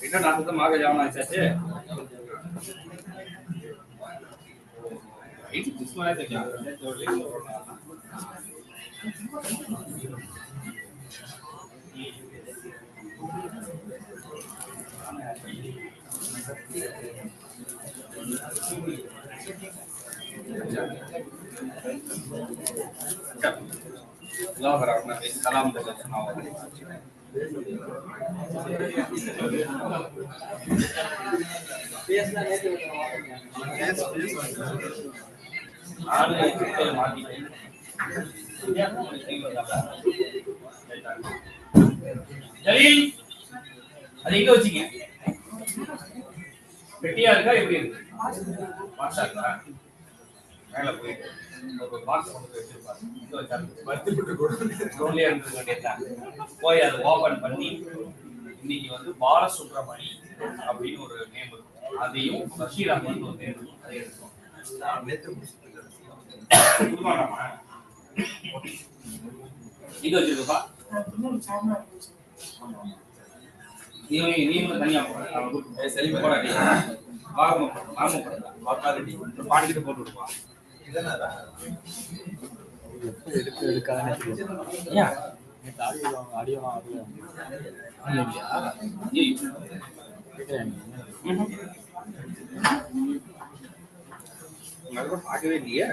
என்ன நான் மாக ஜாமன் ஆச்சாச்சு இது சும்மா தெரியும் الله رحمة السلام عليكم ஜலீல் அது எங்க வச்சீங்க பெட்டியா இருக்கா எப்படி இருக்கு பாக்ஸா இருக்கா மேல போய் ஒரு பாக்ஸ் கொண்டு வச்சிருப்பாங்க இங்க வச்சாங்க படுத்துட்டு ரோட்லயே இருந்து வேண்டியதான் போய் அதை ஓபன் பண்ணி இன்னைக்கு வந்து பாலசுப்ரமணி அப்படின்னு ஒரு நேம் இருக்கும் அதையும் பஷீர் அஹ்மத் ஒரு நேம் இருக்கும் அதை எடுத்துக்கோங்க இங்க வச்சிருக்கப்பா நீ தனியா பாடிக்கிட்டு போட்டு விடுவா பார்க்கவே இல்லையே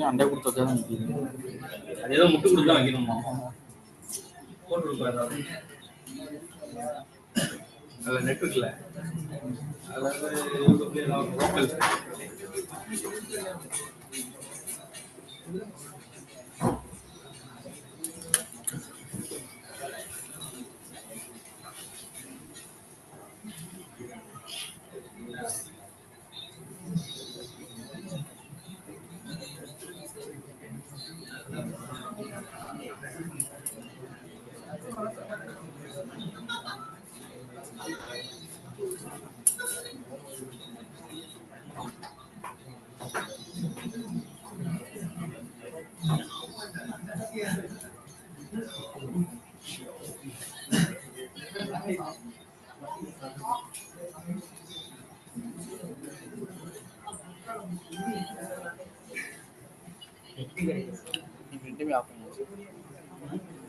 அண்டை கொடுத்ததான் அது ஏதோ முட்டு கொடுத்து தான் வைக்கணுமா போட்டு கொடுப்பாரு அதில் நெட் இருக்குல்ல லோக்கல்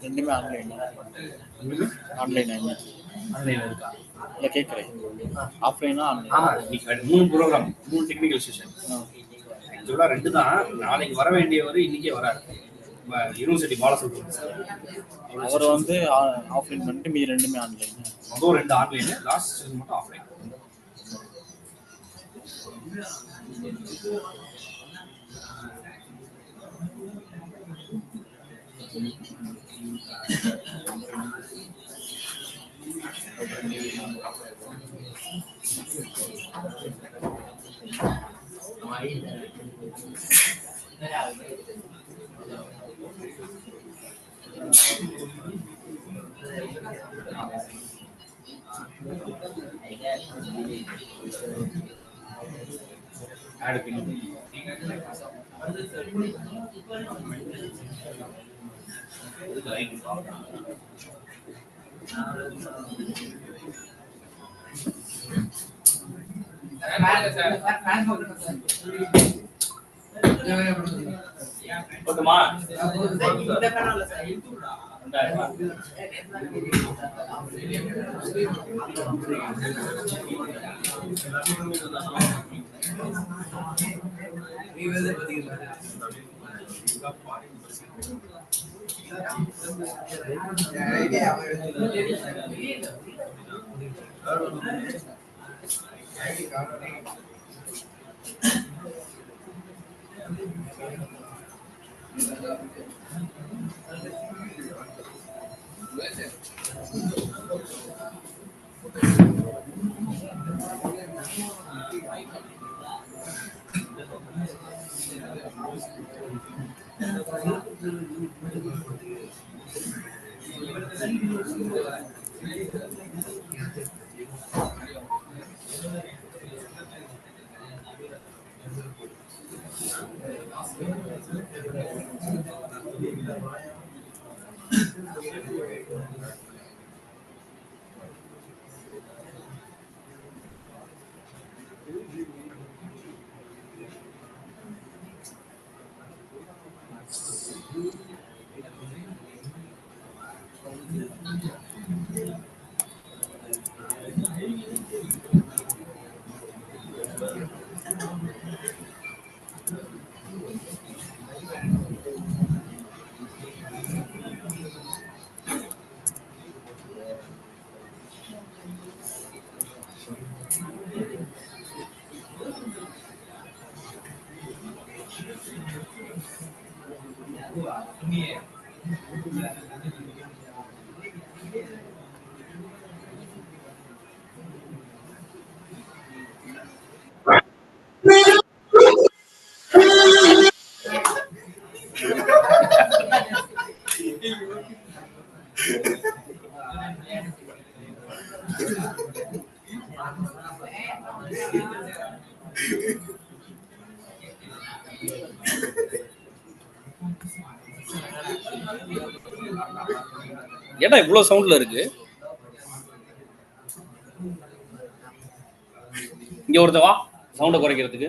ரெண்டுமே ஆன்லைன் இருக்கா இல்லை கேட்குறேன் ஆஃப்லைனா ஆன்லைன் 3 ப்ரோக்ராம் 3 டெக்னிக்கல் செஷன் ஆக்சுவலாக 2 தான் நாளைக்கு வர வேண்டியவர் இன்னைக்கே வராரு யூனிவர்சிட்டி பாலசுப்ரமணியம் சார் அவர் வந்து ஆஃப்லைன் பண்ணிட்டு மீதி ரெண்டுமே ஆன்லைன் மொதல் 2 ஆன்லைன் லாஸ்ட் செஷன் மட்டும் ஆஃப்லைன் ஆட் பண்ணி போட்டுமா ஏடா இவ்வளவு சவுண்ட்ல இருக்கு? இங்க ஒருத்த வா, சவுண்ட குறைக்கிறதுக்கு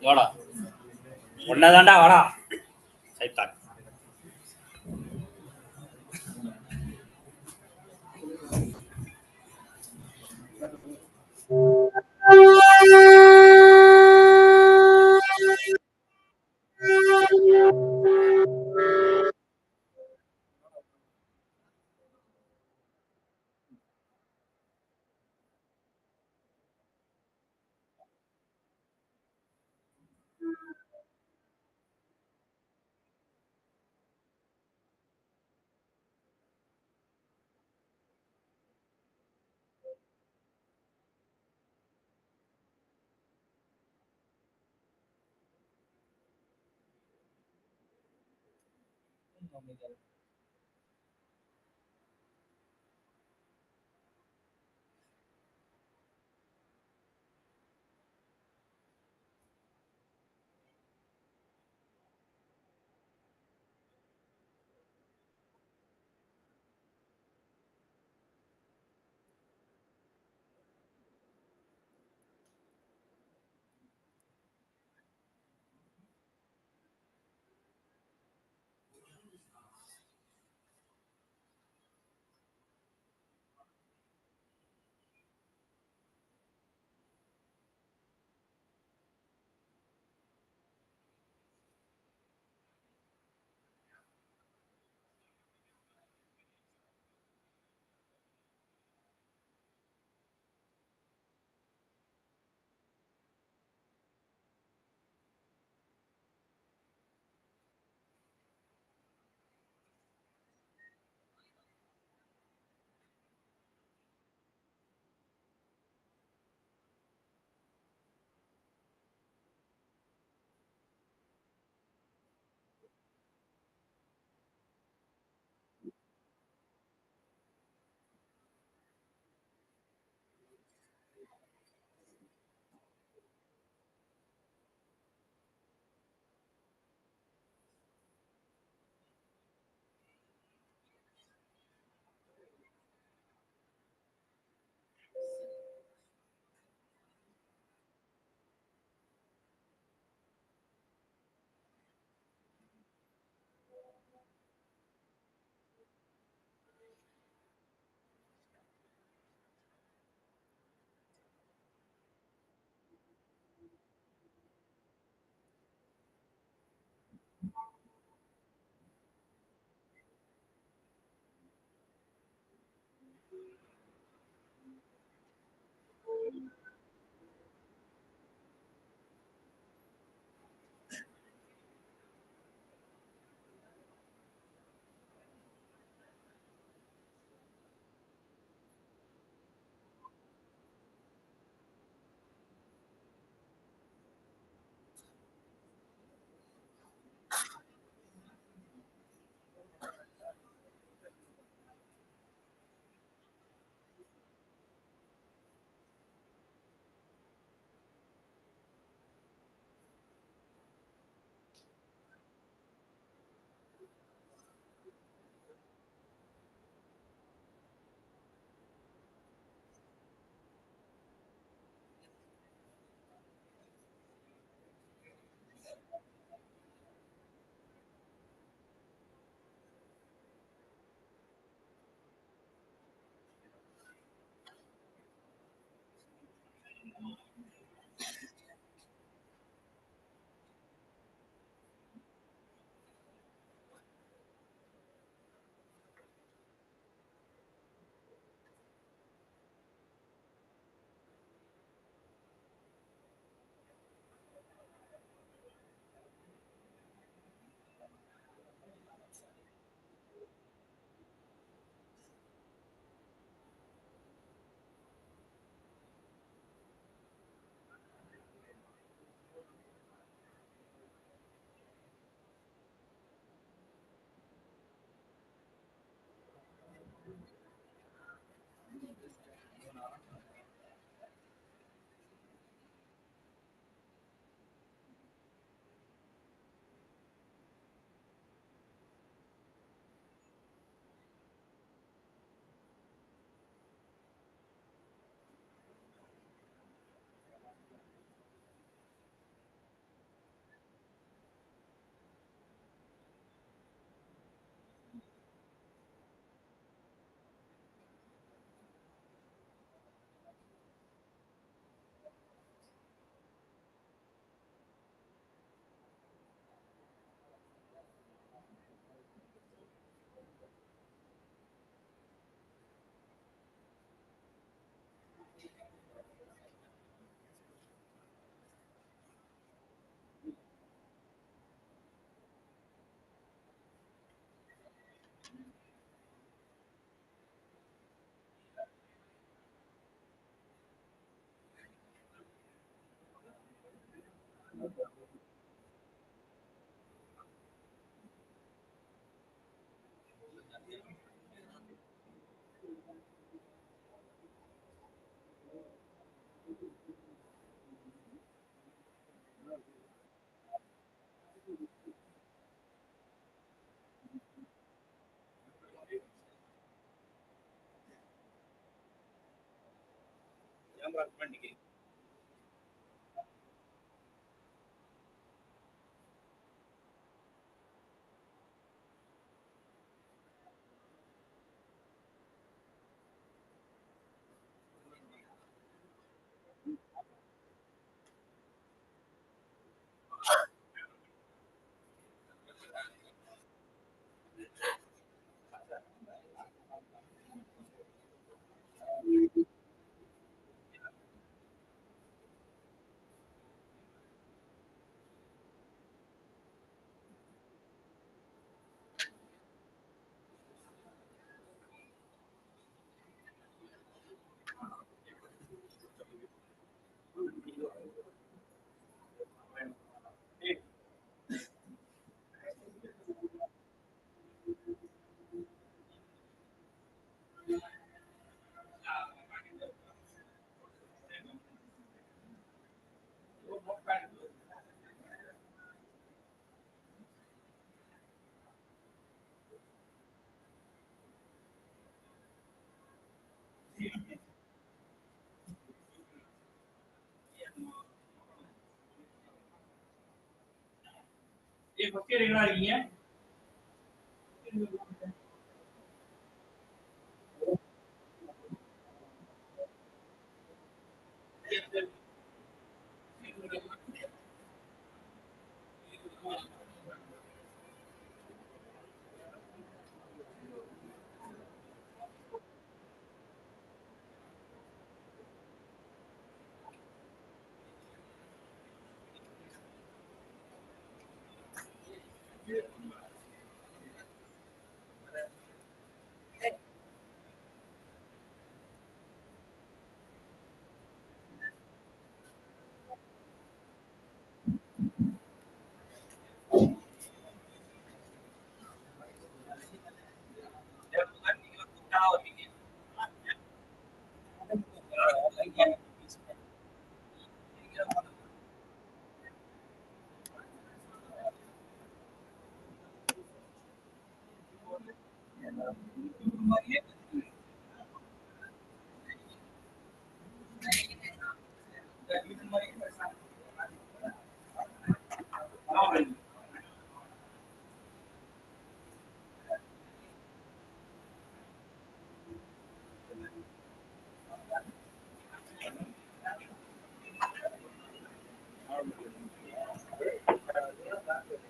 வாடா. ஒன்னதாண்டா வாடா சைத்தான்.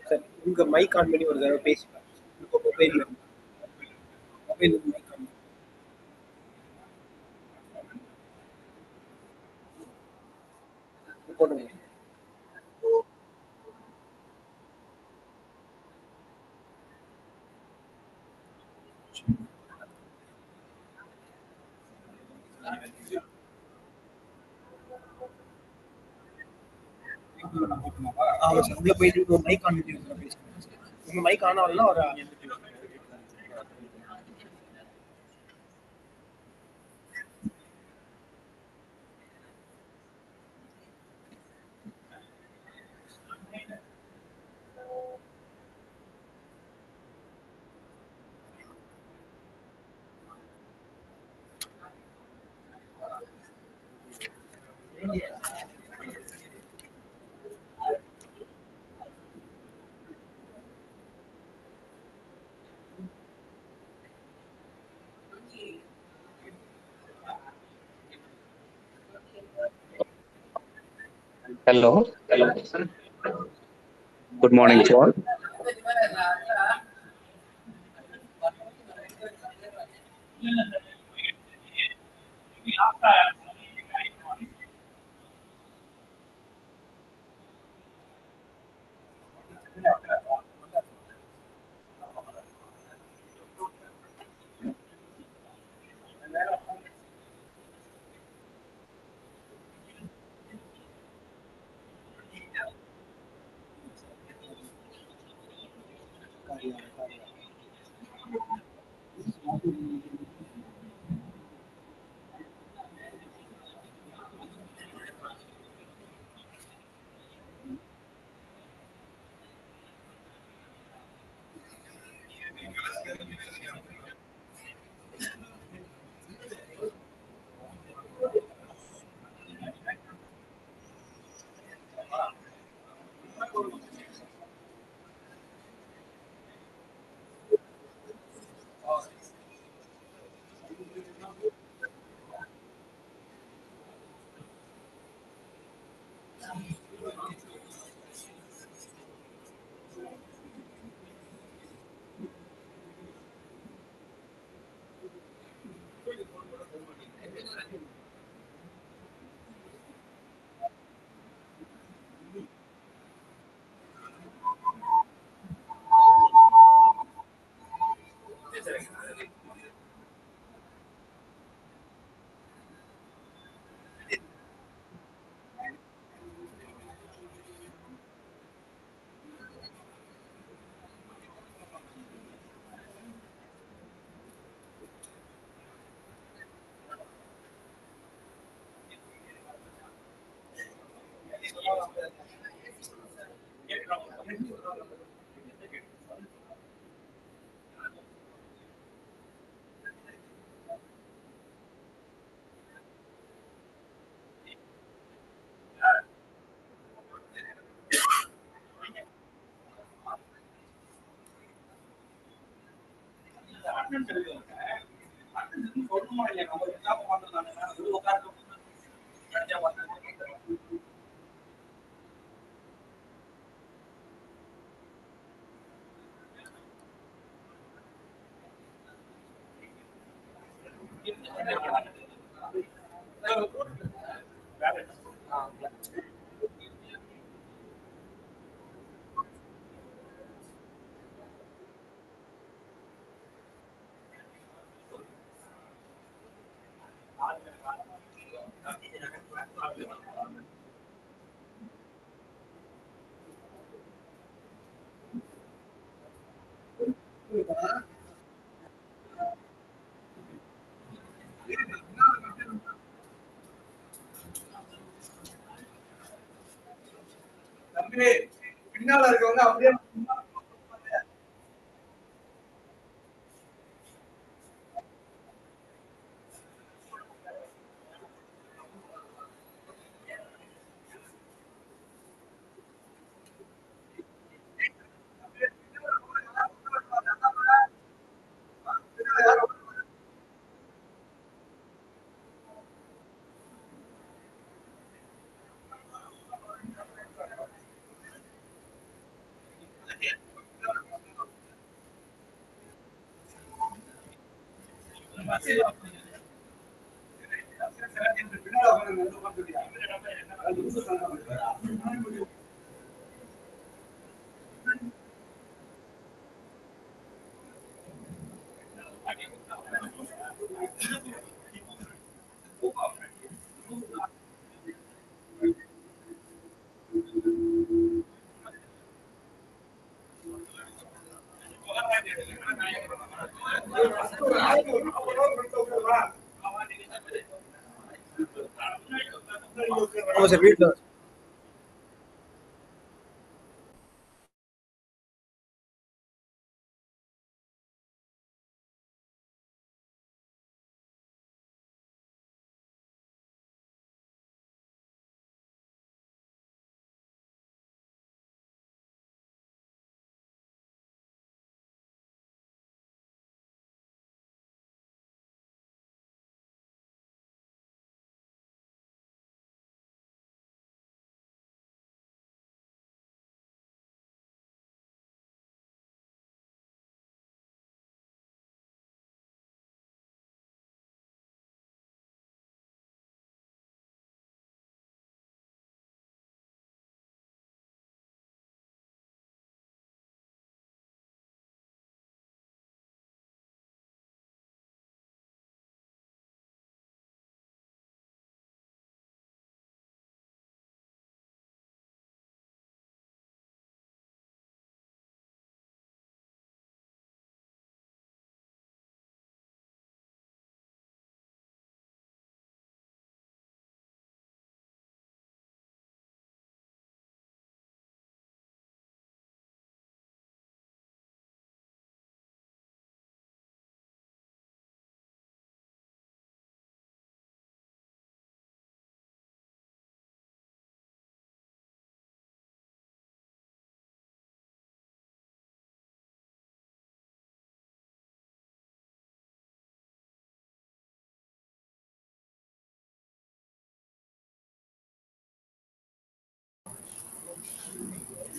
சார் உங்க மைக் ஆன் பண்ணி ஒரு தடவை பேசி உங்க மொபைல் மொபைல் மைக் ஆன் போடுங்க. சார் உள்ள போயிட்டு ஒரு மைக் ஆன் பண்ணி ஒரு தடவை பேசுங்க சார். உங்க மைக் ஆன் ஆகலாம் ஒரு Hello. Good morning to all. பின்னால இருக்கவங்க அப்படியே ஆமா சார் வீட்டுல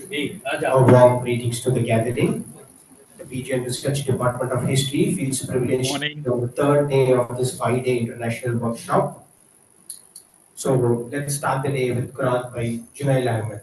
Hey, Raja. Warm greetings to the gathering. PG and Research Department of History feels privileged Morning. on the third day of this 5-day international workshop. So let's start the day with Quran by Junail Ahmed.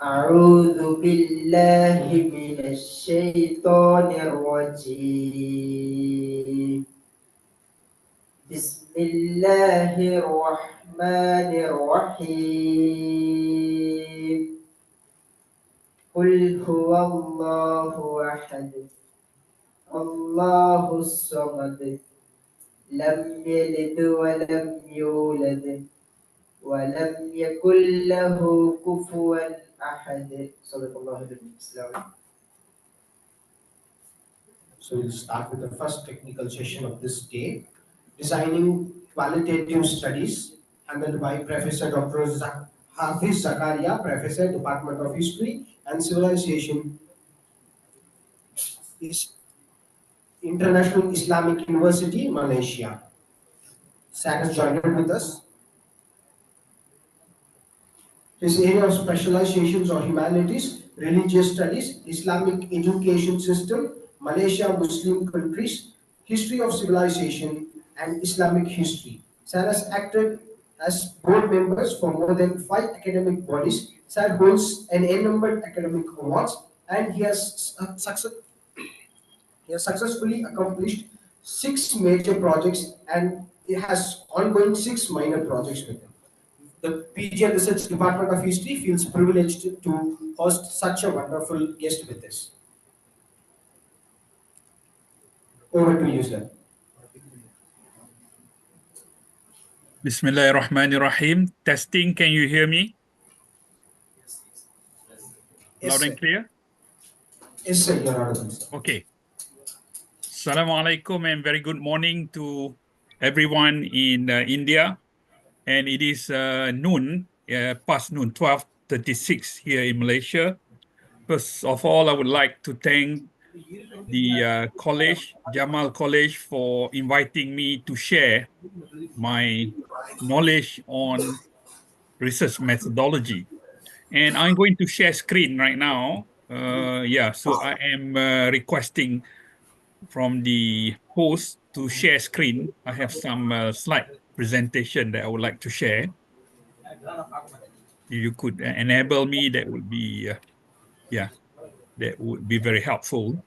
أعوذ بالله من الشيطان الرجيم بسم الله الرحمن الرحيم قل هو الله أحد الله الصمد لم يلد ولم يولد ولم يكن له كفوا أحد صدق الله العظيم. So we'll start with the first technical session of this day, designing qualitative studies, handled by Professor Dr. Hafiz Zakaria, Professor, Department of History and Civilization, International Islamic University, Malaysia. Sat has joined with us. His area of specializations are humanities, religious studies, Islamic education system, Malaysia, Muslim countries, history of civilization, and Islamic history. Sir has acted as board members for more than 5 academic bodies. Sir holds an n-numbered academic awards, and he has successfully accomplished 6 major projects, and he has ongoing 6 minor projects with him. The PG and Research Department of History feels privileged to host such a wonderful guest with us. Over to you, sir. Bismillahirrahmanirrahim. Testing, can you hear me? Yes, Loud and sir. clear? Yes, sir, you're audible, sir. Okay. Assalamualaikum and very good morning to everyone in India. And it is noon, past noon, 12:36 here in Malaysia. First of all, I would like to thank the college, Jamal College, for inviting me to share my knowledge on research methodology. And I'm going to share screen right now. So I am requesting from the host to share screen. I have some slide presentation that I would like to share. If you could enable me, that would be, that would be very helpful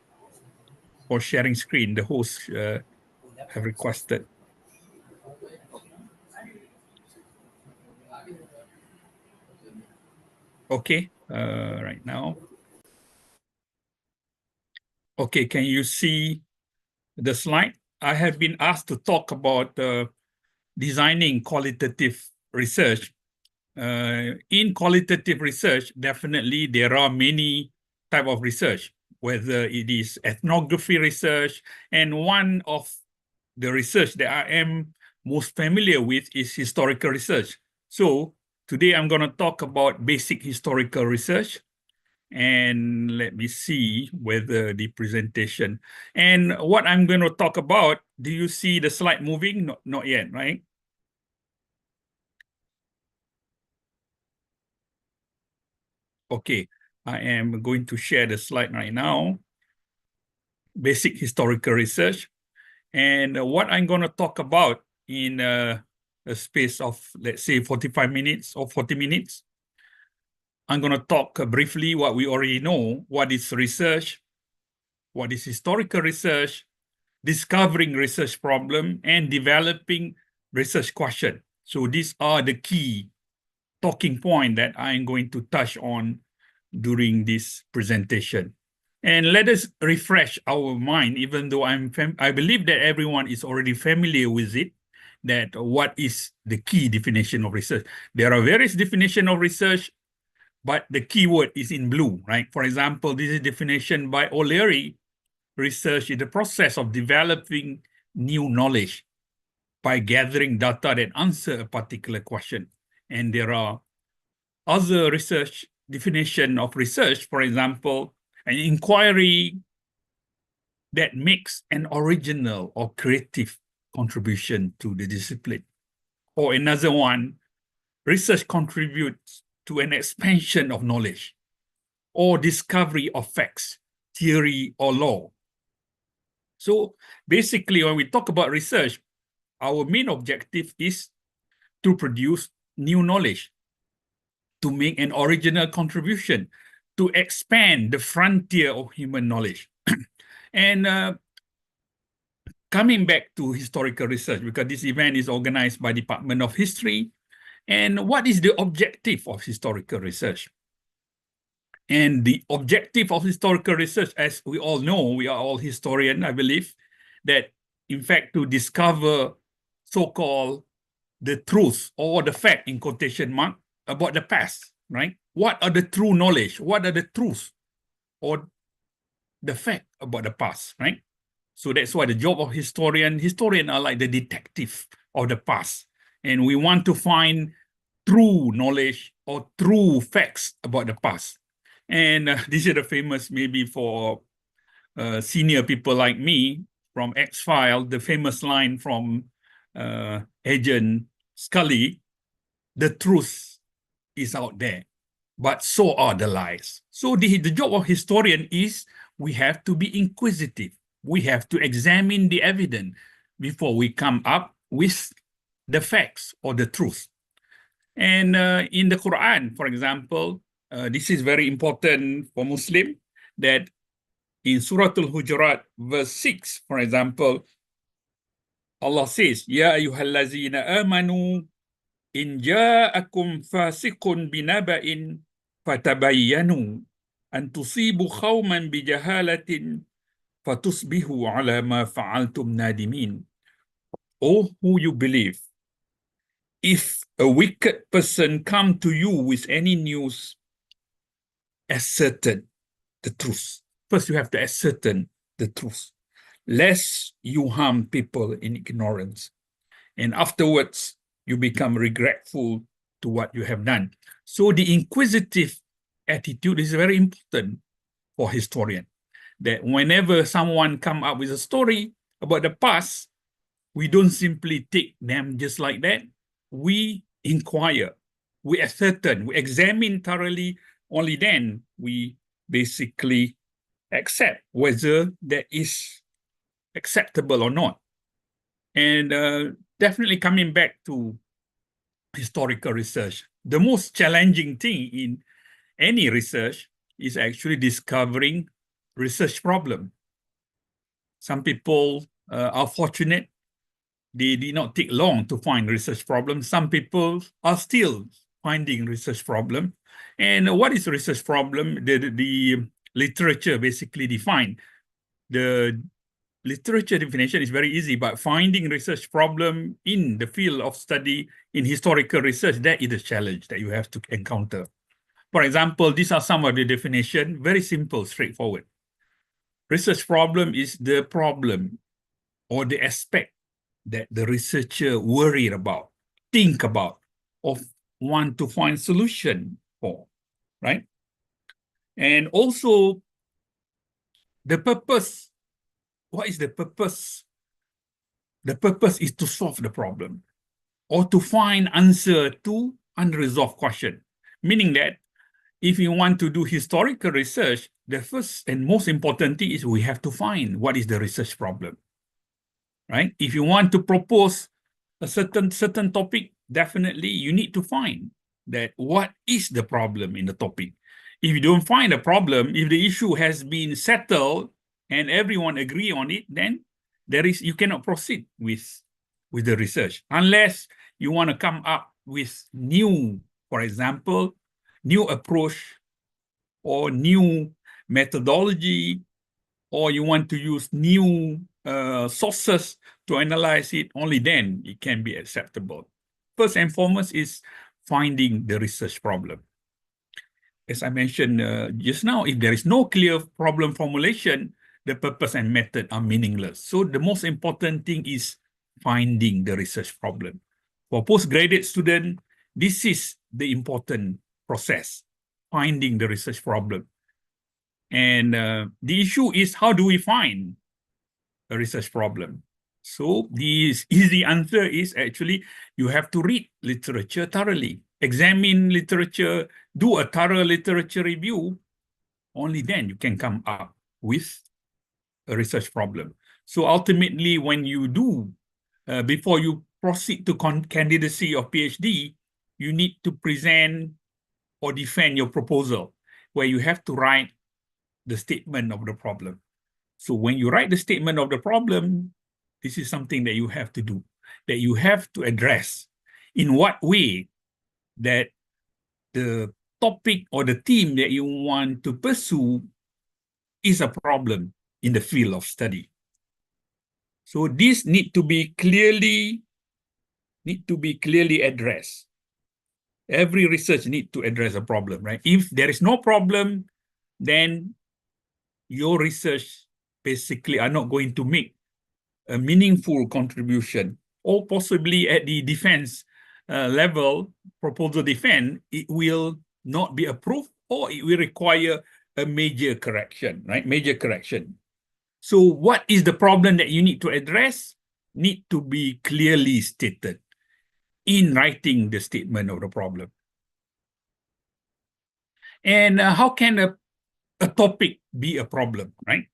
for sharing screen. The host have requested. Okay, right now. Okay, can you see the slide? I have been asked to talk about designing qualitative research. In qualitative research, definitely there are many type of research, whether it is ethnography research, and one of the research that I am most familiar with is historical research. So today I'm going to talk about basic historical research. And let me see whether the presentation. And what I'm going to talk about, do you see the slide moving? Not yet, right? Okay, I am going to share the slide right now. Basic historical research. And what I'm going to talk about in a space of, let's say, 45 minutes or 40 minutes. I'm going to talk briefly what we already know, what is research, what is historical research, discovering research problem, and developing research question. So these are the key talking point that I'm going to touch on during this presentation. And let us refresh our mind, even though I believe that everyone is already familiar with it, that what is the key definition of research. There are various definitions of research, but the keyword is in blue, right? For example, this is definition by O'Leary. Research is the process of developing new knowledge by gathering data that answer a particular question. And there are other research definition of research, for example, an inquiry that makes an original or creative contribution to the discipline. Or another one, research contributes to an expansion of knowledge or discovery of facts, theory, or law. So basically, when we talk about research, our main objective is to produce new knowledge, to make an original contribution, to expand the frontier of human knowledge. And coming back to historical research, because this event is organized by Department of History, and what is the objective of historical research? And the objective of historical research, as we all know, we are all historians, I believe, that in fact to discover so-called the truth or the fact in quotation mark about the past, right? What are the true knowledge? What are the truths or the fact about the past, right? So that's why the job of historians are like the detective of the past. And we want to find true knowledge or true facts about the past. And this is the famous, maybe for senior people like me from X-Files, the famous line from Agent Scully, the truth is out there, but so are the lies. So the job of historian is we have to be inquisitive. We have to examine the evidence before we come up with the facts or the truth. And in the Quran, for example, this is very important for Muslim, that in Surah Al-Hujurat, verse 6, for example, Allah says, Ya ayyuhallazina amanu in ja'akum fasiqun binaba'in fatabayyanu an tusibu khawman bijahalatin fatusbihu ala ma fa'altum nadimin. O who you believe, if a wicked person come to you with any news, ascertain the truth. First, you have to ascertain the truth, lest you harm people in ignorance. And afterwards, you become regretful to what you have done. So the inquisitive attitude is very important for historian. That whenever someone come up with a story about the past, we don't simply take them just like that. We inquire, we ascertain, we examine thoroughly. Only then we basically accept whether that is acceptable or not. And definitely coming back to historical research, the most challenging thing in any research is actually discovering research problem. Some people are fortunate. They did not take long to find research problems. Some people are still finding research problem. And what is research problem? The literature basically defined. The literature definition is very easy, but finding research problem in the field of study in historical research, that is a challenge that you have to encounter. For example, these are some of the definition, very simple, straightforward. Research problem is the problem or the aspect that the researcher worried about, think about, or want to find solution for, right? And also the purpose. What is the purpose? The purpose is to solve the problem or to find answer to unresolved question. Meaning that if you want to do historical research, the first and most important thing is we have to find what is the research problem, right? If you want to propose a certain topic, definitely you need to find that what is the problem in the topic. If you don't find a problem, if the issue has been settled and everyone agree on it, then you cannot proceed with the research unless you want to come up with new, for example, new approach or new methodology, or you want to use new sources to analyze it. Only then it can be acceptable. First and foremost is finding the research problem. As I mentioned just now, if there is no clear problem formulation, the purpose and method are meaningless. So the most important thing is finding the research problem. For postgraduate student, this is the important process, finding the research problem. And the issue is, how do we find a research problem? So the easy answer is actually you have to read literature thoroughly, examine literature, do a thorough literature review. Only then you can come up with a research problem. So ultimately, when you do, before you proceed to candidacy of PhD, you need to present or defend your proposal, where you have to write the statement of the problem. So when you write the statement of the problem, this is something that you have to do, that you have to address in what way that the topic or the theme that you want to pursue is a problem in the field of study. So this need to be clearly addressed. Every research need to address a problem, right? If there is no problem, then your research basically are not going to make a meaningful contribution, or possibly at the defense level, proposal defense, it will not be approved, or it will require a major correction, right? Major correction. So what is the problem that you need to address? Need to be clearly stated in writing the statement of the problem. And how can a topic be a problem, right?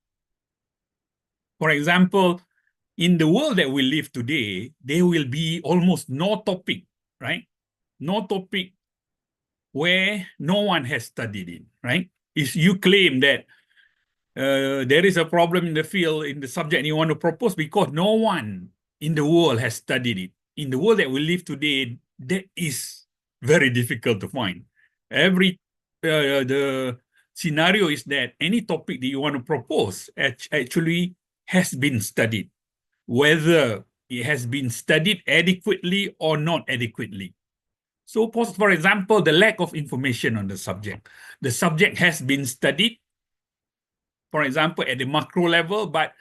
For example, in the world that we live today, there will be almost no topic, right? No topic where no one has studied it, right? If you claim that there is a problem in the field, in the subject, and you want to propose, because no one in the world has studied it. In the world that we live today, that is very difficult to find. The scenario is that any topic that you want to propose actually has been studied, whether it has been studied adequately or not adequately. So, for example, the lack of information on the subject. The subject has been studied, for example, at the macro level, but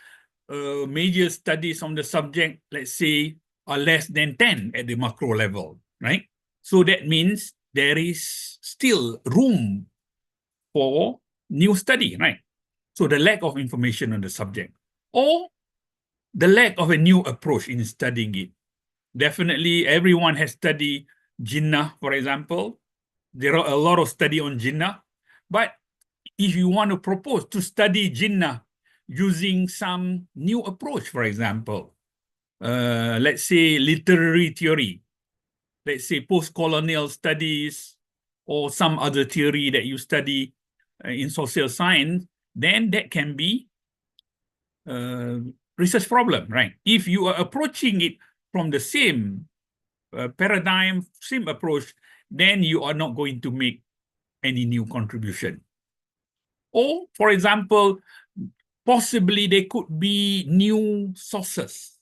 major studies on the subject, let's say, are less than 10 at the macro level, right? So that means there is still room for new study, right? So the lack of information on the subject, or the lack of a new approach in studying it. Definitely everyone has studied Jinnah, for example. There are a lot of study on Jinnah, but if you want to propose to study Jinnah using some new approach, for example, let's say literary theory, let's say post-colonial studies, or some other theory that you study in social science, then that can be research problem, right? If you are approaching it from the same paradigm, same approach, then you are not going to make any new contribution. Or, for example, possibly there could be new sources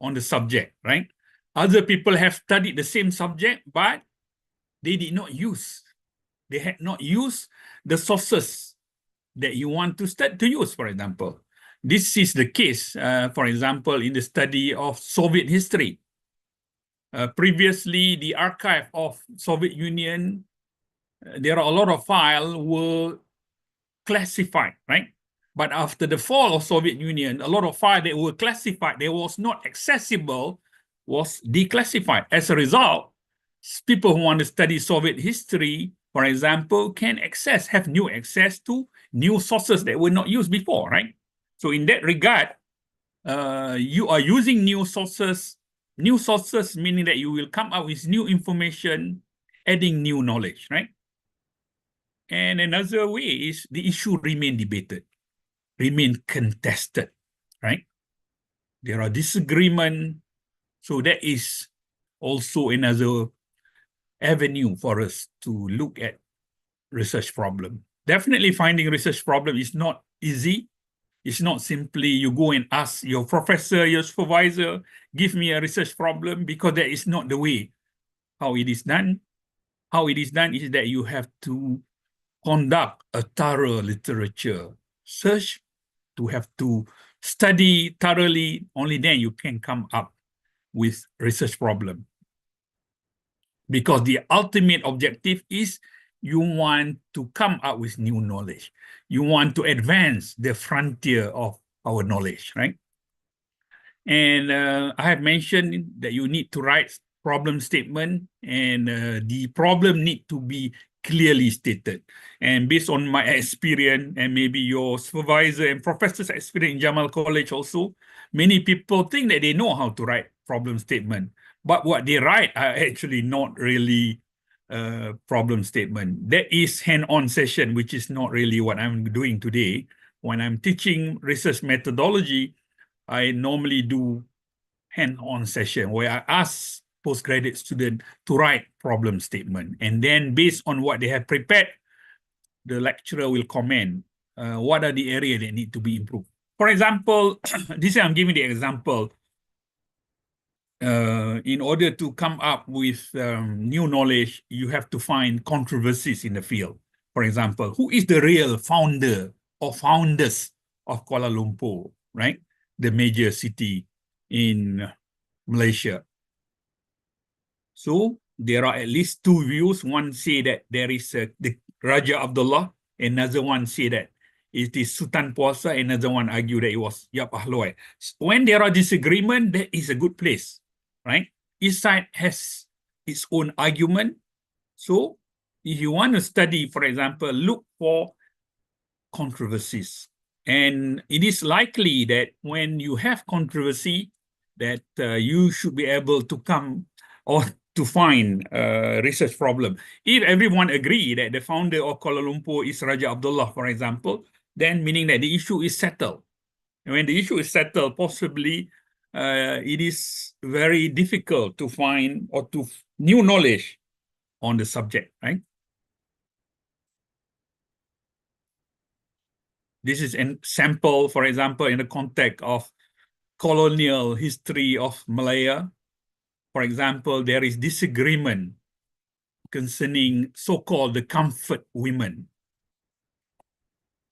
on the subject, right? Other people have studied the same subject, but they did not use. They had not used the sources that you want to use, for example. This is the case, for example, in the study of Soviet history. Previously, the archive of Soviet Union, there are a lot of files were classified, right? But after the fall of Soviet Union, a lot of files that were classified, that was not accessible, was declassified. As a result, people who want to study Soviet history, for example, can have new access to new sources that were not used before, right? So in that regard, you are using new sources meaning that you will come up with new information, adding new knowledge, right? And another way is the issue remain debated, remain contested, right? There are disagreement. So that is also another avenue for us to look at research problem. Definitely finding research problem is not easy. It's not simply you go and ask your professor, your supervisor, give me a research problem, because that is not the way how it is done. How it is done is that you have to conduct a thorough literature search, to have to study thoroughly. Only then you can come up with research problem. Because the ultimate objective is you want to come up with new knowledge. You want to advance the frontier of our knowledge, right? And I have mentioned that you need to write problem statement, and the problem need to be clearly stated. And based on my experience, and maybe your supervisor and professor's experience in Jamal College also, many people think that they know how to write problem statement, but what they write are actually not really problem statement. That is hand-on session, which is not really what I'm doing today. When I'm teaching research methodology, I normally do hand-on session where I ask postgraduate students to write problem statement. And then based on what they have prepared, the lecturer will comment what are the areas that need to be improved. For example, this I'm giving the example. In order to come up with new knowledge, you have to find controversies in the field. For example, who is the real founder or founders of Kuala Lumpur, right? The major city in Malaysia. So there are at least two views. One say that there is the Raja Abdullah, another one say that it is Sultan Puasa, another one argue that it was Yap Ahloi. When there are disagreement, that is a good place, right? Each side has its own argument. So if you want to study, for example, look for controversies. And it is likely that when you have controversy, that you should be able to come or to find a research problem. If everyone agree that the founder of Kuala Lumpur is Raja Abdullah, for example, then meaning that the issue is settled. And when the issue is settled, possibly it is very difficult to find or to new knowledge on the subject, right? This is a sample, for example, in the context of colonial history of Malaya. For example, there is disagreement concerning so-called the comfort women.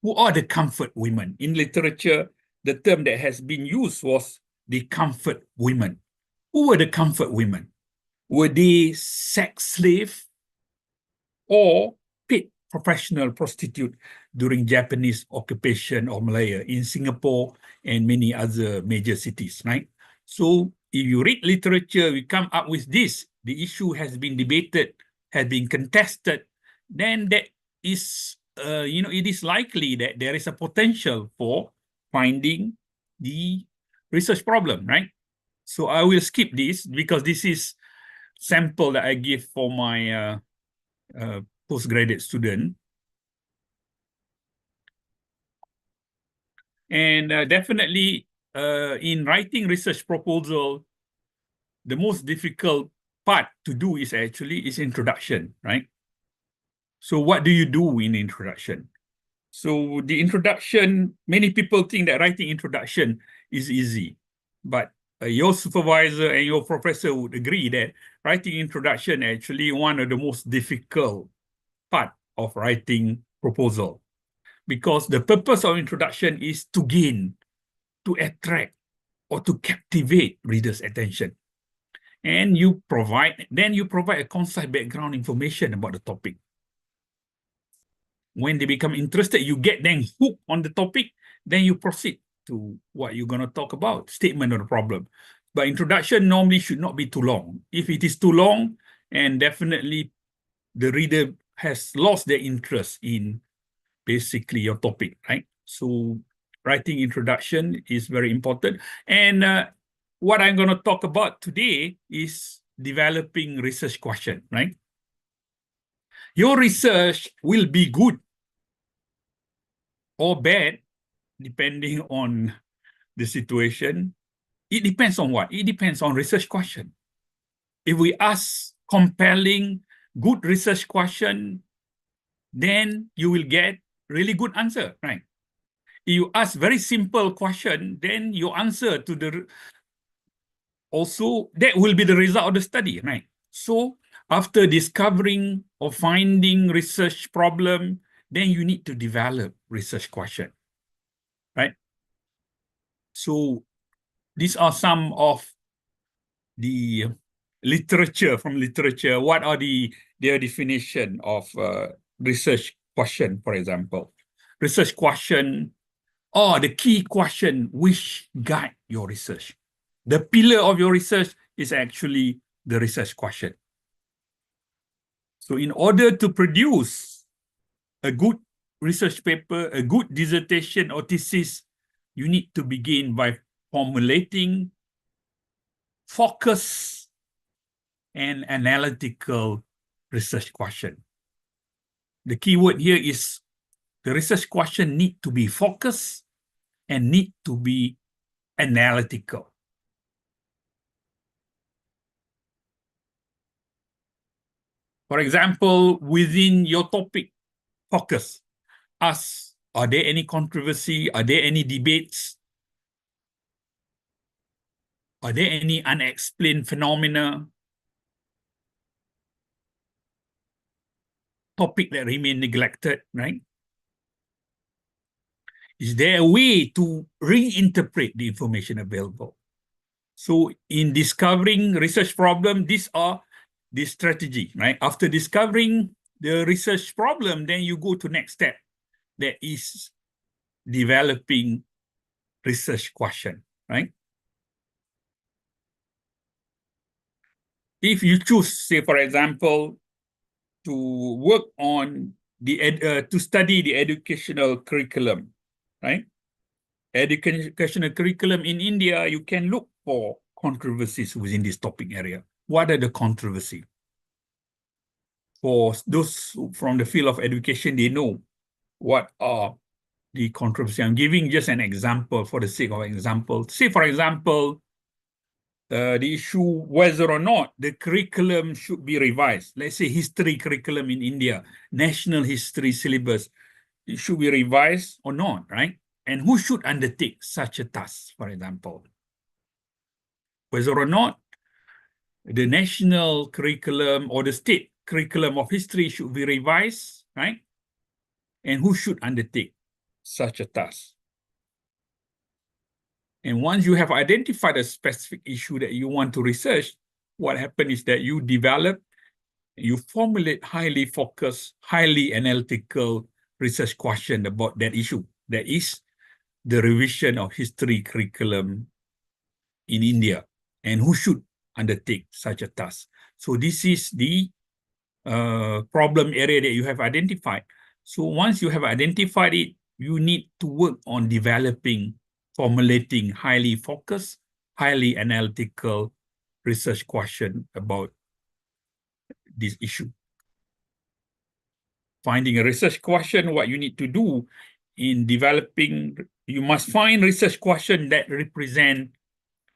Who are the comfort women? In literature, the term that has been used was the comfort women. Who were the comfort women? Were they sex slave or paid professional prostitute during Japanese occupation of Malaya in Singapore and many other major cities, right? So if you read literature, we come up with this, the issue has been debated, has been contested, then that is, it is likely that there is a potential for finding the research problem, right? So I will skip this because this is sample that I give for my postgraduate student. And definitely in writing research proposal, the most difficult part to do is actually introduction, right? So what do you do in introduction? So the introduction, many people think that writing introduction is easy, but your supervisor and your professor would agree that writing introduction actually one of the most difficult part of writing proposal, because the purpose of introduction is to gain, to attract, or to captivate readers' attention. And you provide a concise background information about the topic. When they become interested, you get them hooked on the topic, then you proceed to what you're going to talk about, statement of the problem. But introduction normally should not be too long. If it is too long, and definitely the reader has lost their interest in basically your topic, right? So writing introduction is very important. And what I'm going to talk about today is developing research question, right? Your research will be good or bad depending on the situation. It depends on what? It depends on research question. If we ask compelling, good research question, then you will get really good answer, right? If you ask very simple question, then your answer to the also that will be the result of the study, right? So after discovering or finding research problem, then you need to develop research question, right? So these are some of the literature, what are their definition of research question, for example? Research question, or the key question which guide your research. The pillar of your research is actually the research question. So in order to produce a good research paper, a good dissertation or thesis, you need to begin by formulating focus and analytical research question. The key word here is the research question need to be focused and need to be analytical. For example, within your topic focus, ask, are there any controversy? Are there any debates? Are there any unexplained phenomena? Topic that remain neglected, right? Is there a way to reinterpret the information available? So in discovering research problem, these are the strategy, right? After discovering the research problem, then you go to next step, that is developing research question, right? If you choose, say, for example, to work on to study the educational curriculum, right? Educational curriculum in India, you can look for controversies within this topic area. What are the controversies? For those from the field of education, they know what are the controversies. I'm giving just an example for the sake of example. Say, for example, the issue whether or not the curriculum should be revised. Let's say history curriculum in India, national history syllabus, it should be revised or not, right? And who should undertake such a task, for example? Whether or not the national curriculum or the state curriculum of history should be revised, right? And who should undertake such a task? And once you have identified a specific issue that you want to research, what happens is that you develop, you formulate highly focused, highly analytical research question about that issue. That is the revision of history curriculum in India, and who should undertake such a task. So this is the problem area that you have identified. So once you have identified it, you need to work on developing, formulating highly focused, highly analytical research question about this issue. Finding a research question, what you need to do in developing, you must find research question that represent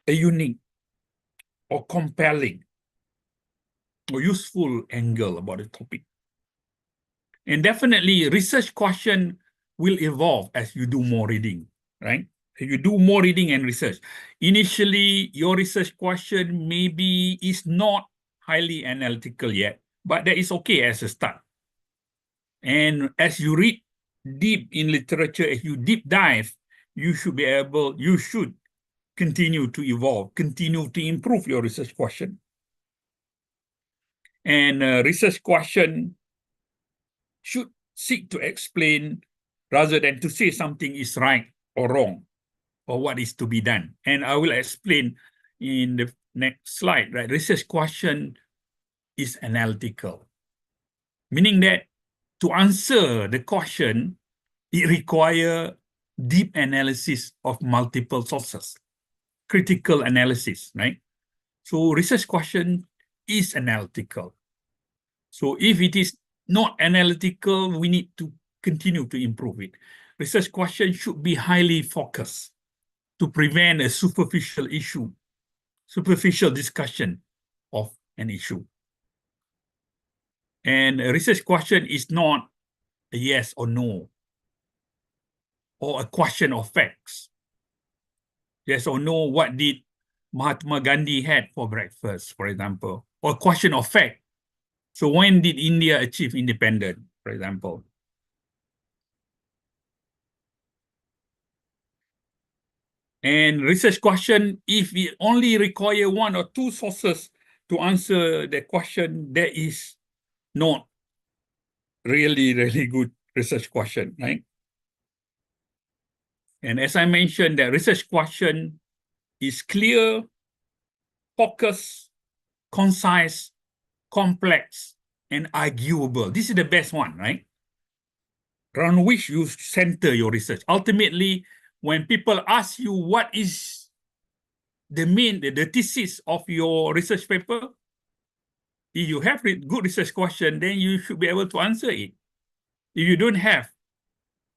a unique or compelling or useful angle about the topic. And definitely research question will evolve as you do more reading, right? If you do more reading and research. Initially, your research question maybe is not highly analytical yet, but that is okay as a start. And as you read deep in literature, as you deep dive, you should continue to evolve, continue to improve your research question. And research question should seek to explain rather than to say something is right or wrong or what is to be done. And I will explain in the next slide, right? Research question is analytical, meaning that to answer the question, it requires deep analysis of multiple sources, critical analysis, right? So research question is analytical. So if it is not analytical, we need to continue to improve it. Research question should be highly focused to prevent a superficial discussion of an issue. And a research question is not a yes or no, or a question of facts. Yes or no, what did Mahatma Gandhi had for breakfast, for example, or a question of fact. So when did India achieve independence, for example? And research question, if we only require one or two sources, to answer the question, there is not really good research question, right? And as I mentioned, the research question is clear, focused, concise, complex, and arguable. This is the best one, right? Around which you center your research. Ultimately, when people ask you what is the thesis of your research paper, if you have good research question, then you should be able to answer it. If you don't have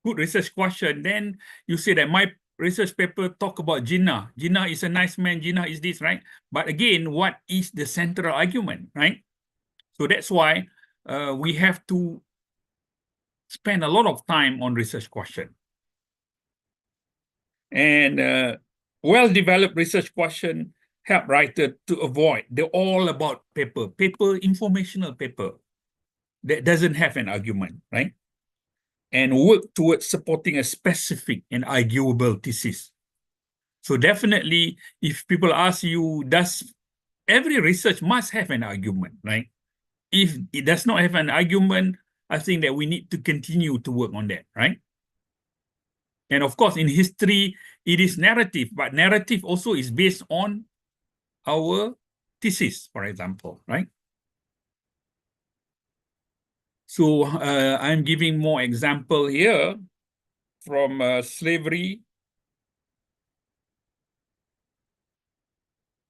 good research question, then you say that my research paper talk about Jinnah. Jinnah is a nice man, Jinnah is this, right? But again, what is the central argument, right? So that's why we have to spend a lot of time on research question. And well-developed research question help writer to avoid the all about paper, informational paper that doesn't have an argument, right? And work towards supporting a specific and arguable thesis. So definitely, if people ask you, does every research must have an argument, right? If it does not have an argument, I think that we need to continue to work on that, right? And of course, in history, it is narrative, but narrative also is based on our thesis, for example, right? So I'm giving more example here from slavery.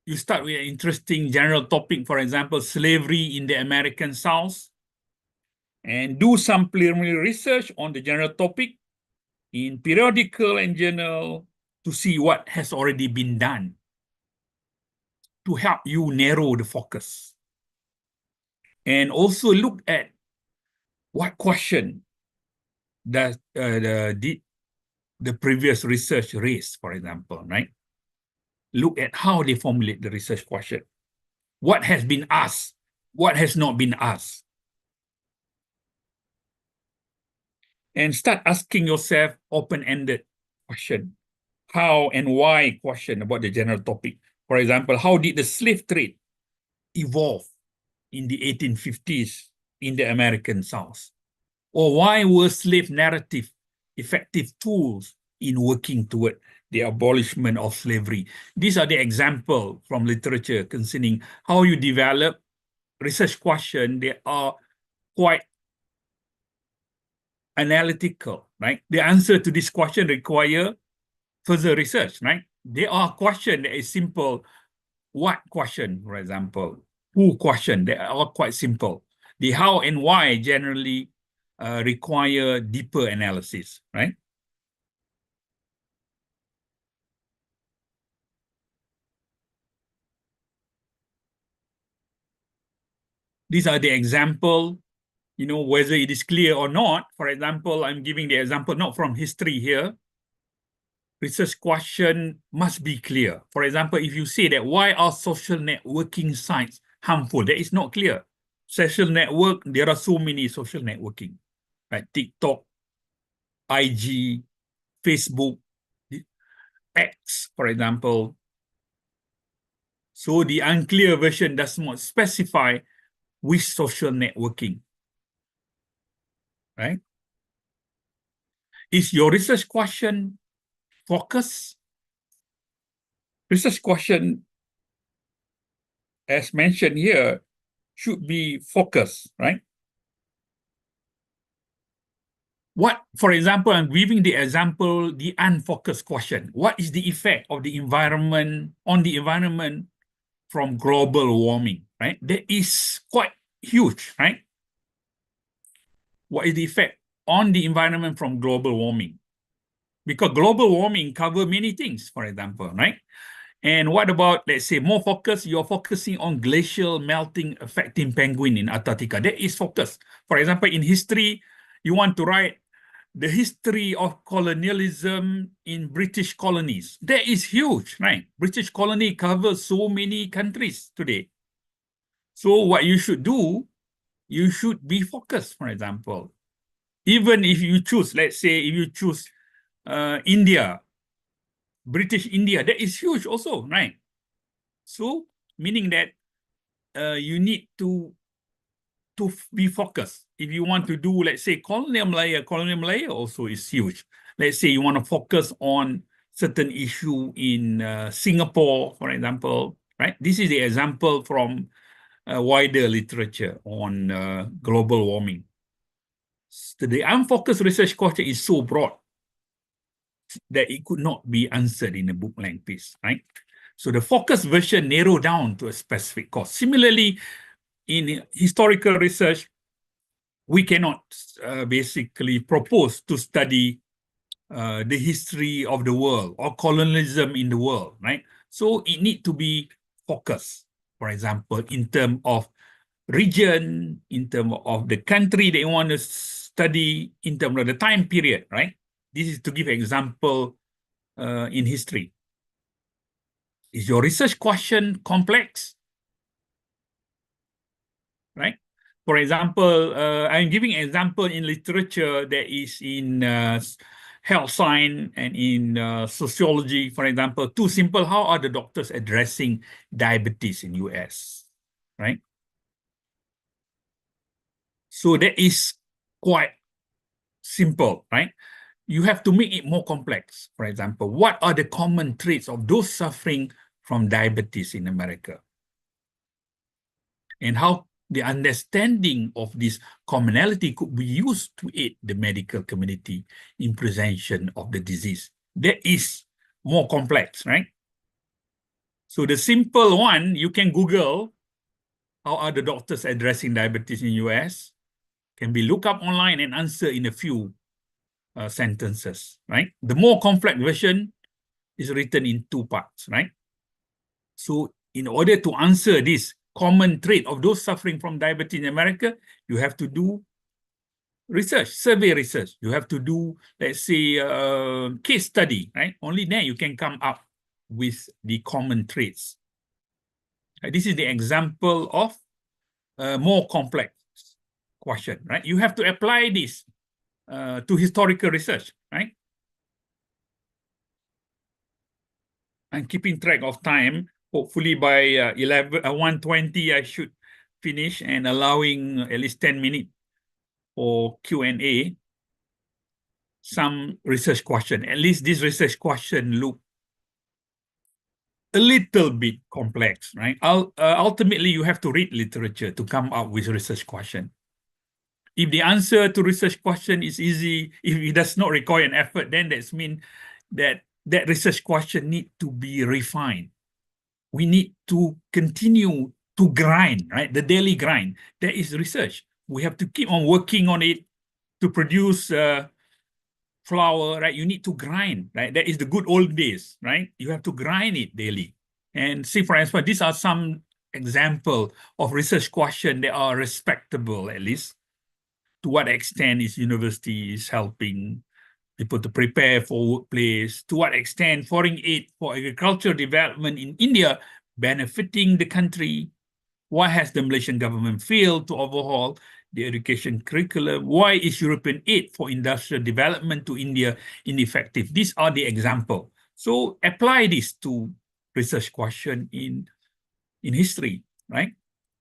You start with an interesting general topic, for example, slavery in the American South, and do some preliminary research on the general topic in periodical and journal to see what has already been done to help you narrow the focus. And also look at what question does the previous research raise, for example, right? Look at how they formulate the research question. What has been asked? What has not been asked? And start asking yourself open-ended question. How and why question about the general topic. For example, how did the slave trade evolve in the 1850s in the American South? Or why were slave narrative effective tools in working toward the abolishment of slavery? These are the examples from literature concerning how you develop research questions. They are quite analytical, right? The answer to this question require further research, right? There are questions that is simple. What question, for example? Who question? They are quite simple. The how and why generally require deeper analysis, right? These are the example, you know, whether it is clear or not. For example, I'm giving the example not from history here. Research question must be clear. For example, if you say that why are social networking sites harmful, that is not clear. Social network, there are so many social networking, right? TikTok, IG, Facebook, X, for example. So the unclear version does not specify which social networking, right? Is your research question focus? Research question, as mentioned here, should be focused, right? What, for example, I'm giving the example, the unfocused question. What is the effect of the environment on the environment from global warming, right? That is quite huge, right? What is the effect on the environment from global warming? Because global warming covers many things, for example, right? And what about, let's say, more focus, you're focusing on glacial melting affecting penguin in Antarctica. That is focus. For example, in history, you want to write the history of colonialism in British colonies. That is huge, right? British colony covers so many countries today. So what you should do, you should be focused, for example. Even if you choose, let's say, if you choose India, British India, that is huge also, right? So, meaning that you need to be focused. If you want to do, let's say, colonial Malaya also is huge. Let's say you want to focus on certain issue in Singapore, for example, right? This is the example from wider literature on global warming. So the unfocused research question is so broad that it could not be answered in a book-length piece, right? So the focused version narrow down to a specific cause. Similarly, in historical research, we cannot basically propose to study the history of the world or colonialism in the world, right? So it needs to be focused, for example, in terms of region, in terms of the country they want to study, in terms of the time period, right? This is to give example in history. Is your research question complex? Right? For example, I'm giving an example in literature that is in health science and in sociology, for example. Too simple, how are the doctors addressing diabetes in US, right? So that is quite simple, right? You have to make it more complex. For example, what are the common traits of those suffering from diabetes in America? And how the understanding of this commonality could be used to aid the medical community in prevention of the disease. That is more complex, right? So the simple one, you can Google how are the doctors addressing diabetes in US, can be looked up online and answer in a few sentences, right? The more complex version is written in 2 parts, right? So in order to answer this common trait of those suffering from diabetes in America, you have to do research, survey research. You have to do, let's say, case study, right? Only then you can come up with the common traits. This is the example of a more complex question, right? You have to apply this to historical research, right? I'm keeping track of time. Hopefully by 1:20, I should finish and allowing at least 10 minutes for Q&A. Some research question. At least this research question look a little bit complex, right? Ultimately, you have to read literature to come up with research question. If the answer to research question is easy, if it does not require an effort, then that means that that research question need to be refined. We need to continue to grind, right? The daily grind. That is research. We have to keep on working on it to produce flour, right? You need to grind, right? That is the good old days, right? You have to grind it daily. And see, for instance, these are some example of research question that are respectable, at least. To what extent is university is helping people to prepare for workplace? To what extent foreign aid for agricultural development in India benefiting the country? Why has the Malaysian government failed to overhaul the education curriculum? Why is European aid for industrial development to India ineffective? These are the example. So apply this to research question in history, right?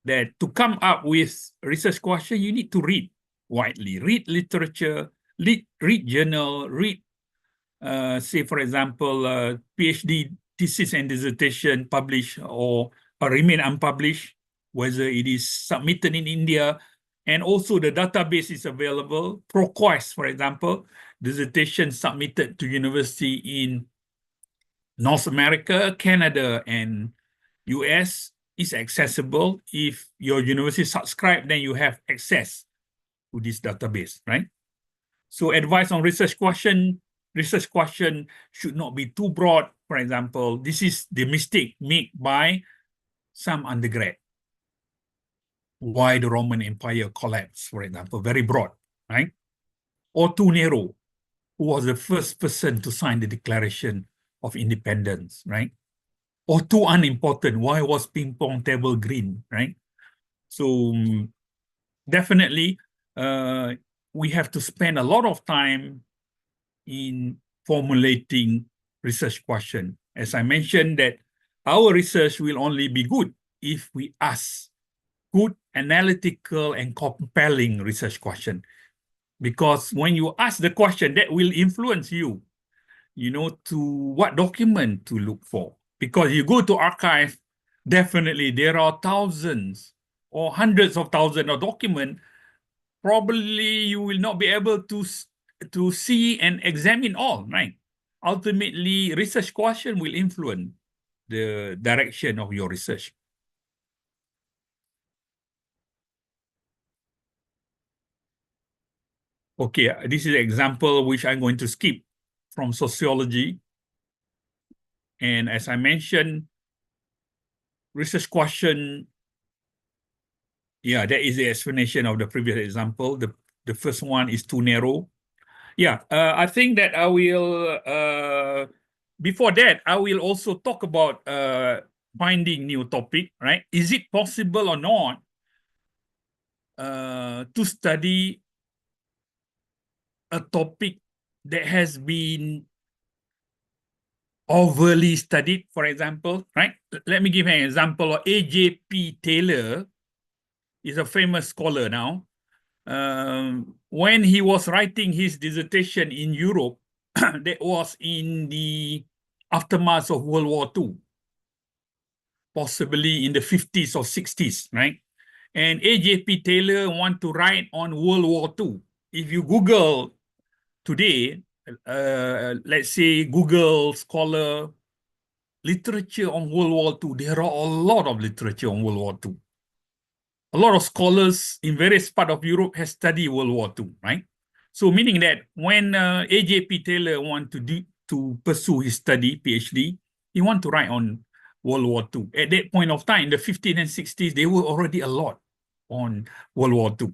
That to come up with research question, you need to read widely, read literature, read journal, read, say, for example, PhD thesis and dissertation published or remain unpublished, whether it is submitted in India, and also the database is available. ProQuest, for example, dissertation submitted to university in North America, Canada, and US is accessible. If your university subscribe, then you have access to this database, right? So advice on research question should not be too broad. For example, this is the mistake made by some undergrad. Why the Roman Empire collapsed, for example, very broad, right? Or too narrow, who was the first person to sign the Declaration of Independence, right? Or too unimportant, why was ping pong table green, right? So definitely, we have to spend a lot of time in formulating research question. As I mentioned that our research will only be good if we ask good analytical and compelling research question. Because when you ask the question, that will influence you, to what document to look for. Because you go to archive, definitely there are thousands or hundreds of thousands of documents. Probably you will not be able to see and examine all, right? Ultimately, research question will influence the direction of your research. Okay, this is an example which I'm going to skip from sociology. And as I mentioned, research question, yeah, that is the explanation of the previous example. The first one is too narrow. Yeah, I think that I will, before that, I will also talk about finding new topic, right? Is it possible or not to study a topic that has been overly studied, for example, right? Let me give an example. A.J.P. Taylor is a famous scholar now. When he was writing his dissertation in Europe, that was in the aftermath of World War II, possibly in the 50s or 60s, right? And A.J.P. Taylor want to write on World War II. If you Google today, let's say Google Scholar, literature on World War II, there are a lot of literature on World War II. A lot of scholars in various parts of Europe have studied World War II, right? So meaning that when A.J.P. Taylor want to pursue his study, PhD, he want to write on World War II. At that point of time, in the 50s and 60s, there were already a lot on World War II.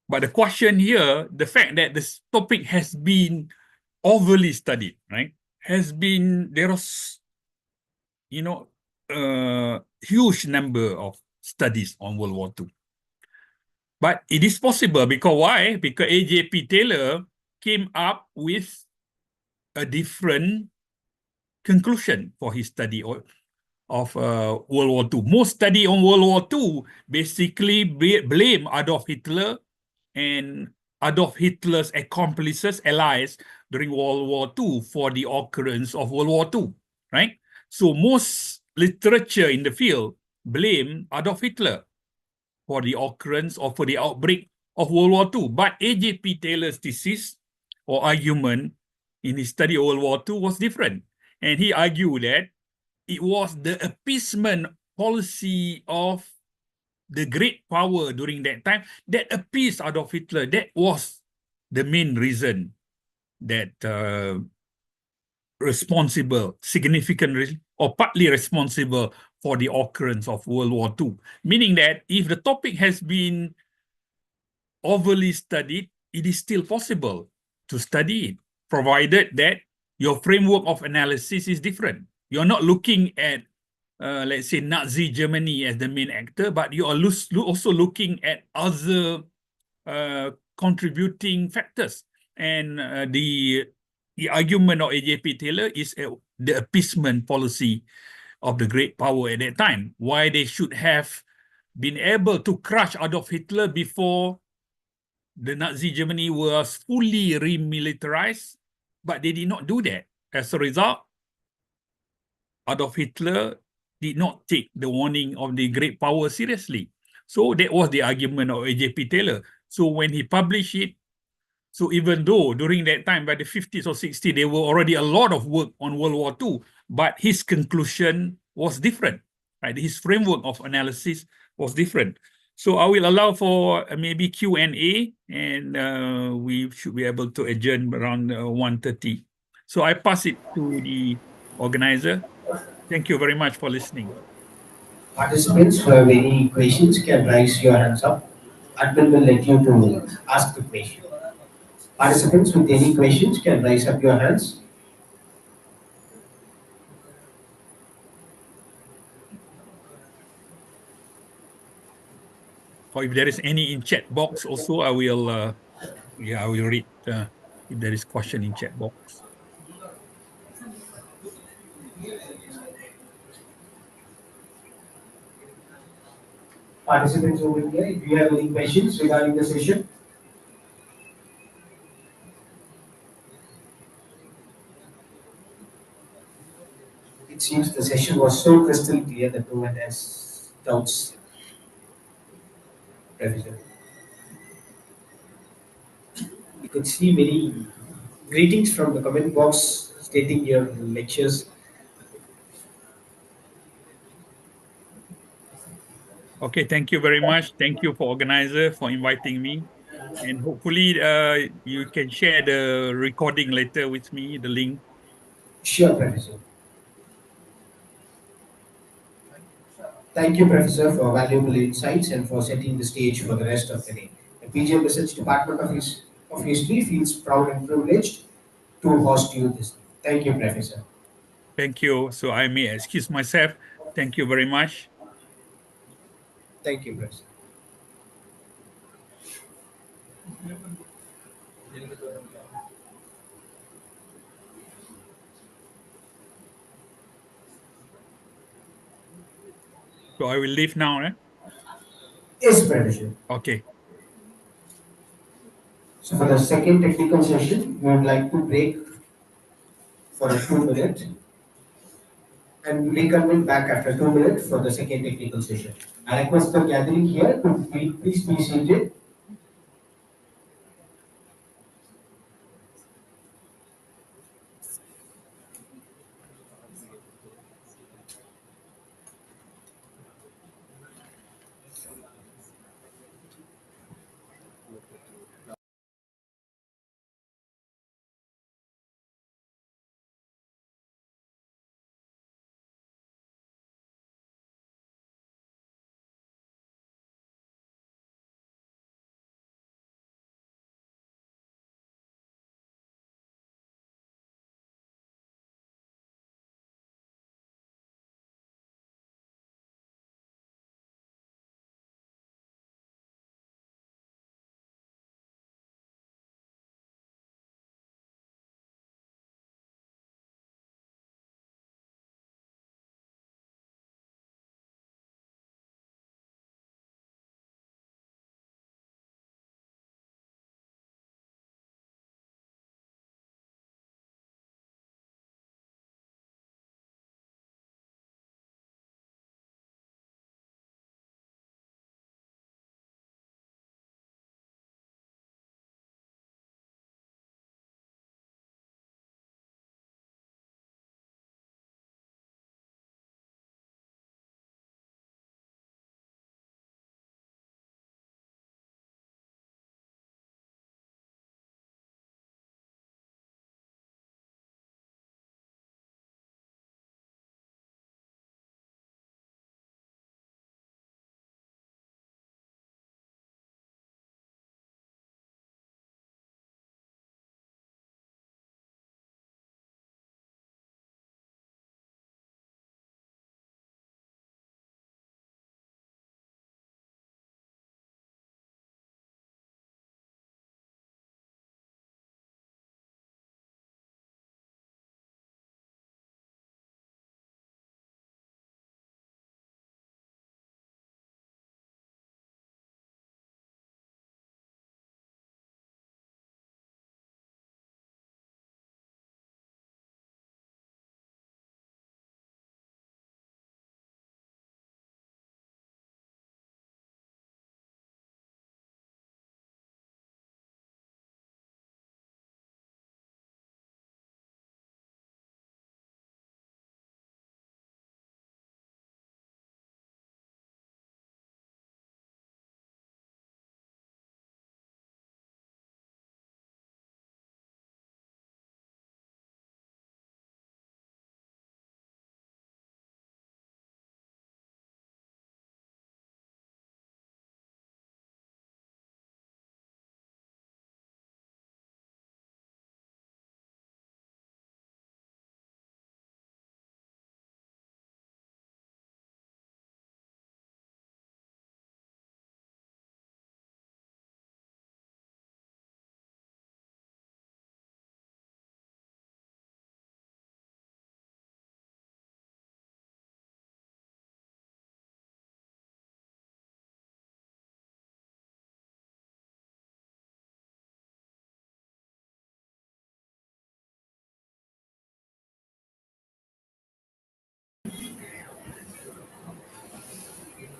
But the question here, the fact that this topic has been overly studied, right? There is, huge number of studies on World War II. But it is possible because why? Because A.J.P. Taylor came up with a different conclusion for his study of World War II. Most study on World War II basically blame Adolf Hitler and Adolf Hitler's accomplices, allies during World War II for the occurrence of World War II, right? So most literature in the field blame Adolf Hitler for the occurrence or for the outbreak of World War II. But A.J.P. Taylor's thesis or argument in his study of World War II was different. And he argued that it was the appeasement policy of the great power during that time that appeased Adolf Hitler. That was the main reason that significant or partly responsible for the occurrence of World War II. Meaning that if the topic has been overly studied, it is still possible to study it, provided that your framework of analysis is different. You're not looking at, let's say, Nazi Germany as the main actor, but you are also looking at other contributing factors. And the argument of A.J.P. Taylor is the appeasement policy of the great power at that time. Why they should have been able to crush Adolf Hitler before the Nazi Germany was fully remilitarized, but they did not do that. As a result, Adolf Hitler did not take the warning of the great power seriously. So that was the argument of A.J.P. Taylor. So when he published it, so even though during that time, by the 50s or 60s, there were already a lot of work on World War II, but his conclusion was different, right? His framework of analysis was different. So I will allow for maybe Q&A, and we should be able to adjourn around 1:30. So I pass it to the organizer. Thank you very much for listening. Participants who have any questions can raise your hands up. Admin will let you to ask the question. Participants with any questions can raise up your hands. Or if there is any in chat box also, I will I will read if there is question in chat box. participants over here. If you have any questions regarding the session. It seems the session was so crystal clear that no one has doubts. Professor. You could see many greetings from the comment box stating your lectures. Okay, thank you very much. Thank you for organizer for inviting me. And hopefully you can share the recording later with me, the link. Sure, Professor. Thank you, Professor, for valuable insights and for setting the stage for the rest of the day. The PGM Research Department of History feels proud and privileged to host you this day. Thank you, Professor. Thank you. So I may excuse myself. Thank you very much. Thank you, Professor. So I will leave now. Yes, Professor. Okay. So for the second technical session, we would like to break for a 2 minute and reconvene back after 2 minutes for the second technical session. I request the gathering here to please be seated.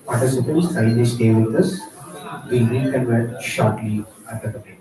Participants, kindly stay with us. We'll reconvene shortly after the break.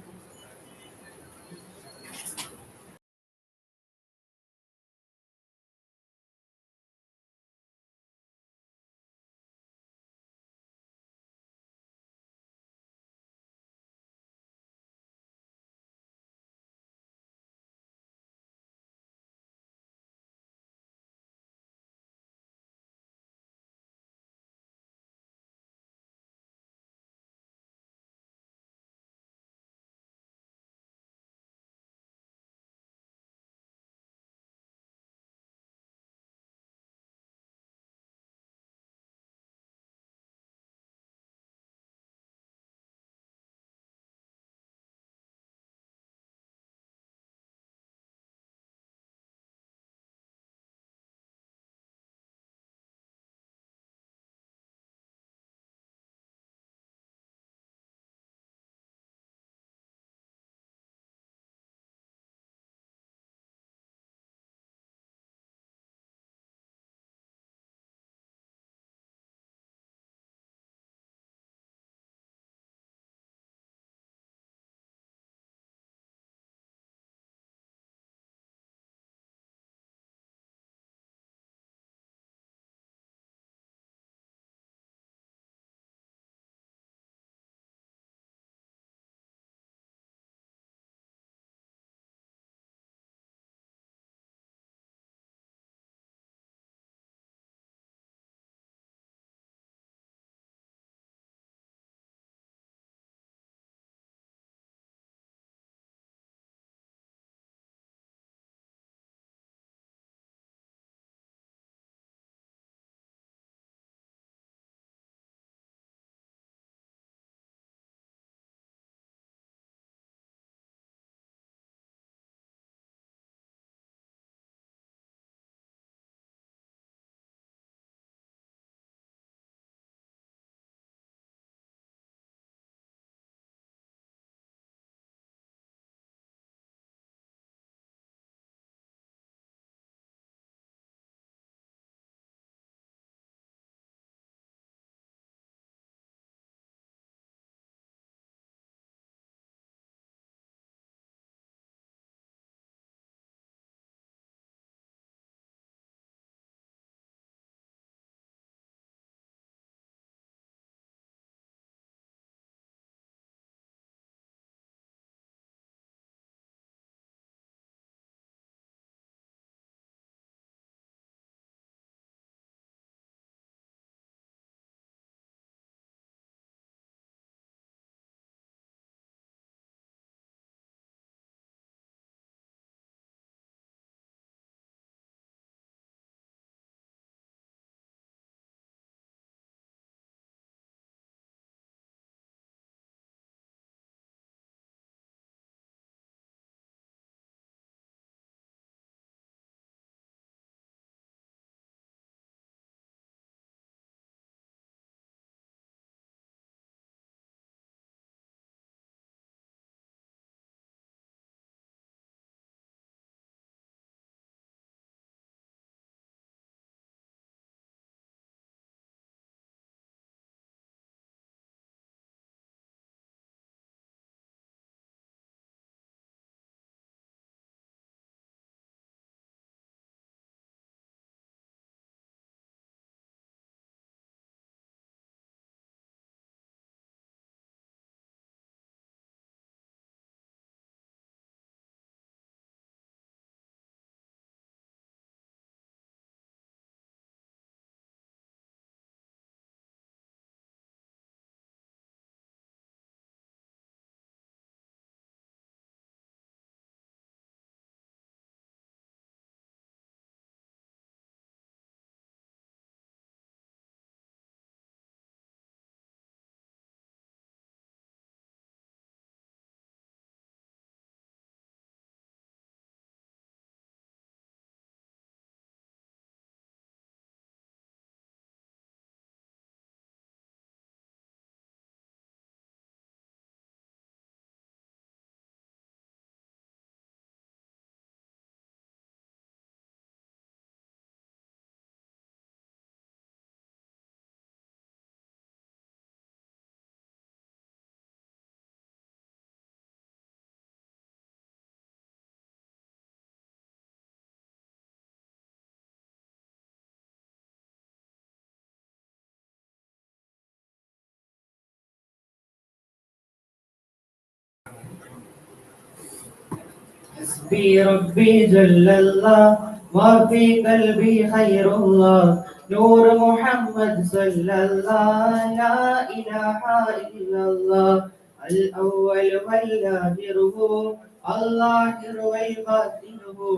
حسبي ربي جل الله ما في قلبي خير الله نور محمد صلى الله لا إله إلا الله الأول والآخر هو الظاهر والباطن هو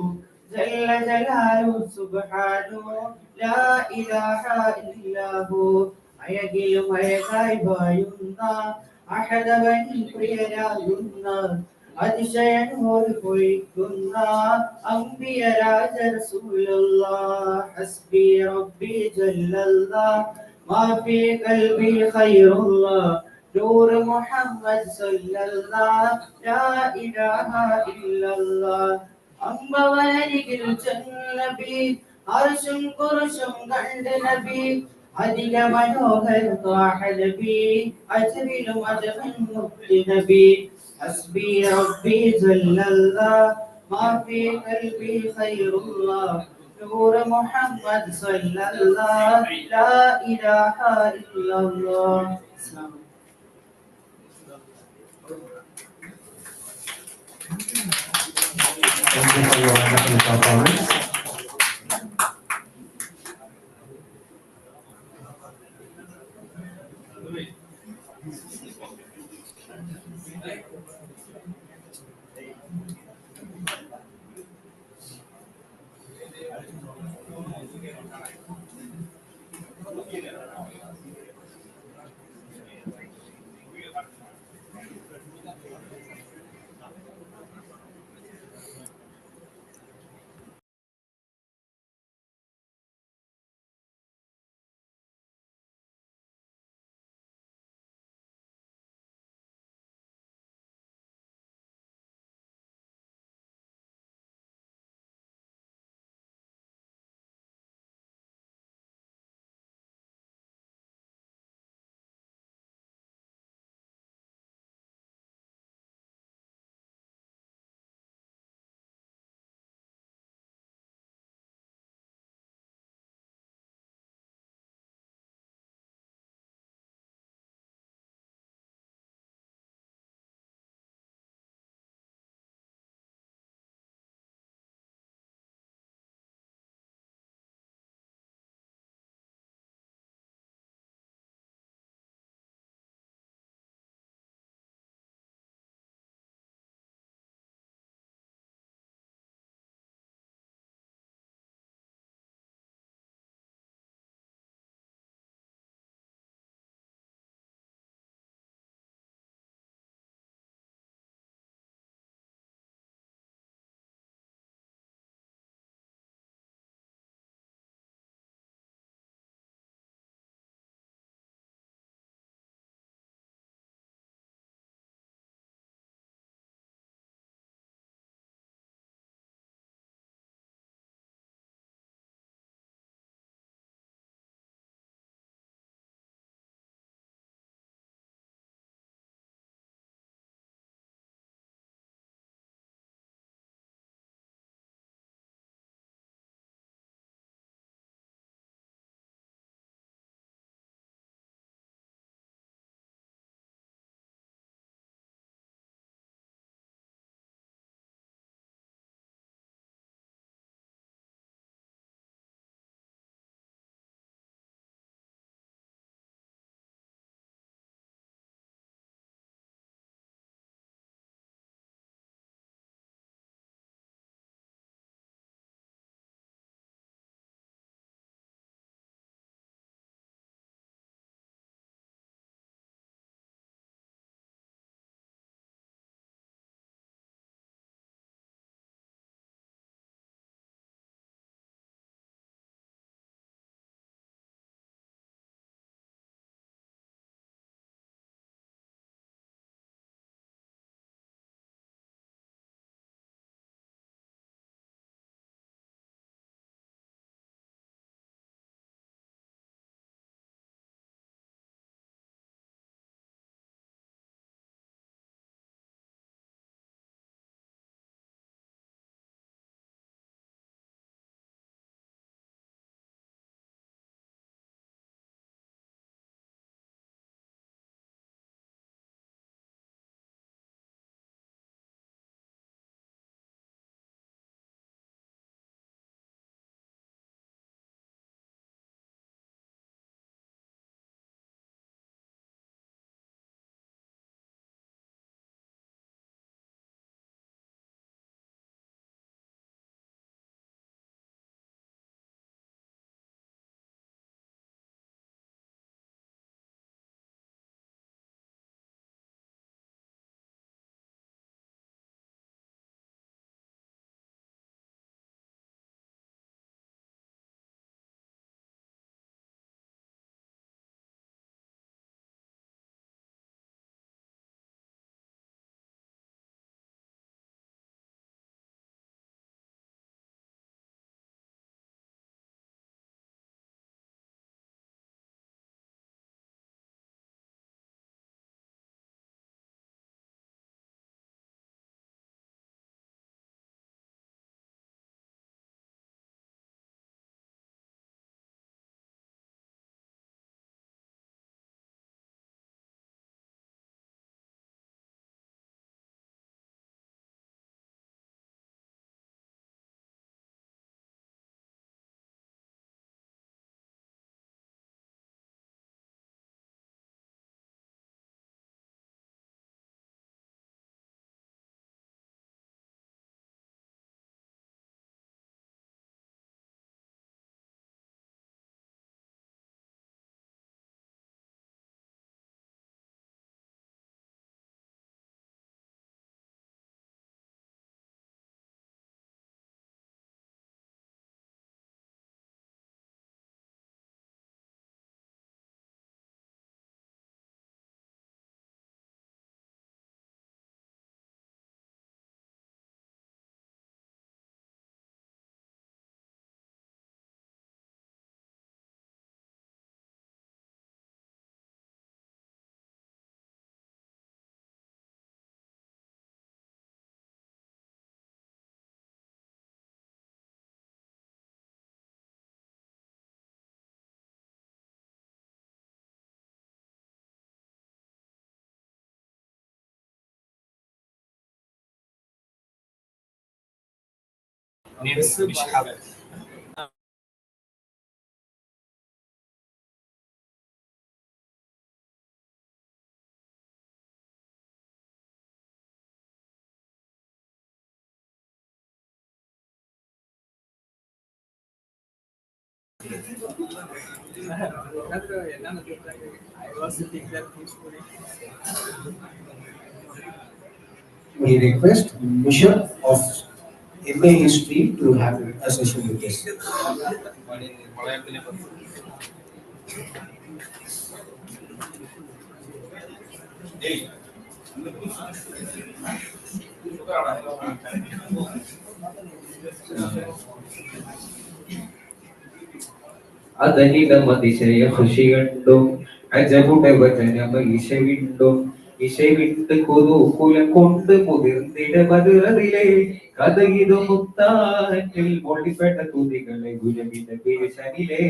جل جلاله سبحانه لا إله إلا هو അഴകിലും അഴകായി വാഴുന്ന അഹദവനിൽ പ്രിയരാകുന്ന അതിശയനോട് പൊഴിക്കുന്ന അംബിയ രാജ റസൂലുള്ളാഹ് ഹസ്ബി റബ്ബി ജല്ലല്ലാഹ് മാ ഫീ ഖൽബി ഖൈറുല്ലാഹ് നൂർ മുഹമ്മദ് സല്ലല്ലാഹ് ലാ ഇലാഹ ഇല്ലല്ലാഹ് അമ്പവനരികിൽ ചെന്നബി അർശും കുർശും കണ്ട് നബി അധിക മനോഹര ത്വാഹ നബി അജ്മിലും അജ്മൻ മുക്തി നബി حسبي ربي جل الله ما في قلبي خير الله نور محمد صلى الله لا إله إلا الله Thank you for your wonderful performance. نفس مش حابب. We request Bishop of MA History to have a session with us. അതനിടം അതിശയ ഖുഷി കണ്ടും അജബുടെ വചനം ഈശവിണ്ടും ഇശവിണ്ട് കുതൂകുലം കൊണ്ട് മുതിർന്നിട ബദറിലെ കഥയിതു മുത്താറ്റിൽ മൊഴിപ്പെട്ട തുതികളെ ഗുരുവിന്റെ പേശനിലേ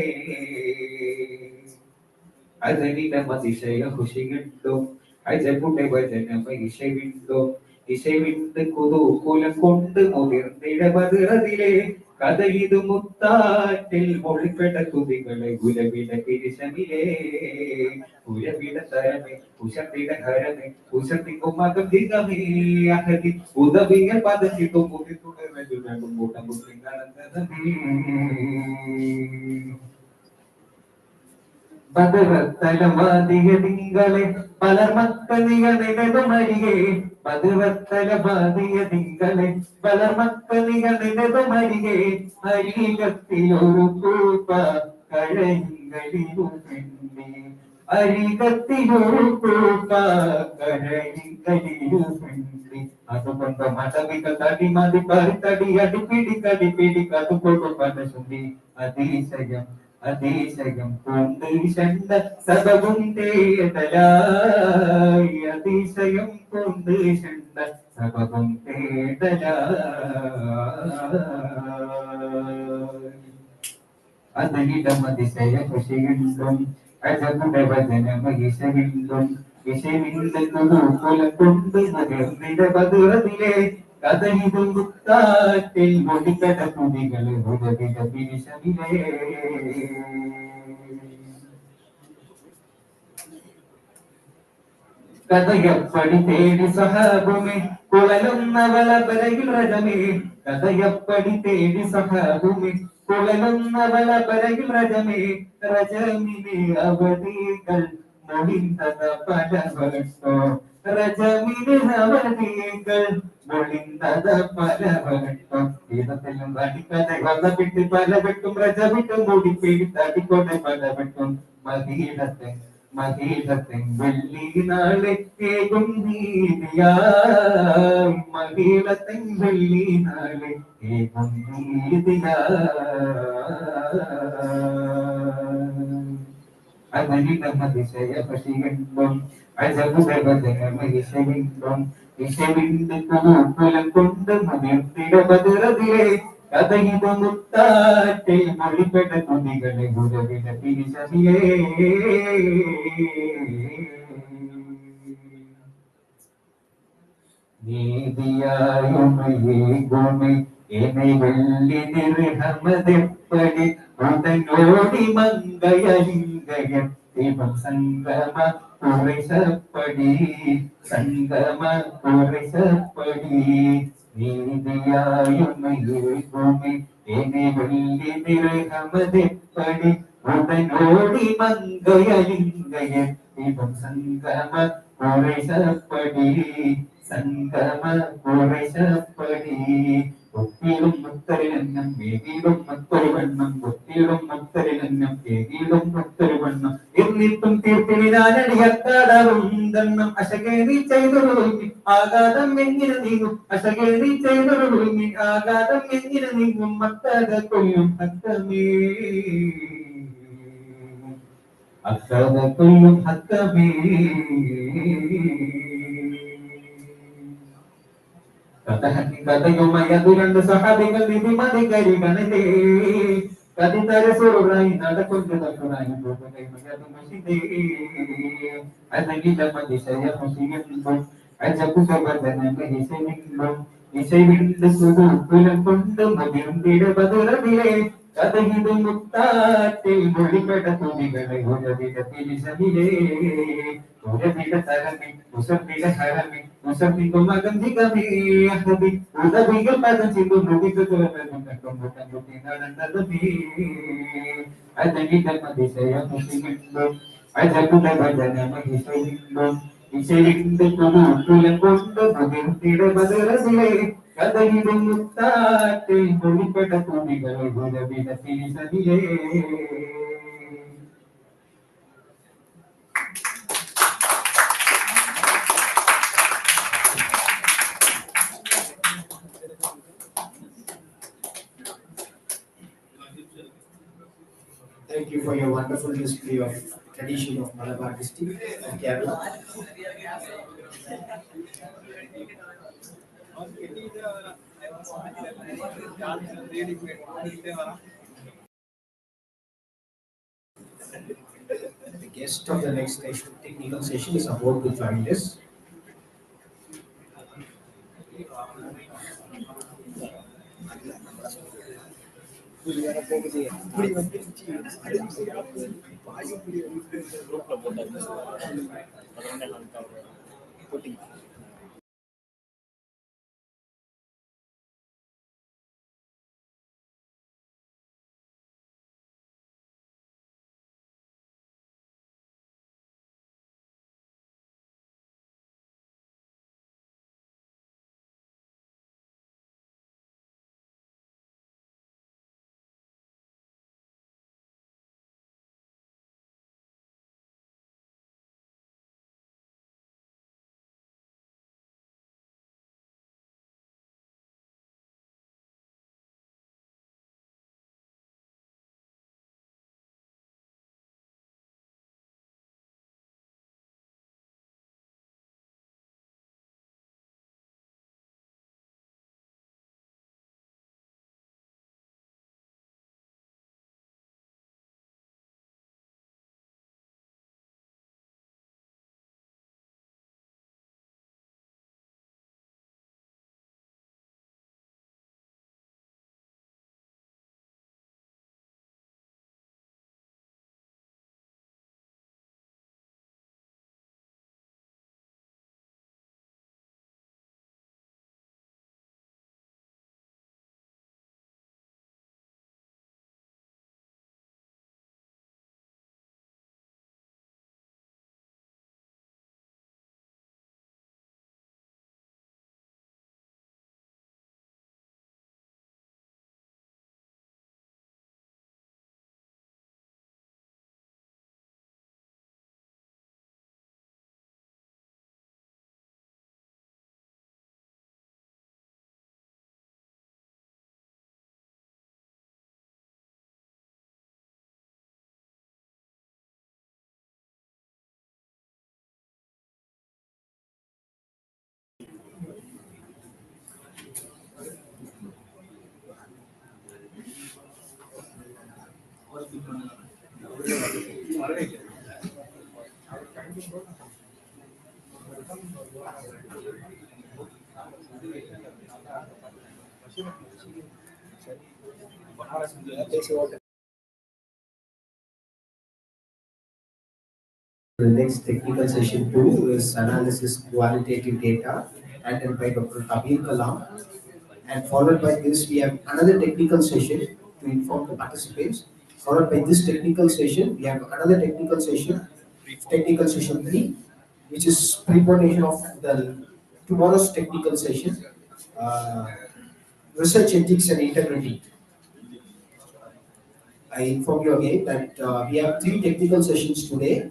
അതനിടം അതിശയ ഖുഷി കണ്ടും അജബുടെ വചനം ഈശവിണ്ടും ഇശവിണ്ട് കുതൂകുലം കൊണ്ട് മുതിർന്നിട ബദറിലെ കഥയിതു മുത്താറ്റിൽ മൊഴിപ്പെട്ട തുതികളെ ഗുലവിട പിരിശമിലേ ഉരവിട തരമേ ഉശത്തിട ഹരമേ ഉശത്തിക്കും മകതികമേ അഹതി ഉദവിയ പദത്തിട്ടു മുതി തുടർന്നു കൂട്ടം കുട്ടികളെ ബദവത്തലവാദിയ തിങ്കളെ പലർമക്കളികളെതുമരികെ ബദവത്തലവാദിയ തിങ്കളെ പലർമക്കളികളെതുമരികെ അരികത്തിലൊരു പൂപ്പ കഴയികളിലു പെണ്ണി അരികത്തിലൊരു പൂപ്പ കഴയികളിലു പെണ്ണി അതുകൊണ്ട് മതവികൾ തടിമതി പരുത്തടി അടിപിടി അതുകൊണ്ട് പദശുദ്ധി അതിശയം അതിശയം കൊണ്ട് ഷണ്ട സബകും തേടലായി അതിശയം കൊണ്ട് ഷണ്ട സബകും തേടലായി അതിനിടം അതിശയ ഖുഷിയുണ്ടും അജബുടെ വചനം ഈശവിണ്ടും ഈശവിണ്ട് കുതൂകുലം കൊണ്ട് മുതിർന്നിട ബദറിലെ കഥയിതു മുത്താറ്റിൽ മൊഴിക്കട തുതികളെ ഉദവിട പിരിശമിലേ കഥയപ്പടി തേടി സഹാബുമേ കുഴലുന്നവള പരയിൽ രജമേ കഥയപ്പടി തേടി സഹാബുമേ കുഴലുന്നവള പരയിൽ രജമേ രജമിനെ അവധികൾ മൊഴിന്തത പലവട്ടോ രജമിനെ അവധികൾ മൊഴിന്തത പലവട്ടോ ഇതത്തെല്ലാം വടിക്കഥ വന്നവിട്ട് പലവട്ടും രജവിട്ടും മൂടിപ്പേടി തടിക്കൊടെ പലവട്ടും മഹീടത്തെ മഹീടത്തെ വെള്ളി നാളെ കേകും നീതിയായി മഹീടത്തെ വെള്ളി നാളെ കേകും നീതിയായി അതിനിടം അതിശയ ഖുഷിയുണ്ടും അജബുടെ വചനം ഈശവിണ്ടും ഈശവിണ്ട് കുതൂകുലം കൊണ്ട് മുതിർന്നിട ബദറിലെ കഥയിതു മുത്താറ്റിൽ മൊഴിപ്പെട്ട തുതികളെ ഗുരുവിട പിരിശമിലേ നീതിയായുമയേ ഗുണേ എന്നെ വെള്ളി നിർഹമതെപ്പടി ഉടനോടി മംഗയലിംഗയത്തിവം സംഗമ കുറച്ചപ്പടി സംഗമ കുറച്ചപ്പടി നീതിയായുമയേ ഗുണേ എന്നെ വെള്ളി നിർഹമതെപ്പടി ഉടനോടി മംഗയലിംഗയത്തിവം സംഗമ കുറച്ചപ്പടി സംഗമ കുറച്ചപ്പടി ഒത്തിയിടും മുത്തരിലെന്നം വേദിയിടും മറ്റൊരു വണ്ണം ഒത്തിയിടും മുത്തരിലെന്നം വേദിയിടും മറ്റൊരു വണ്ണം എന്നിട്ടും തീർപ്പിന് ഞാനടിയക്കാടാറുണ്ടെണ്ണം അശകേറി ചെയ്തൊരു ആഘാതം എങ്ങനെ നീങ്ങും അശകേറി ചെയ്തൊരു ആഘാതം എങ്ങനെ നീങ്ങും മക്കത കൊല്ലും ഹത്തമേ അക്കത കൊല്ലും ഹത്തമേ കഥയുമായ ദുരന്ത സഹാബികൾ നിധിമതി കരികണലേ കതിതരസുറായി നടക്കൊണ്ടതായി അതിശയ ഖുഷിയുണ്ടും അജബുടെ വചനം ഈശവിണ്ടും இசை விட்டு புது புலம் கொண்டு முதிர்ந்திட மதுரவிலே கதகிடும் முத்தாற்றில் மொழிபட துணிகளை உதவிட திரிசதிலே உதவிட தரமே உசப்பிட ஹரமே உசப்பிக்கும் மகந்திகமே அகதி உதவிகள் பதஞ்சிக்கும் நுடிக்கு துறக்கும் முட்டங்குட்டி நடந்ததுமே அதனிட மதிசய முசிகின்றோம் அஜகுத பஜன மகிழ்ச்சிகின்றோம் இசைவிட்டு புது புலம் கொண்டு முதிர்ந்திட மதுரவிலே கதகிடும் முத்தாற்றில் மொழிபட துணிகளை உதவிட திரிசதிலே. Thank you for your wonderful display of tradition of Malabar district of Kerala. The guest of the next technical session is about to join us. The next technical session 2 is analysis qualitative data handled by Dr. Kabir Kalam. And followed by this, we have another technical session to inform the participants. Followed by this technical session, we have another technical session 3, which is preparation of the tomorrow's technical session, uh, research ethics and integrity. I inform you again that we have 3 technical sessions today.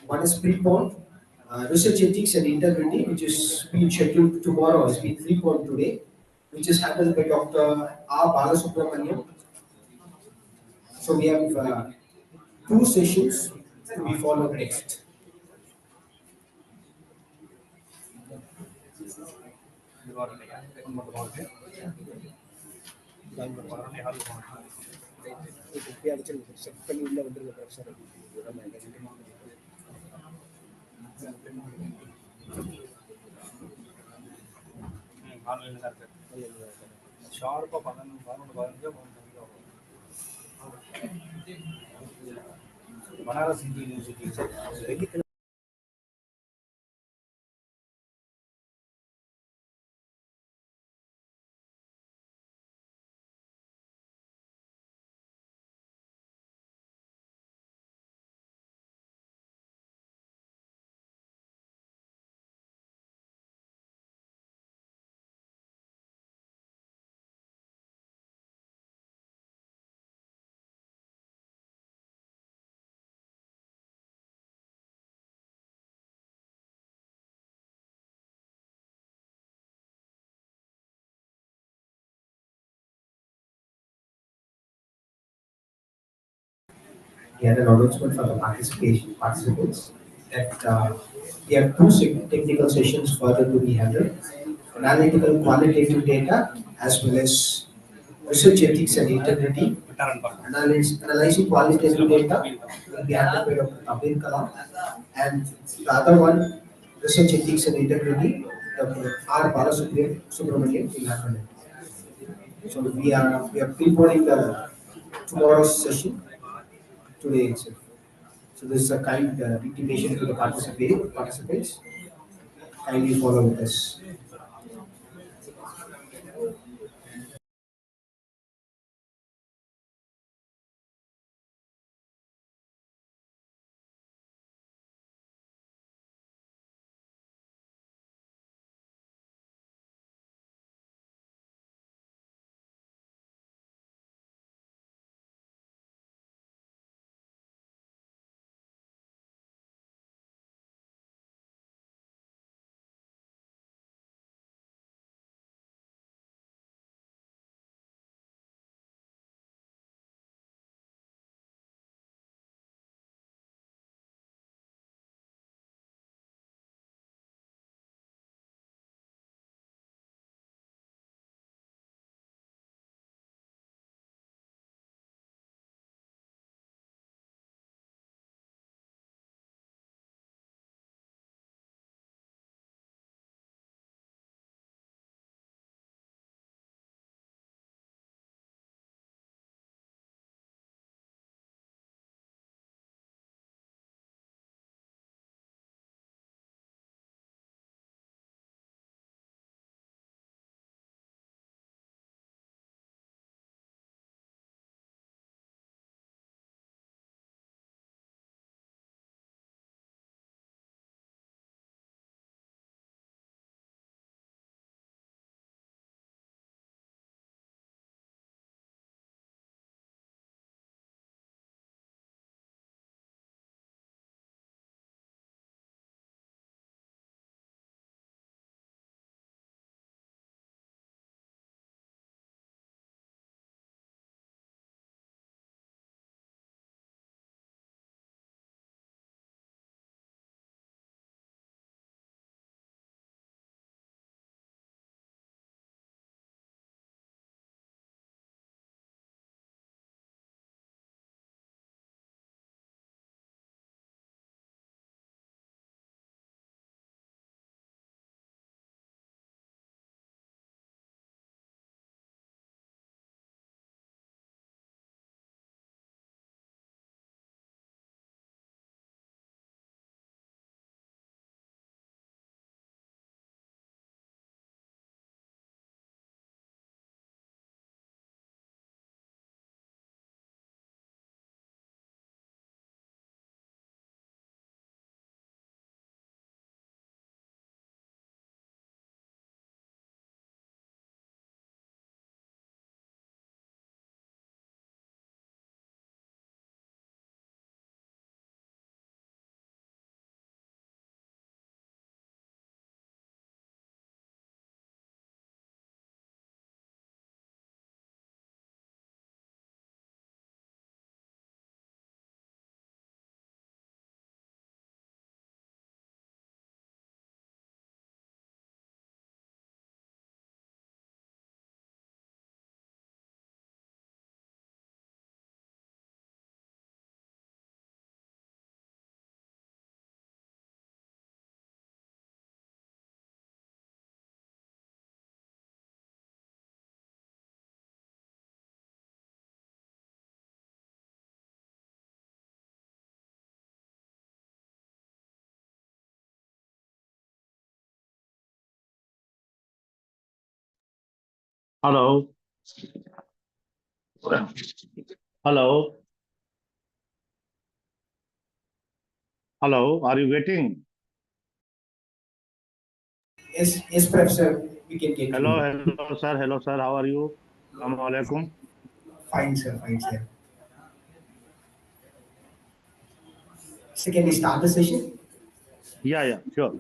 One is preponed, research ethics and integrity, which is being scheduled tomorrow, has been preponed today, which is handled by Dr. R. Balasubramaniam. So we have 2 sessions to be followed next. ஆன்லைன்ல தான் இருக்கு. ஷார்ப்பா 11 11 15 Banaras Hindu university. We had an announcement for the participants that we have two technical sessions further to be handled. Analytical qualitative data as well as research ethics and integrity. Analyzing qualitative data will be handled by Dr. Abir Kalam, and the other one, research ethics and integrity, Dr. R. Balasubramanian will handle it. So we are preponing the tomorrow's session today itself. So this is a kind intimation to the participants. Kindly follow with us. Hello. Hello. Hello. Are you getting? Yes, Professor, we can get Hello. you. Hello, sir. Hello, sir. How are you? Assalamu alaikum. Fine, sir. Fine, sir. So can we start the session? Yeah, yeah, sure.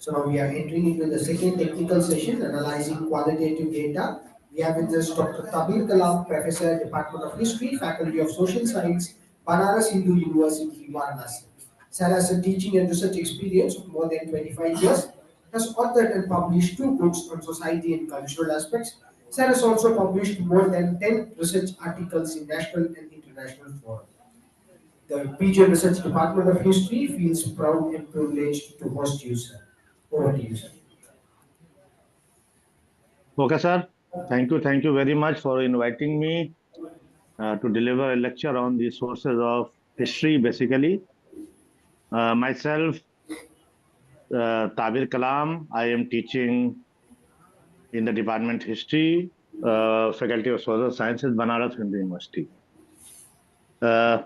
So now we are entering into the second technical session, analyzing qualitative data. We have with us Dr. Tabir Kalam, Professor, Department of History, Faculty of Social Science, Banaras Hindu University, Varanasi. Sir has a teaching and research experience of more than 25 years, has authored and published 2 books on society and cultural aspects. Sir has also published more than 10 research articles in national and international forums. The PG Research Department of History feels proud and privileged to host you, sir. Over to you, sir. Okay, sir. Thank you. Thank you very much for inviting me to deliver a lecture on the sources of history, basically. Myself, Tabir Kalam. I am teaching in the Department History, Faculty of Social Sciences, Banaras Hindu University. Uh,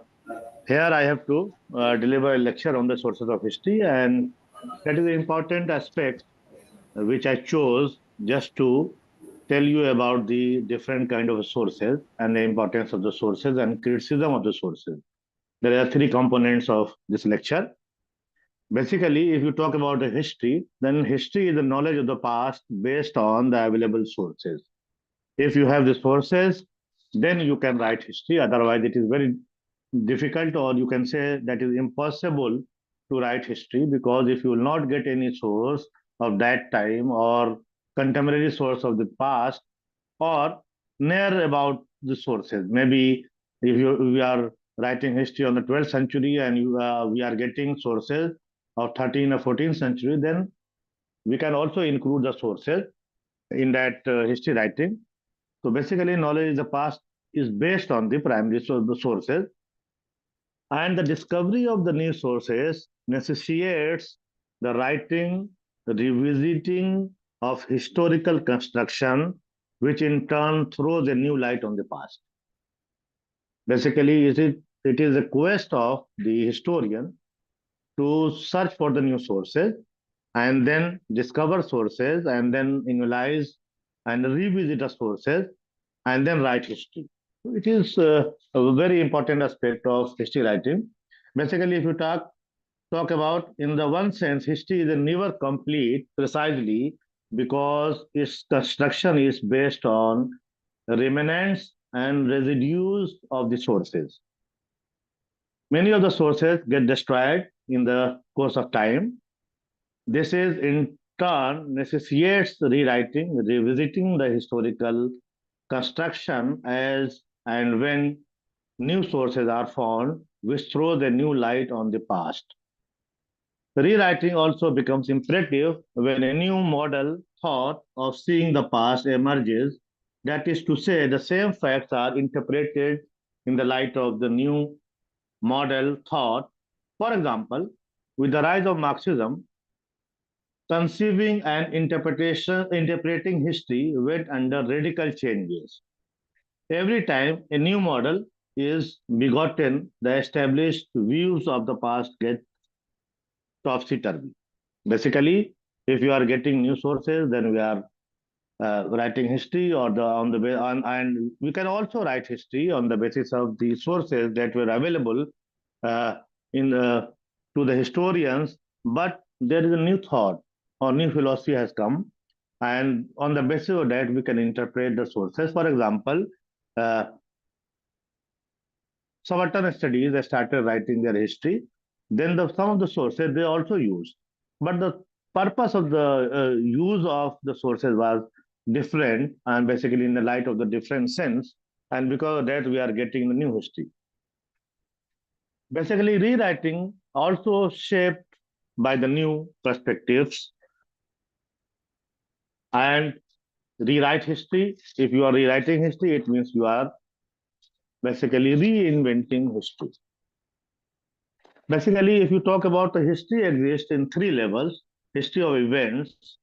Here I have to deliver a lecture on the sources of history, and that is an important aspect which I chose just to tell you about the different kind of sources and the importance of the sources and criticism of the sources. There are three components of this lecture. Basically, if you talk about the history, then history is the knowledge of the past based on the available sources. If you have the sources, then you can write history. Otherwise, it is very difficult, or you can say that is impossible to write history, because if you will not get any source of that time or contemporary source of the past or near about the sources, maybe if we are writing history on the 12th century and we are getting sources of 13th or 14th century, then we can also include the sources in that history writing. So basically, knowledge of the past is based on the primary the sources, and the discovery of the new sources necessitates the writing, the revisiting of historical construction, which in turn throws a new light on the past. Basically, it is a quest of the historian to search for the new sources and then discover sources and then analyze and revisit the sources and then write history. It is a very important aspect of history writing. Basically, if you talk about, in the one sense, history is never complete precisely because its construction is based on remnants and residues of the sources. Many of the sources get destroyed in the course of time. This is in turn necessitates rewriting, revisiting the historical construction as and when new sources are found, which throw the new light on the past. Rewriting also becomes imperative when a new model thought of seeing the past emerges. That is to say, the same facts are interpreted in the light of the new model thought. For example, with the rise of Marxism, conceiving and interpreting history went under radical changes. Every time a new model is begotten, the established views of the past get topsy-turvy. Basically, if you are getting new sources, then we are writing history or and we can also write history on the basis of the sources that were available uh, in to the historians. But there is a new thought or new philosophy has come, and on the basis of that, we can interpret the sources. For example, uh, subaltern studies, they started writing their history. Then some of the sources they also used, but the purpose of the use of the sources was different, and basically in the light of the different sense, and because of that we are getting the new history. Basically, rewriting also shaped by the new perspectives and rewrite history. If you are rewriting history, it means you are basically reinventing history. Basically, if you talk about the history exists in three levels: history of events,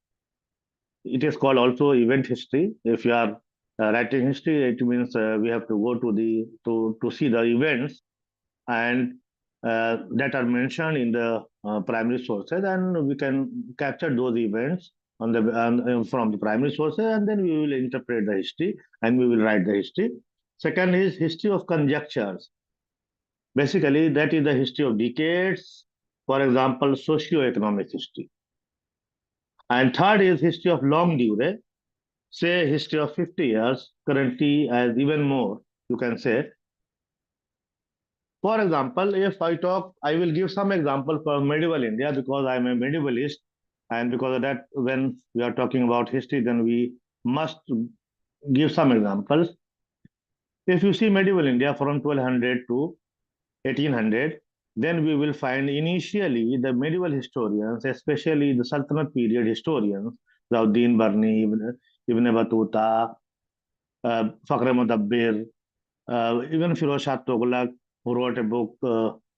it is called also event history. If you are writing history, it means we have to go to the to see the events and that are mentioned in the primary sources, and we can capture those events on the from the primary sources, and then we will interpret the history and we will write the history. Second is history of conjectures. Basically, that is the history of decades. For example, socio-economic history. And third is history of longue durée, say history of 50 years, currently as even more, you can say. For example, if I talk, I will give some example for medieval India because I'm a medievalist, and because of that, when we are talking about history, then we must give some examples. If you see medieval India from 1200 to 1800, then we will find initially the medieval historians, especially the Sultanate period historians, Zawuddin Barni, Ibn Battuta, Fakhr Mudabbir, even Firoz Shah Tughlaq, who wrote a book,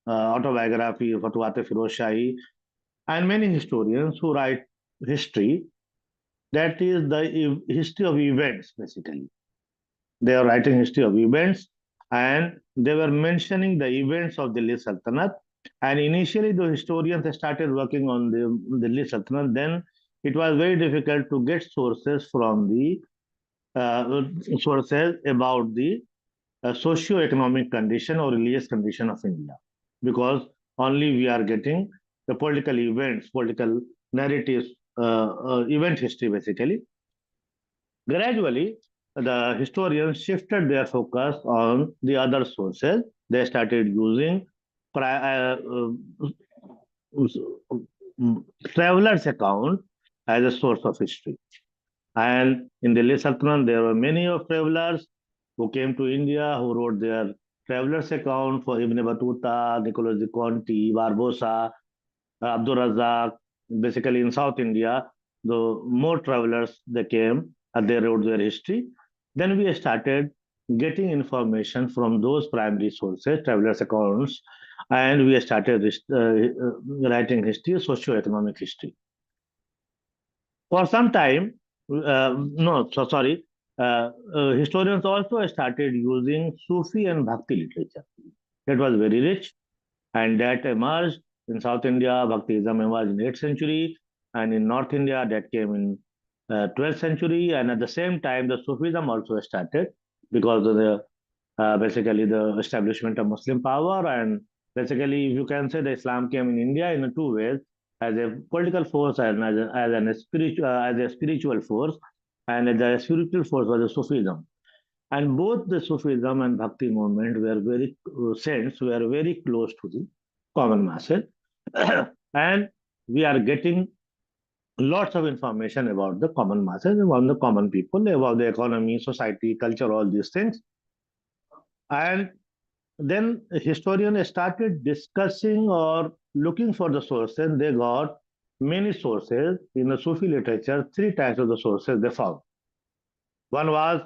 autobiography of Futuhat Firoz Shahi, and many historians who write history. That is the history of events, basically. They are writing history of events, and they were mentioning the events of Delhi Sultanate. And initially, the historians started working on the Delhi Sultanate. Then it was very difficult to get sources from the sources about the socio-economic condition or religious condition of India, because only we are getting the political events, political narratives, event history basically. Gradually, the historians shifted their focus on the other sources. They started using travelers' account as a source of history. And in Delhi Sultanate, there were many of travelers who came to India, who wrote their travelers' account for Ibn Battuta, Nicolas de Conti, Barbosa, Abdul Razak. Basically, in South India, the more travelers they came, they wrote their history. Then we started getting information from those primary sources, travelers' accounts, and we started writing history, socio-economic history. For some time, historians also started using Sufi and Bhakti literature. That was very rich, and that emerged in South India. Bhaktiism emerged in 8th century, and in North India, that came in 12th century. And at the same time, the Sufism also started because of the basically the establishment of Muslim power. And basically, you can say the Islam came in India in two ways: as a political force and as a spiritual force, and the spiritual force was the Sufism. And both the Sufism and Bhakti movement were very saints were very close to the common masses, and we are getting lots of information about the common masses, about the common people, about the economy, society, culture, all these things. And then historians started discussing or looking for the sources. They got many sources in the Sufi literature. Three types of the sources they found. One was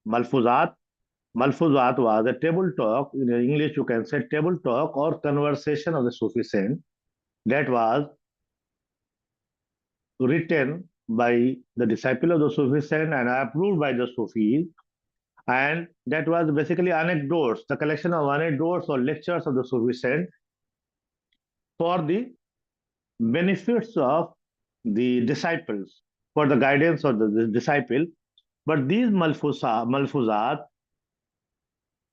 Malfuzat. Malfuzat was a table talk. In English, you can say table talk or conversation of the Sufi saint that was written by the disciple of the Sufi saint and approved by the Sufis. And that was basically anecdotes, the collection of anecdotes or lectures of the Sufi saint for the benefits of the disciples, for the guidance of the disciple. But these malfuzat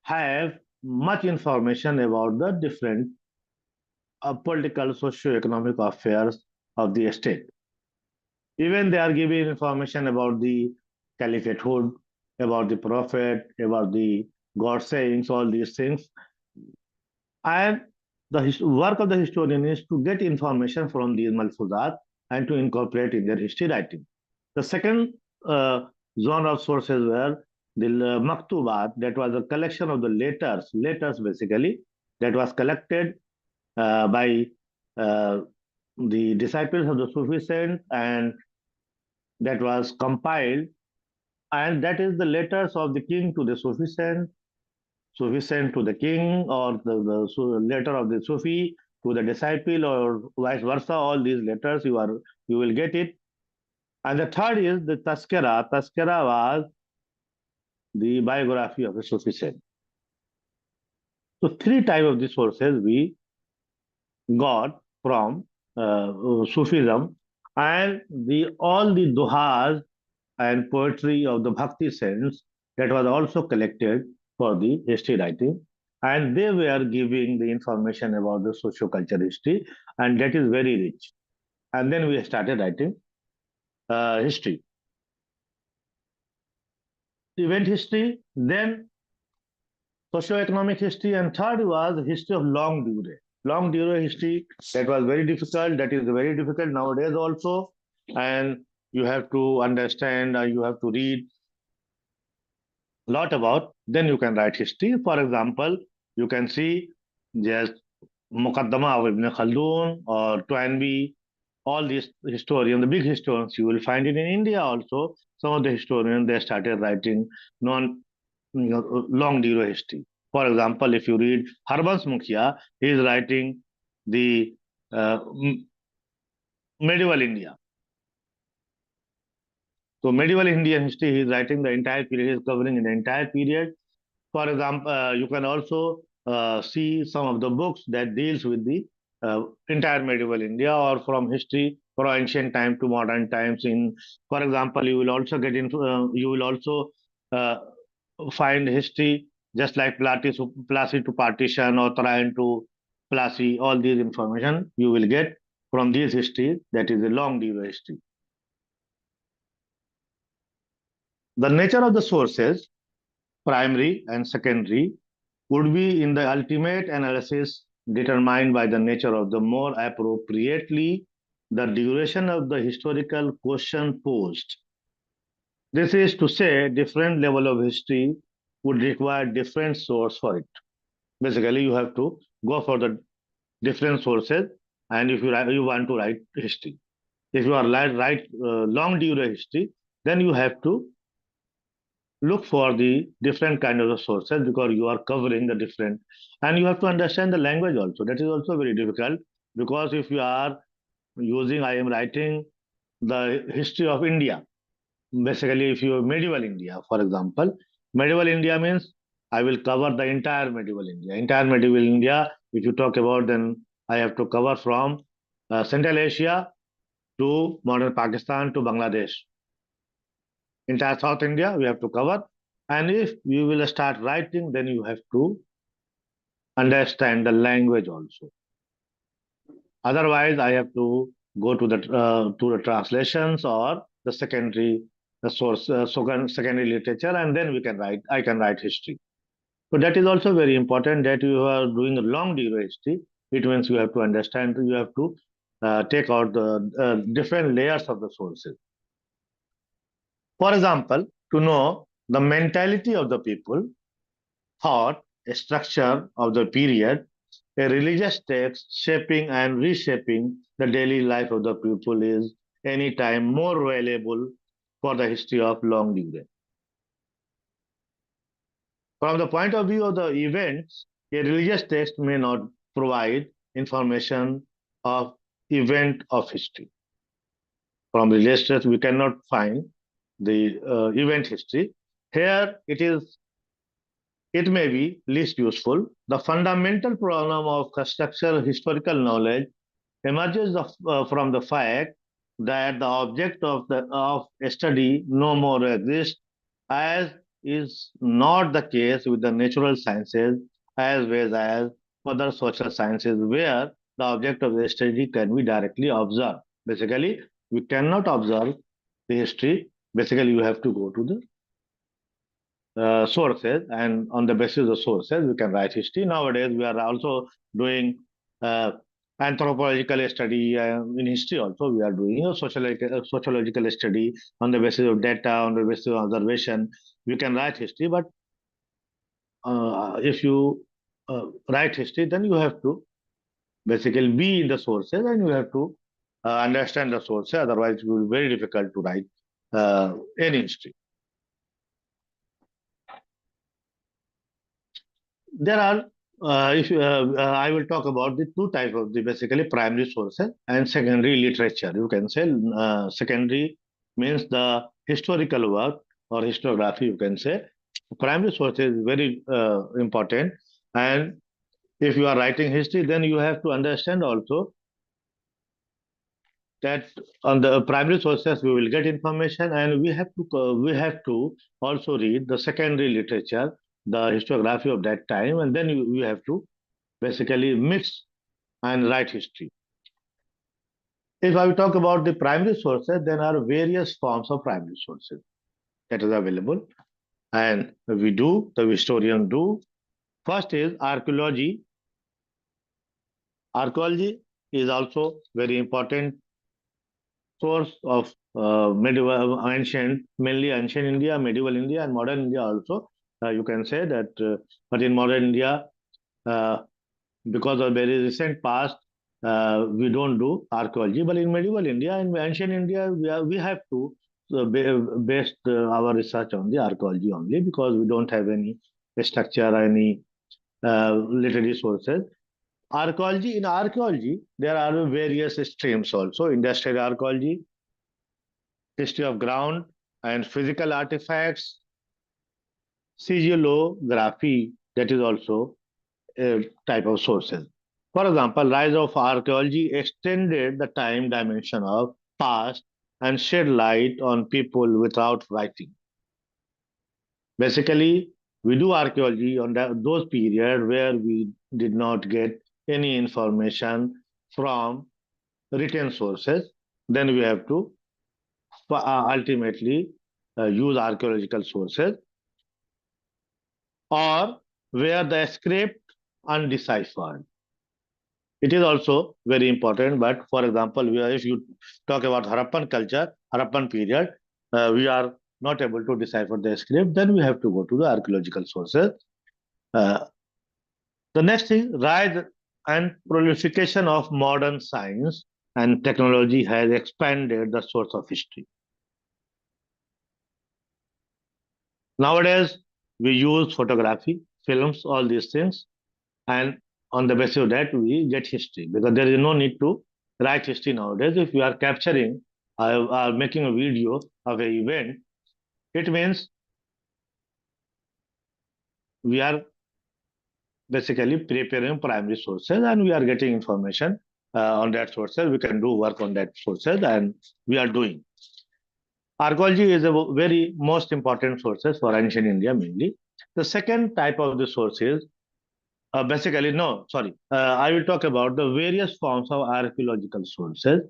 have much information about the different political, socio-economic affairs of the state. Even they are giving information about the caliphatehood, about the prophet, about the God sayings, all these things. And the work of the historian is to get information from these malfuzat and to incorporate in their history writing. The second genre of sources were the maktubat, that was a collection of the letters basically, that was collected by the disciples of the Sufi saint, and that was compiled, and that is the letters of the king to the Sufi saint to the king, or the letter of the Sufi to the disciple, or vice versa. All these letters you will get it. And the third is the Tazkira. Tazkira was the biography of a Sufi saint. So three types of the sources we got from Sufism, and the all the duhas and poetry of the Bhakti saints that was also collected for the history writing, and they were giving the information about the socio-cultural history, and that is very rich. And then we started writing history, event history, then socio-economic history, and third was history of long durée. Long durée history, that was very difficult. That is very difficult nowadays also, and you have to understand, you have to read a lot about. Then you can write history. For example, you can see just Muqaddama of Ibn Khaldun or Toynbee. All these historians, the big historians, you will find it in India also. Some of the historians they started writing long durée history. For example, if you read Harbans Mukhia, he is writing the medieval India. So medieval Indian history, he is writing the entire period, he is covering the entire period. For example, you can also see some of the books that deals with the entire medieval India or from history from ancient time to modern times. For example, you will also get into, you will also find history just like Plassey to partition or Traian to Plassey. All these information you will get from these history, that is a long durée history. The nature of the sources, primary and secondary, would be in the ultimate analysis determined by the nature of the more appropriately the duration of the historical question posed. This is to say, different level of history would require different source for it. Basically, you have to go for the different sources, and if you want to write history, if you are write long durée history, then you have to look for the different kind of sources because you are covering the different, and you have to understand the language also. That is also very difficult because if you are using, I am writing the history of India. Basically, if you medieval India, for example, medieval India means I will cover the entire medieval India. Entire medieval India, if you talk about, then I have to cover from Central Asia to modern Pakistan to Bangladesh. Entire South India we have to cover. And if you will start writing, then you have to understand the language also. Otherwise, I have to go to the translations or the secondary source, secondary literature, and then I can write history. So that is also very important that you are doing a long durée history. It means you have to understand, you have to take out the different layers of the sources. For example, to know the mentality of the people, thought, structure of the period, a religious text shaping and reshaping the daily life of the people is anytime more valuable for the history of long durée. From the point of view of the events, a religious text may not provide information of event of history. From religious text, we cannot find the event history. Here it may be least useful. The fundamental problem of structural historical knowledge emerges from the fact that the object of a study no more exists, as is not the case with the natural sciences as well as other social sciences where the object of the study can be directly observed. Basically, we cannot observe the history. Basically, you have to go to the sources, and on the basis of sources, we can write history. Nowadays, we are also doing anthropological study in history. Also, we are doing a sociological study on the basis of data, on the basis of observation. We can write history, but if you write history, then you have to basically be in the sources, and you have to understand the sources. Otherwise, it will be very difficult to write any history. There are, I will talk about the two types of the basically primary sources and secondary literature. You can say secondary means the historical work or historiography, you can say. Primary source is very important. And if you are writing history, then you have to understand also that on the primary sources we will get information, and we have to also read the secondary literature, the historiography of that time, and then you have to basically mix and write history. If I talk about the primary sources, there are various forms of primary sources that is available, and the historians do. First is archaeology. Archaeology is also very important source of medieval, mainly ancient India, medieval India, and modern India also. You can say that, but in modern India, uh, because of very recent past, we don't do archaeology. But in medieval India, in ancient India, we have to base our research on the archaeology only, because we don't have any structure, any literary sources. In archaeology, there are various streams also: industrial archaeology, history of ground and physical artifacts, sigillography, that is also a type of sources. For example, rise of archaeology extended the time dimension of past and shed light on people without writing. Basically, we do archaeology on those periods where we did not get any information from written sources. Then we have to ultimately use archaeological sources, or where the script undeciphered. It is also very important. But for example, if you talk about Harappan culture, Harappan period, we are not able to decipher the script, then we have to go to the archaeological sources. The next is rise and proliferation of modern science and technology has expanded the source of history. Nowadays, we use photography, films, all these things, and on the basis of that, we get history, because there is no need to write history nowadays. If we are capturing or making a video of an event, it means we are basically preparing primary sources and we are getting information on that sources. We can do work on that sources, and we are doing. Archaeology is a very most important sources for ancient India mainly. The second type of the sources, I will talk about the various forms of archaeological sources.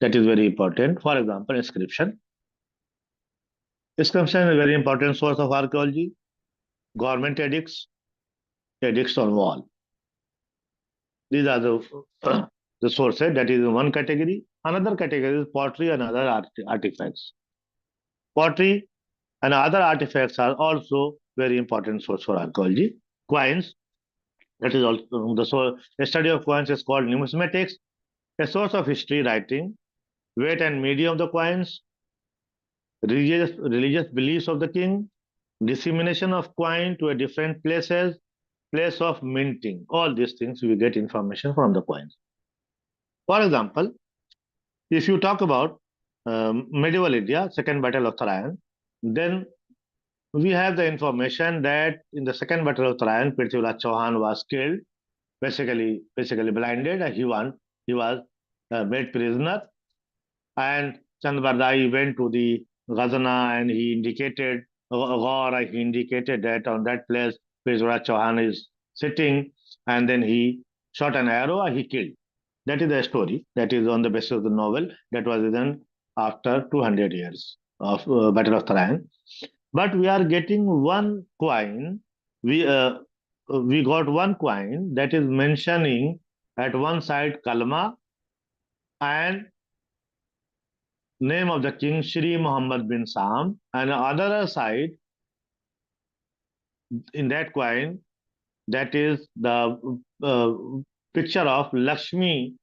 That is very important. For example, inscription. Inscription is a very important source of archaeology. Government edicts, edicts on wall. These are the sources. That is one category. Another category is pottery and other artifacts. Pottery and other artifacts are also very important source for archaeology. Coins, that is also the study of coins is called numismatics, a source of history writing, weight and medium of the coins, religious beliefs of the king, dissemination of coin to a different places, place of minting. All these things we get information from the coins. For example, if you talk about medieval India, Second Battle of Tarayan, then we have the information that in the Second Battle of Tarayan, Prithviraj Chauhan was killed, basically blinded, and he was made prisoner. And Chand Bardai went to the Ghazna and he indicated that on that place Prithviraj Chauhan is sitting, and then he shot an arrow and he killed. That is the story. That is on the basis of the novel that was written after 200 years of Battle of Tarayan. But we are getting one coin. We got one coin that is mentioning at one side Kalma and name of the king Shri Muhammad bin Sam, and on the other side in that coin, that is the picture of Lakshmi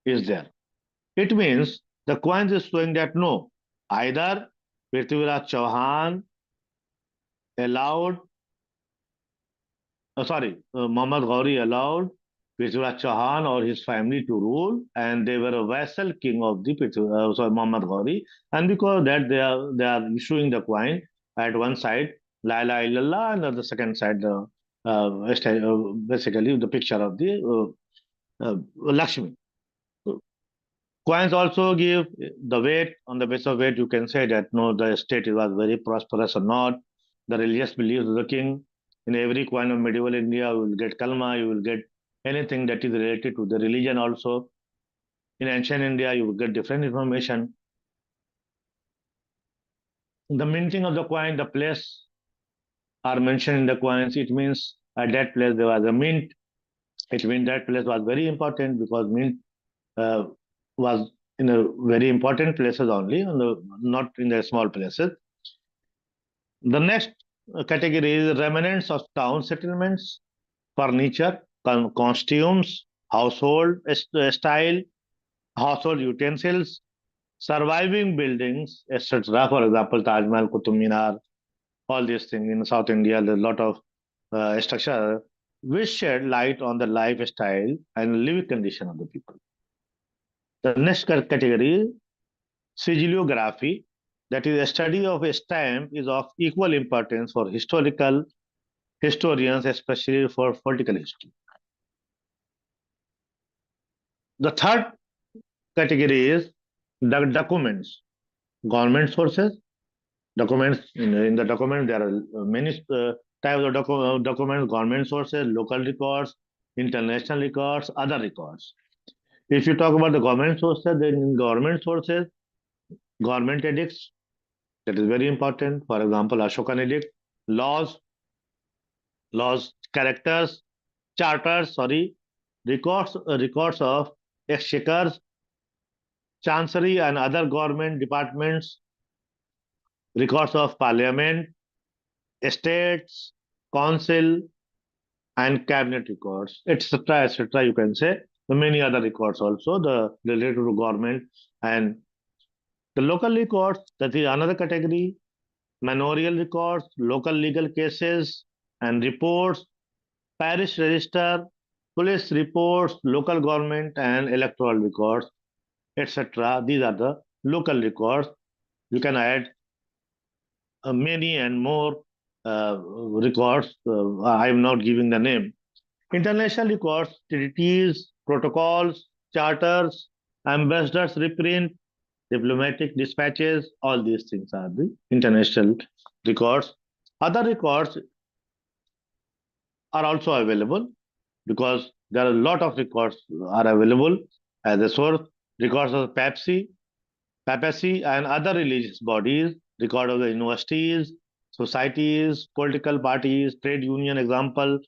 is there. It means the coins is showing that no, either Prithviraj Chauhan allowed, Muhammad Ghauri allowed Prithviraj Chauhan or his family to rule, and they were a vassal king of the Muhammad Ghori. And because that they are issuing the coin at one side, La ilaha illallah, and at the second side, basically the picture of the Lakshmi. Coins also give the weight. On the basis of weight, you can say that no, the state was very prosperous or not. The religious beliefs of the king. In every coin of medieval India, you will get kalma, you will get anything that is related to the religion also. In ancient India, you will get different information. The minting of the coin, the place are mentioned in the coins. It means at that place there was a mint. It means that place was very important because mint was in a very important places only, not in the small places. The next category is remnants of town settlements, furniture, costumes, household style, household utensils, surviving buildings, etc. For example, Taj Mahal, Qutub Minar, all these things in South India, there's a lot of structure which shed light on the lifestyle and living condition of the people. The next category is sigillography, that is a study of a stamp, is of equal importance for historical historians, especially for political history. The third category is the documents, government sources. Documents in the document there are many types of documents, government sources, local records, international records, other records. If you talk about the government sources, then in government sources, government edicts, that is very important. For example, Ashokan edict, laws, characters, charters, records of exchequers, chancery and other government departments, records of parliament, estates, council, and cabinet records, etc., etc. You can say the many other records also the related to government. And the local records, that is another category. Manorial records, local legal cases and reports, parish register, police reports, local government and electoral records, etc. These are the local records. You can add many and more records. I am not giving the name. International records, treaties, protocols, charters, ambassadors reprint, diplomatic dispatches, all these things are the international records. Other records are also available because there are a lot of records are available as a source. Records of papacy and other religious bodies, record of the universities, societies, political parties, trade union. Example,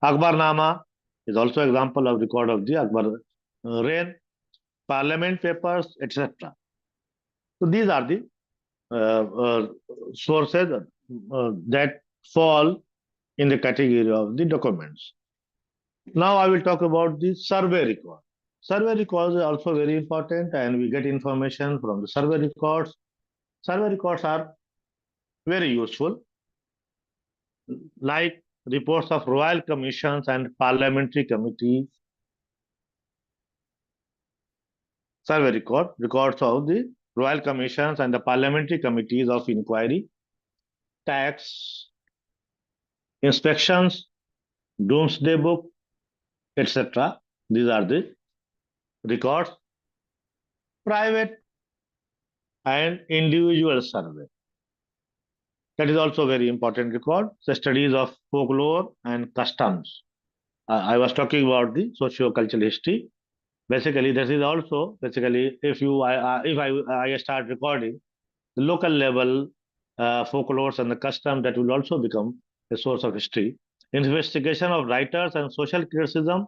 Akbarnama is also example of record of the Akbar reign, parliament papers, etc. So these are the sources that fall in the category of the documents. Now I will talk about the survey record. Survey records are also very important, and we get information from the survey records. Survey records are very useful, like reports of royal commissions and parliamentary committees. Survey records of the royal commissions and the parliamentary committees of inquiry, tax, inspections, doomsday book, etc. These are the records. Private and individual survey. That is also very important record. The studies of folklore and customs. I was talking about the socio-cultural history. Basically, this is also if I start recording the local level folklores and the custom, that will also become a source of history. Investigation of writers and social criticism,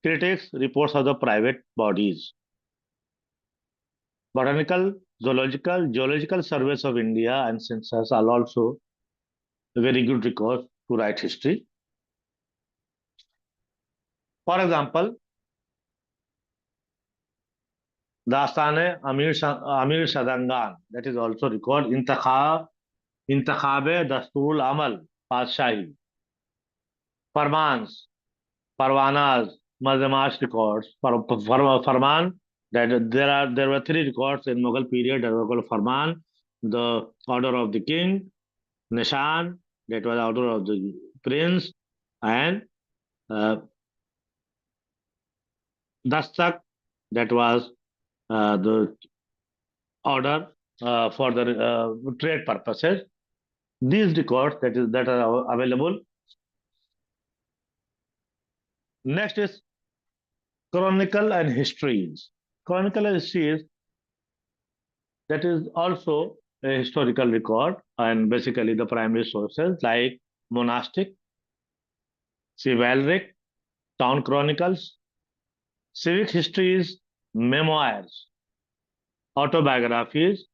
critics, reports of the private bodies. Botanical, zoological, geological surveys of India and census are also a very good record to write history. For example, Dastane Amir Shadangan, that is also record. Intakhabe Dasturul Amal, Padshahi, Farmans, Parwanas, Mazamash records, Farman, that there were three records in Mughal period that were called Farman, the order of the king, Nishan, that was the order of the prince, and uh, Dastak, that was the order for the trade purposes. These records that are available. Next is chronicle and histories. Chronicle and histories, that is also a historical record, and basically the primary sources like monastic, chivalric, town chronicles, civic histories, memoirs, autobiographies.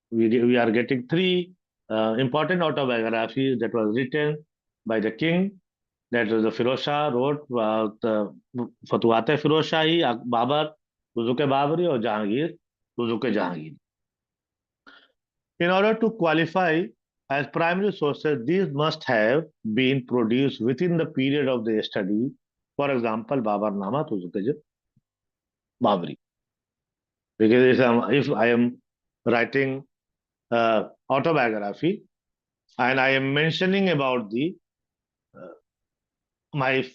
We are getting three important autobiographies that was written by the king. That was the Firoz Shah wrote the Fatuhat Firoz Shahi, Babar, Uzuk Babri, or Jahangir, Uzuk Jahangir. In order to qualify as primary sources, these must have been produced within the period of the study. For example, Babarnama, Uzuk Babri. Because if I am writing autobiography and I am mentioning about the my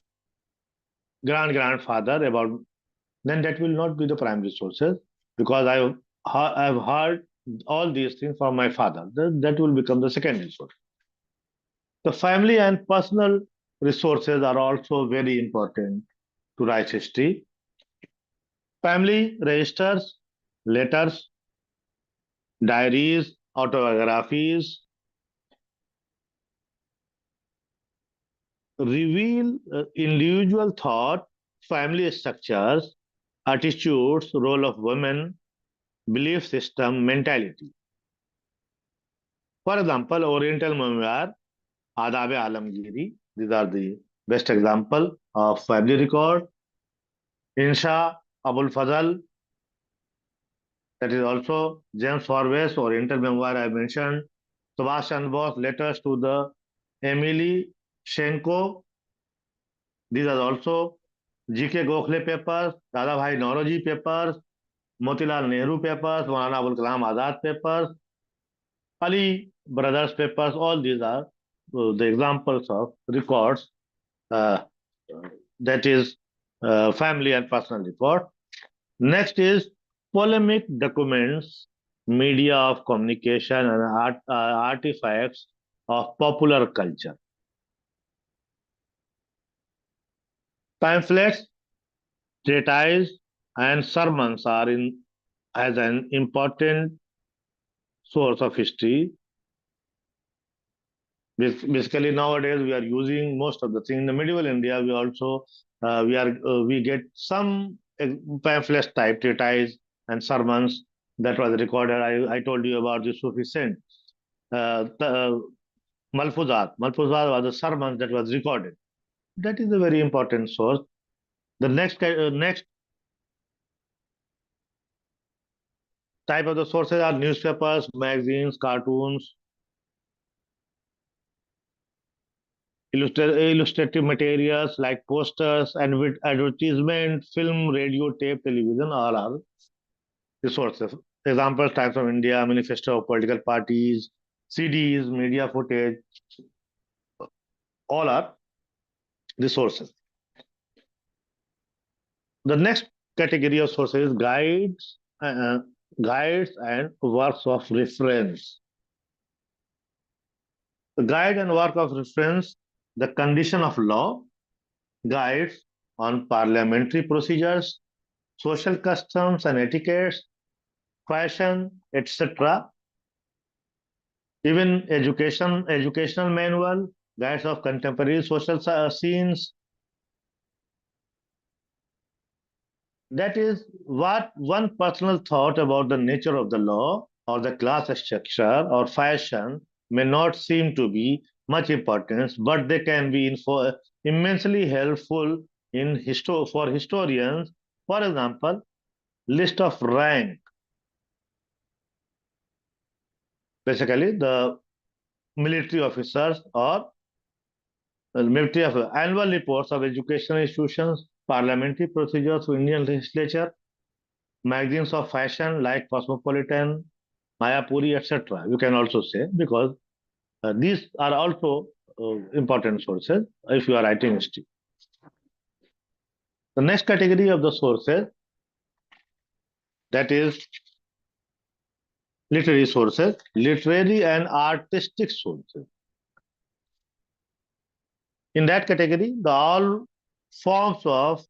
grandfather about, then that will not be the primary sources, because I've heard all these things from my father. That will become the secondary source. The family and personal resources are also very important to write history. Family registers, letters, diaries, autobiographies reveal individual thought, family structures, attitudes, role of women, belief system, mentality. For example, Oriental Memoir, Adab-e Alamgiri, these are the best example of family record. Insha, Abul Fazal, that is also James Forwest, Oriental Memoir I mentioned. Subhash Chandra Bose, letters to the Emily Shenko. These are also G.K. Gokhale papers, Dada Bhai Nauroji papers, Motilal Nehru papers, Maulana Abul Kalam Azad papers, Ali brothers papers. All these are the examples of records, uh, that is family and personal record. Next is polemic documents, media of communication, and artifacts of popular culture. Pamphlets, treatises, and sermons are in as an important source of history. Basically, nowadays we are using most of the thing. In the medieval India, we also we get some pamphlets type treatise and sermons that was recorded. I told you about the Sufi saint. Malfuzat. Malfuzat was a sermon that was recorded. That is a very important source. The next type of the sources are newspapers, magazines, cartoons, illustrative materials like posters and advertisement, film, radio, tape, television, all are resources. Examples: Times of India, manifesto of political parties, CDs, media footage, all are resources. The next category of sources is guides and works of reference. The guide and work of reference, the condition of law, guides on parliamentary procedures, social customs and etiquettes, fashion, etc. Even educational manual, guides of contemporary social scenes. That is what one personal thought about the nature of the law or the class structure or fashion may not seem to be much importance, but they can be immensely helpful for historians. For example, list of rank. Basically, the military officers or Ministry of annual reports of educational institutions, parliamentary procedures to Indian legislature, magazines of fashion like Cosmopolitan, Mayapuri, etc. You can also say, because these are also important sources if you are writing history. The next category of the sources, that is literary sources, literary and artistic sources. In that category, the all forms of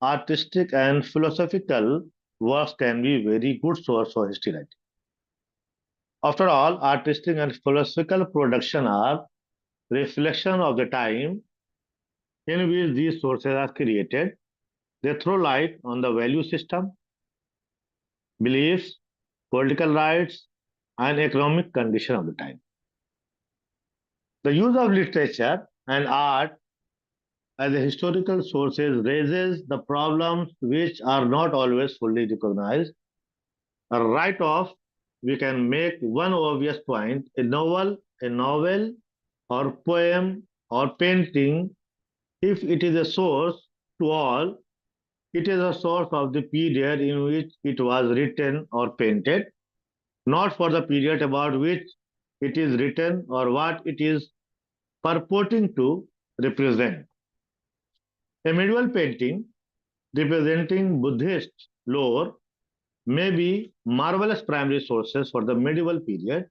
artistic and philosophical works can be very good source for history writing. After all, artistic and philosophical production are reflection of the time in which these sources are created. They throw light on the value system, beliefs, political rights, and economic condition of the time. The use of literature and art as a historical sources raises the problems which are not always fully recognized. Right off, we can make one obvious point: a novel, or poem or painting, if it is a source to all, it is a source of the period in which it was written or painted, not for the period about which it is written or what it is purporting to represent. A medieval painting representing Buddhist lore may be marvelous primary sources for the medieval period,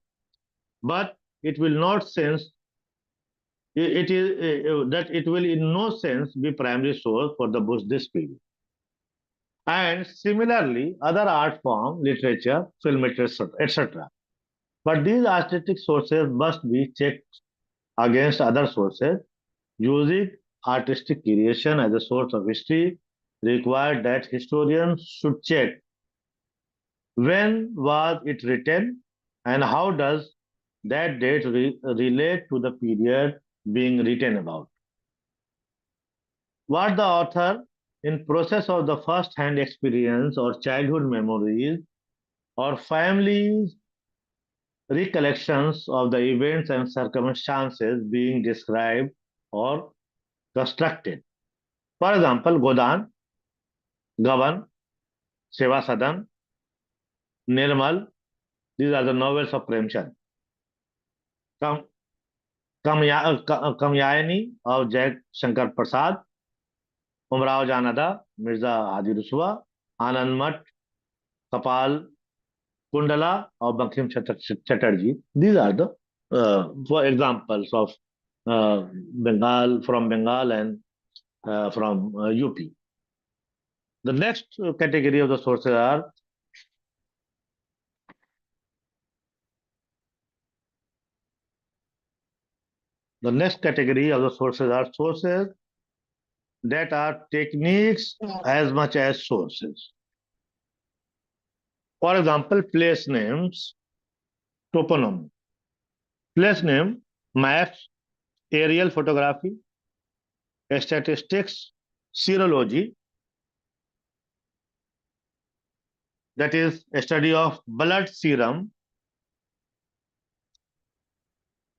but it will not sense it is that it will in no sense be primary source for the Buddhist period. And similarly, other art form, literature, film, etc. But these artistic sources must be checked against other sources. Using artistic creation as a source of history required that historians should check when was it written and how does that date relate to the period being written about. What the author, in process of the first-hand experience or childhood memories or families' recollections of the events and circumstances being described or constructed. For example, Godan, Gavan, Seva Sadan, Nirmal, these are the novels of Premchand. Kamyayani of Jai Shankar Prasad, Umrao Janada, Mirza Hadi Ruswa, Anand Mat, Kapal Kundala of Bankim Chatterjee. These are the for examples of Bengal and from UP. The next category of the sources are sources that are techniques as much as sources. For example, place names, toponymy. Place name, maps, aerial photography, statistics, serology, that is a study of blood serum,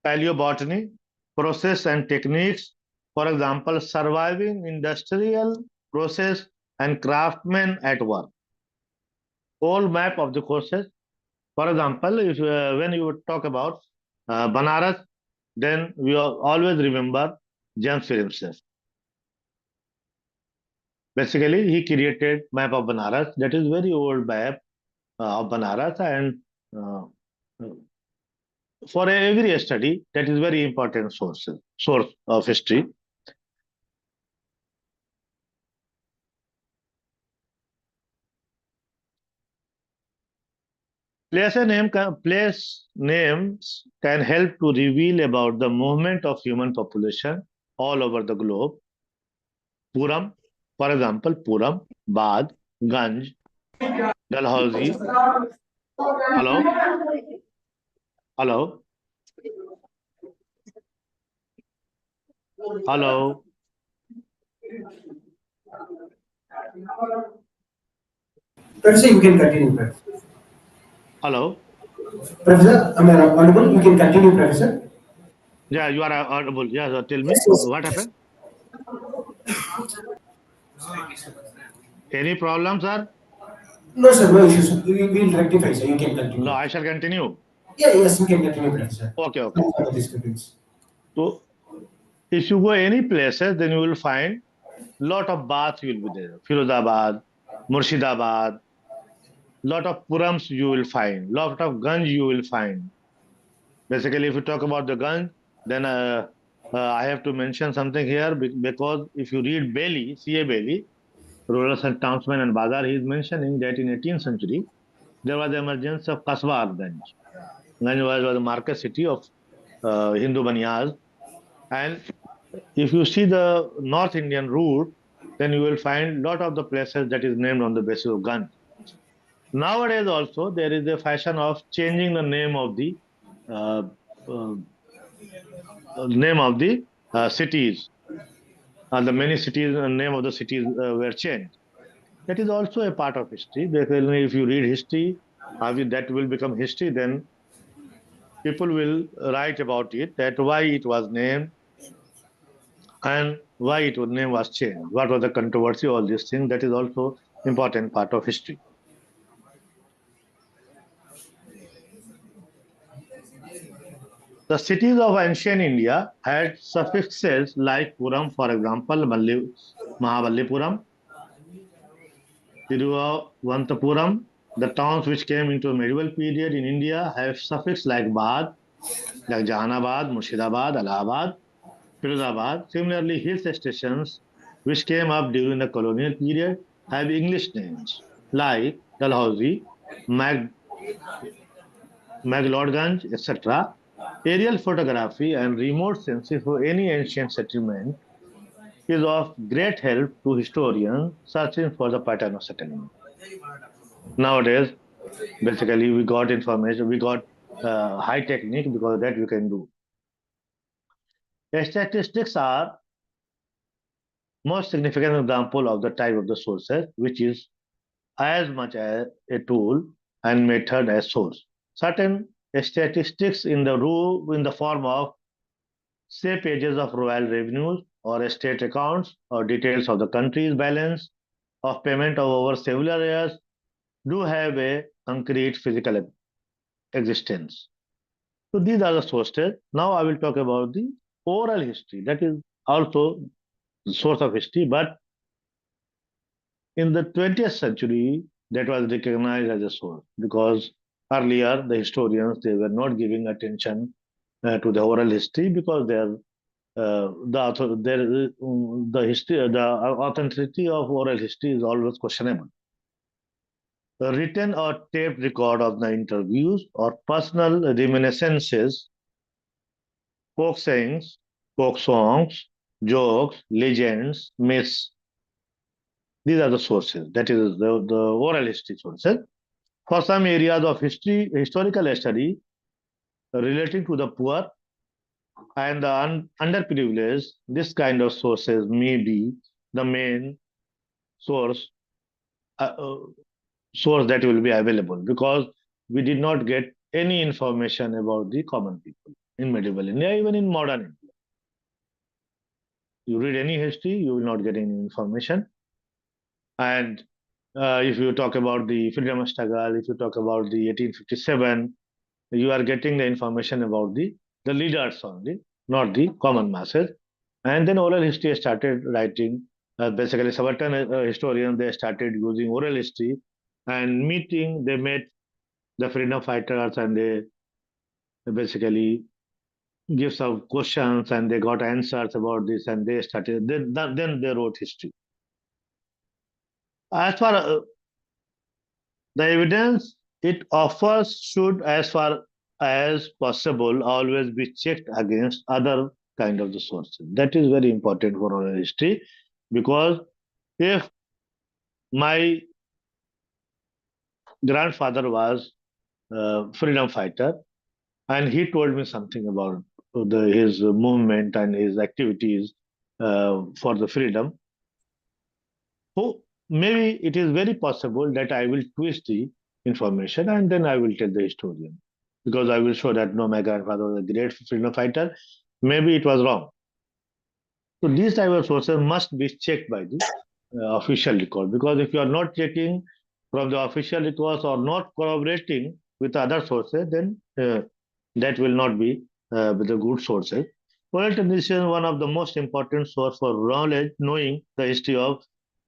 paleobotany, process and techniques, for example, surviving industrial process and craftsmen at work. Whole map of the courses. For example, if when you talk about Banaras, then we always remember James Williamson. Basically, he created map of Banaras. That is very old map of Banaras, and for every study, that is very important source of history. Place names can help to reveal about the movement of human population all over the globe. Puram, for example, Puram, Bad, Ganj, Dalhousie. Hello? Hello? Hello? Professor, you can continue, Professor. Hello? Professor, am I audible? You can continue, Professor. Yeah, you are audible. Yeah, so tell me, Yes. what happened? Any problem, sir? No, sir, no issues. We'll rectify, sir. You can No, continue. I shall continue. Yeah, yes, you can continue, brother, sir. Okay, okay. No further disturbance. So if you go any places, then you will find lot of baths will be there. Firozabad, Murshidabad, lot of purams you will find, lot of ganj you will find. Basically, if you talk about the ganj, then I have to mention something here because if you read Bailey, C.A. Bailey, Rural Townsman and Bazar, he is mentioning that in 18th century, there was the emergence of Kasbar Ganj. Ganj was a market city of Hindu Baniyas. And if you see the North Indian route, then you will find lot of the places that is named on the basis of Ganj. Nowadays also there is a fashion of changing the uh, uh, name of the cities. The many cities, name of the cities were changed. That is also a part of history. Basically, if you read history, that will become history. Then people will write about it, that why it was named and why name was changed. What was the controversy? All these things. That is also important part of history. The cities of ancient India had suffixes like Puram, for example, Mahabalipuram, Tiruvananthapuram. The towns which came into medieval period in India have suffix like Bad, like Jahanabad, Murshidabad, Allahabad, Firozabad. Similarly, hill stations which came up during the colonial period have English names like Dalhousie, Mag, Maglodganj, etc. Aerial photography and remote sensing for any ancient settlement is of great help to historians searching for the pattern of settlement. Nowadays, basically, we got information, we got high technique because that we can do. Statistics are most significant example of the type of the sources, which is as much as a tool and method as source. Certain statistics in the form of say pages of royal revenues or state accounts or details of the country's balance of payment of over several years do have a concrete physical existence. So these are the sources. Now I will talk about the oral history. That is also the source of history, but in the 20th century, that was recognized as a source because earlier the historians they were not giving attention to the oral history because the authenticity of oral history is always questionable. A written or taped record of the interviews or personal reminiscences, folk sayings, folk songs, jokes, legends, myths. These are the sources. That is the oral history sources. For some areas of historical study relating to the poor and the underprivileged, this kind of sources may be the main source uh, uh, source that will be available because we did not get any information about the common people in medieval India, even in modern India. You read any history, you will not get any information. And if you talk about the freedom struggle, if you talk about the 1857, you are getting the information about the leaders only, not the common masses. And then oral history started writing. Basically, certain historians they started using oral history and meeting. They met the freedom fighters and they basically give some questions and they got answers about this and they started. Then they wrote history. As far the evidence it offers should, as far as possible, always be checked against other kind of the sources. That is very important for oral history because if my grandfather was a freedom fighter and he told me something about his movement and his activities for the freedom, so maybe it is very possible that I will twist the information and then I will tell the historian because I will show that no, my grandfather was a great freedom fighter. maybe it was wrong. So these type of sources must be checked by the official record, because if you are not checking from the official records or not corroborating with other sources, then that will not be with the good sources. Oral tradition is one of the most important source for knowledge, knowing the history of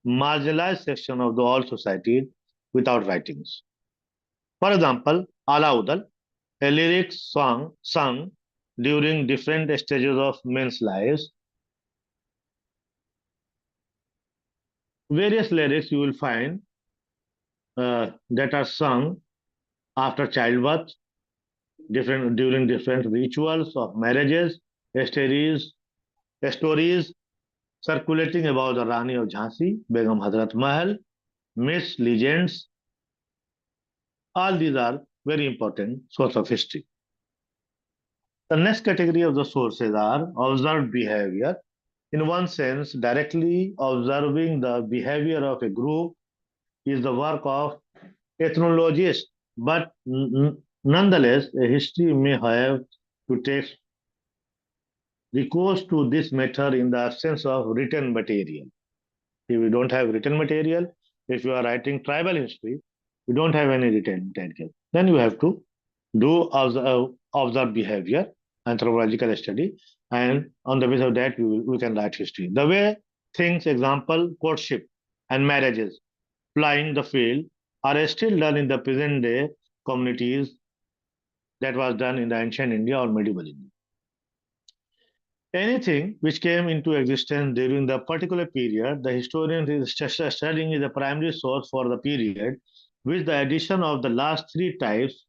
marginalized section of the all society without writings. For example, Alaudal, a lyric song sung during different stages of men's lives. Various lyrics you will find that are sung after childbirth, during different rituals of marriages, stories, stories circulating about the Rani of Jhansi, Begum Hazrat Mahal, myths, legends. All these are very important source of history. The next category of the sources are observed behavior. In one sense, directly observing the behavior of a group is the work of ethnologists, but nonetheless, a history may have to take recourse to this method in the absence of written material. If you don't have written material, if you are writing tribal history, you don't have any written material, then you have to do observe behavior, anthropological study, and on the basis of that, we can write history. The way things, example, courtship and marriages, plying the field, are still done in the present day communities that was done in the ancient India or medieval India. Anything which came into existence during the particular period, the historian is studying is the primary source for the period. With the addition of the last three types,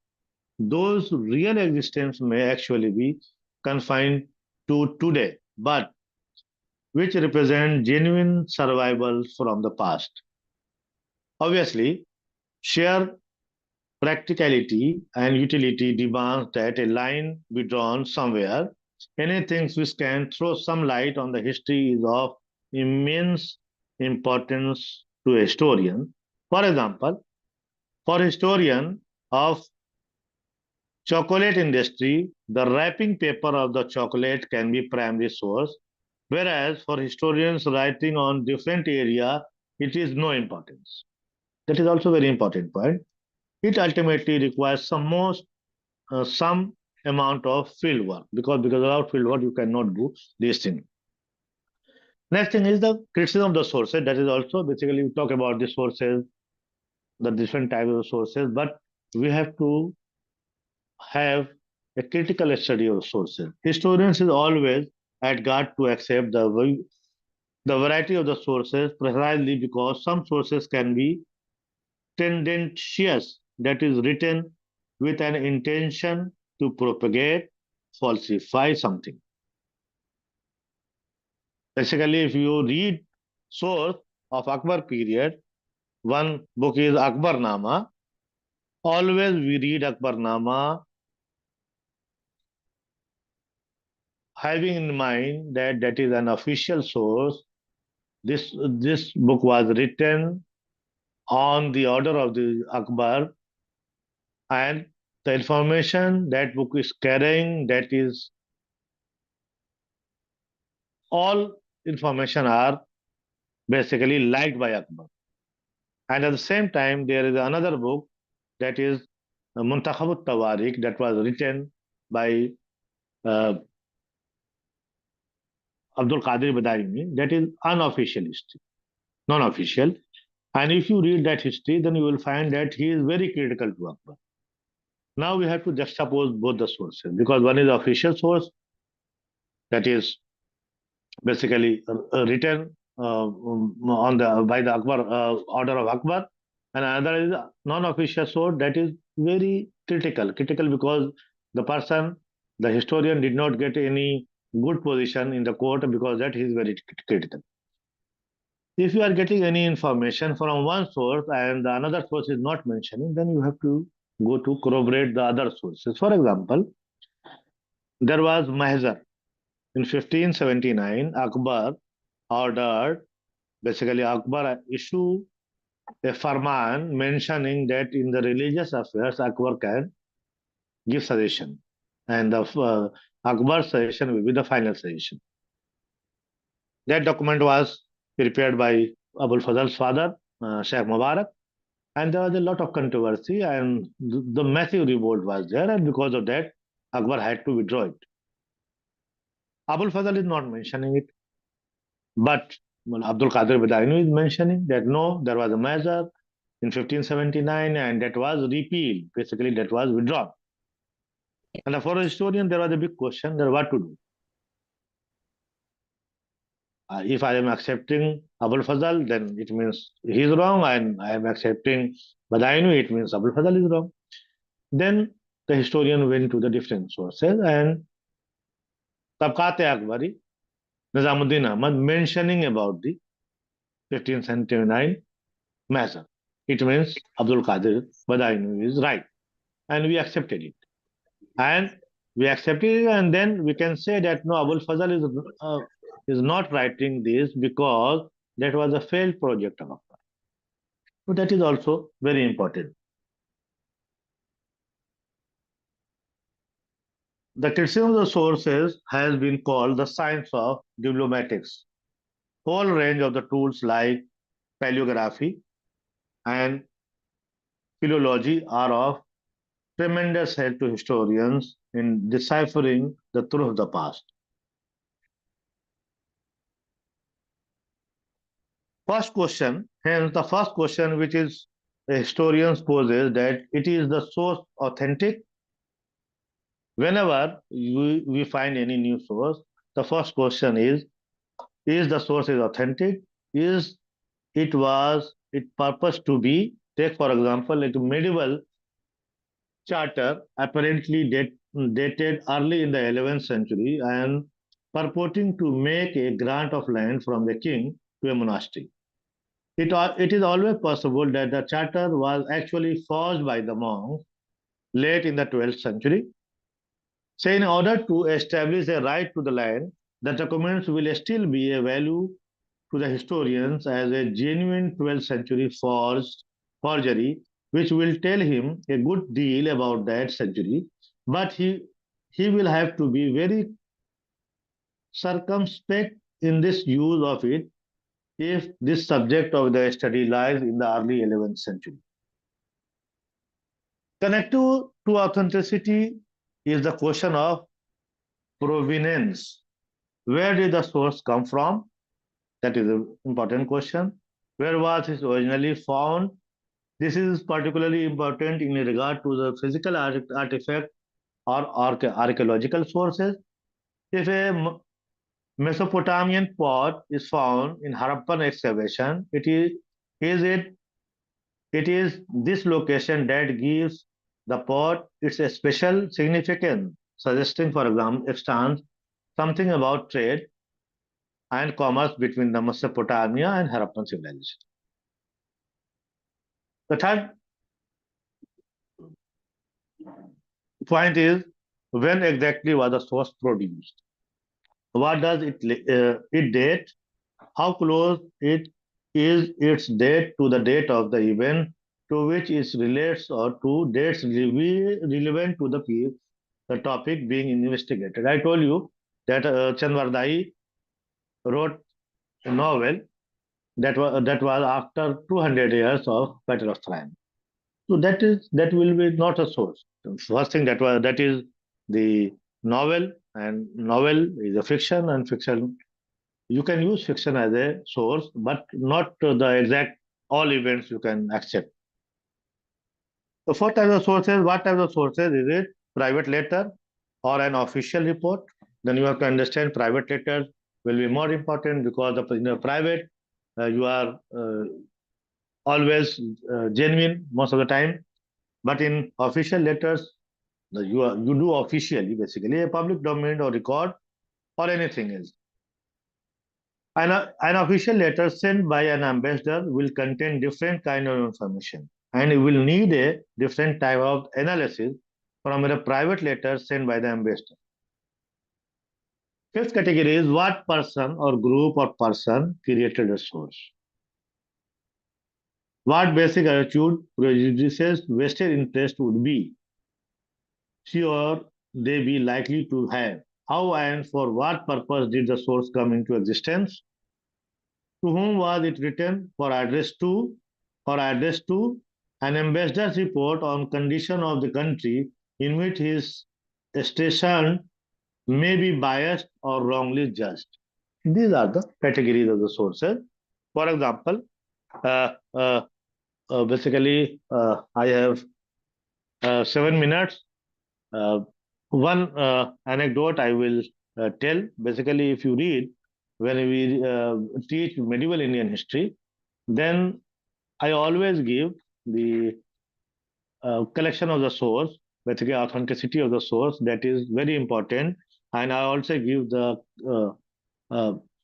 those real existence may actually be confined to today, but which represent genuine survival from the past. Obviously, sheer practicality and utility demands that a line be drawn somewhere. Anything which can throw some light on the history is of immense importance to a historian. For example, for historian of chocolate industry, the wrapping paper of the chocolate can be primary source, whereas for historians writing on different area, it is no importance. That is also very important point. It ultimately requires some amount of field work, because without field work you cannot do these things. Next thing is the criticism of the sources. That is also basically we talk about the sources, the different types of sources, but we have to have a critical study of sources. Historians is always at guard to accept the variety of the sources, precisely because some sources can be tendentious, that is written with an intention to propagate, falsify something. Basically, if you read source of Akbar period, one book is Akbarnama. Always we read Akbarnama having in mind that that is an official source. This book was written on the order of the Akbar, and the information that book is carrying, that is all information are basically liked by Akbar. And at the same time, there is another book that is Muntakhabut Tawarik, that was written by Abdul Qadir Badayuni, that is unofficial history, non-official. And if you read that history, then you will find that he is very critical to Akbar. Now we have to juxtapose both the sources, because one is official source, that is basically written by the Akbar order of Akbar, and another is non-official source that is very critical because the person, the historian, did not get any good position in the court, because that is very critical. If you are getting any information from one source and the another source is not mentioning, then you have to go to corroborate the other sources. For example, there was Mahzar. In 1579, Akbar ordered, basically Akbar issued a farman mentioning that in the religious affairs, Akbar can give suggestion. And Akbar's suggestion will be the final suggestion. That document was prepared by Abul Fazl's father, Sheikh Mubarak, and there was a lot of controversy, and the massive revolt was there, and because of that, Akbar had to withdraw it. Abul Fazl is not mentioning it, but Abdul Qadir Badaini is mentioning that no, there was a measure in 1579 and that was repealed. Basically, that was withdrawn. And for a historian, there was a big question that what to do. If I am accepting Abul Fazl, then it means he is wrong, and I am accepting Badaini, it means Abul Fazl is wrong. Then the historian went to the different sources, and Tabqat-e-Akbari, Nizamuddin Ahmad mentioning about the 1579 measure. It means Abdul Qadir Badaini is right, and we accepted it. And we accepted it, and then we can say that no, Abul Fazl is not writing this because that was a failed project of Akbar. So that is also very important. The criticism of the sources has been called the science of diplomatics. Whole range of the tools like paleography and philology are of tremendous help to historians in deciphering the truth of the past. First question, hence the first question which is a historian poses that it is the source authentic. Whenever we find any new source, the first question is the source is authentic? Is it purpose to be, take for example, like a medieval charter apparently dated early in the 11th century and purporting to make a grant of land from the king to a monastery. It is always possible that the charter was actually forged by the monks late in the 12th century. So in order to establish a right to the land, the documents will still be a value to the historians as a genuine 12th century forgery, which will tell him a good deal about that century, but he will have to be very circumspect in this use of it if this subject of the study lies in the early 11th century. Connected to authenticity is the question of provenance. Where did the source come from? That is an important question. Where was it originally found? This is particularly important in regard to the physical artifact or archaeological sources. If a Mesopotamian pot is found in Harappan excavation, it is this location that gives the pot its a special significance, suggesting, for example, something about trade and commerce between the Mesopotamia and Harappan civilization. The third point is when exactly was the source produced? What does it date? How close it is its date to the date of the event to which it relates, or to dates relevant to the topic being investigated? I told you that Chandwardai wrote a novel that was after 200 years of Battle of Troy. So that will be not a source. The first thing that is the novel, and novel is a fiction, and fiction, you can use fiction as a source, but not the exact all events you can accept. The fourth type of sources, what type of sources is it? Private letter or an official report? Then you have to understand private letters will be more important because in the private, you are always genuine most of the time. But in official letters, you do officially, basically, a public domain or record or anything else. An official letter sent by an ambassador will contain different kind of information, and it will need a different type of analysis from a private letter sent by the ambassador. Fifth category is what person or group or person created a source. What basic attitude, prejudices, vested interest would be she or they be likely to have how and for what purpose did the source come into existence? To whom was it written? For address to an ambassador's report on condition of the country in which his station may be biased or wrongly judged. These are the categories of the sources. For example, basically, I have 7 minutes. One anecdote I will tell. Basically, if you read, when we teach medieval Indian history, then I always give the collection of the source, basically authenticity of the source. That is very important. And I also give the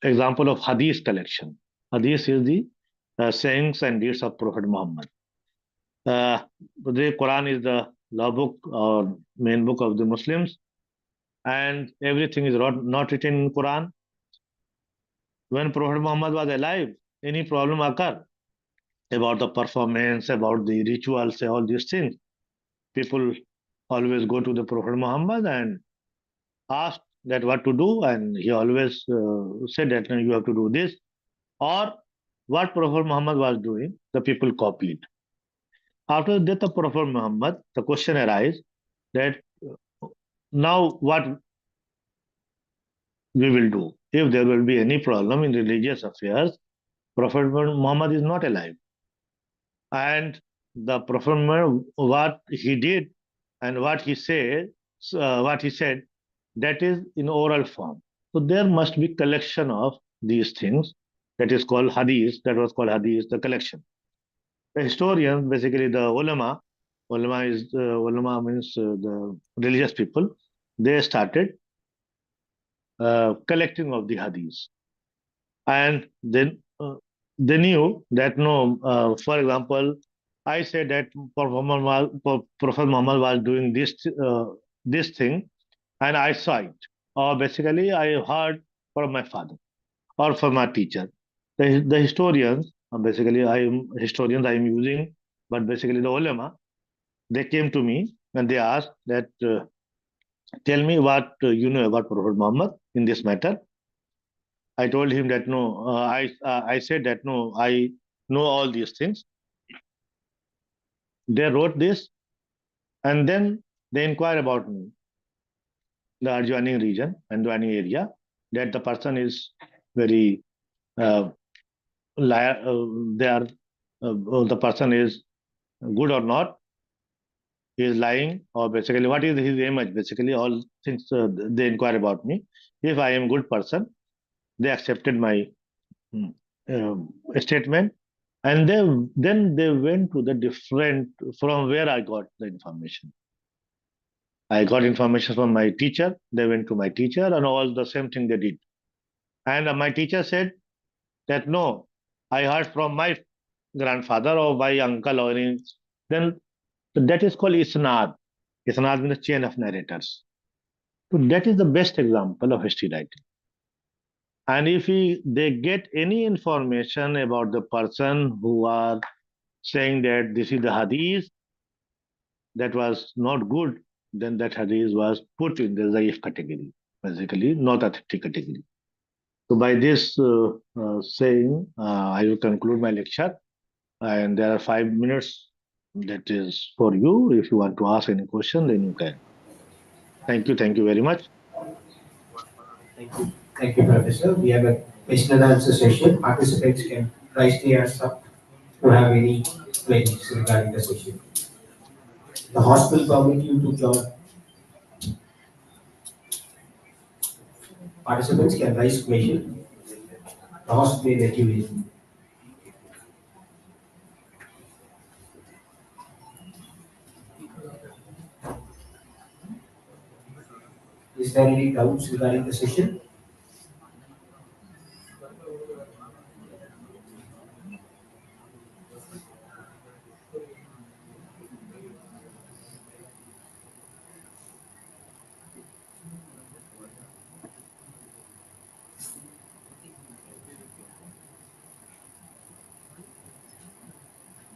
example of Hadith collection. Hadith is the sayings and deeds of Prophet Muhammad. The Quran is the law book or main book of the Muslims, and everything is not written in Quran. When Prophet Muhammad was alive, any problem occurred about the performance, about the rituals, all these things, people always go to the Prophet Muhammad and ask that what to do, and he always said that you have to do this, or what Prophet Muhammad was doing, the people copied. After the death of Prophet Muhammad, the question arises that now what we will do if there will be any problem in religious affairs. Prophet Muhammad is not alive, and the Prophet Muhammad, what he did and what he said, that is in oral form. So there must be collection of these things. That is called hadith. That was called hadith, the collection. The historians, basically the ulama means the religious people. They started collecting of the hadith, and then they knew that no. For example, I said that Prophet Muhammad was doing this thing, and I saw it, or basically I heard from my father or from my teacher. The historians, basically I am using, but basically the ulama, they came to me and they asked that tell me what you know about Prophet Muhammad in this matter. I told him that no, I said that no, I know all these things. They wrote this, and then they inquire about me, the adjoining region and adjoining area, that the person is very the person is good or not, he is lying, or basically what is his image, basically all things they inquire about me. If I am good person, they accepted my statement, and then they went to the different, from where I got the information. I got information from my teacher, they went to my teacher, and all the same thing they did. And my teacher said that no, I heard from my grandfather or my uncle or any. Then that is called isnad. Isnad means chain of narrators. So that is the best example of history writing. And if they get any information about the person who are saying that this is the hadith that was not good, then that hadith was put in the Zaif category, basically not authentic category. So by this saying, I will conclude my lecture, and there are 5 minutes that is for you. If you want to ask any question, then you can. Thank you very much. Thank you, Professor. We have a question and answer session. Participants can raise their hands up to have any queries regarding the session. The host will permit you to join. Participants can raise question. The host may let you in. Is there any doubts regarding the session?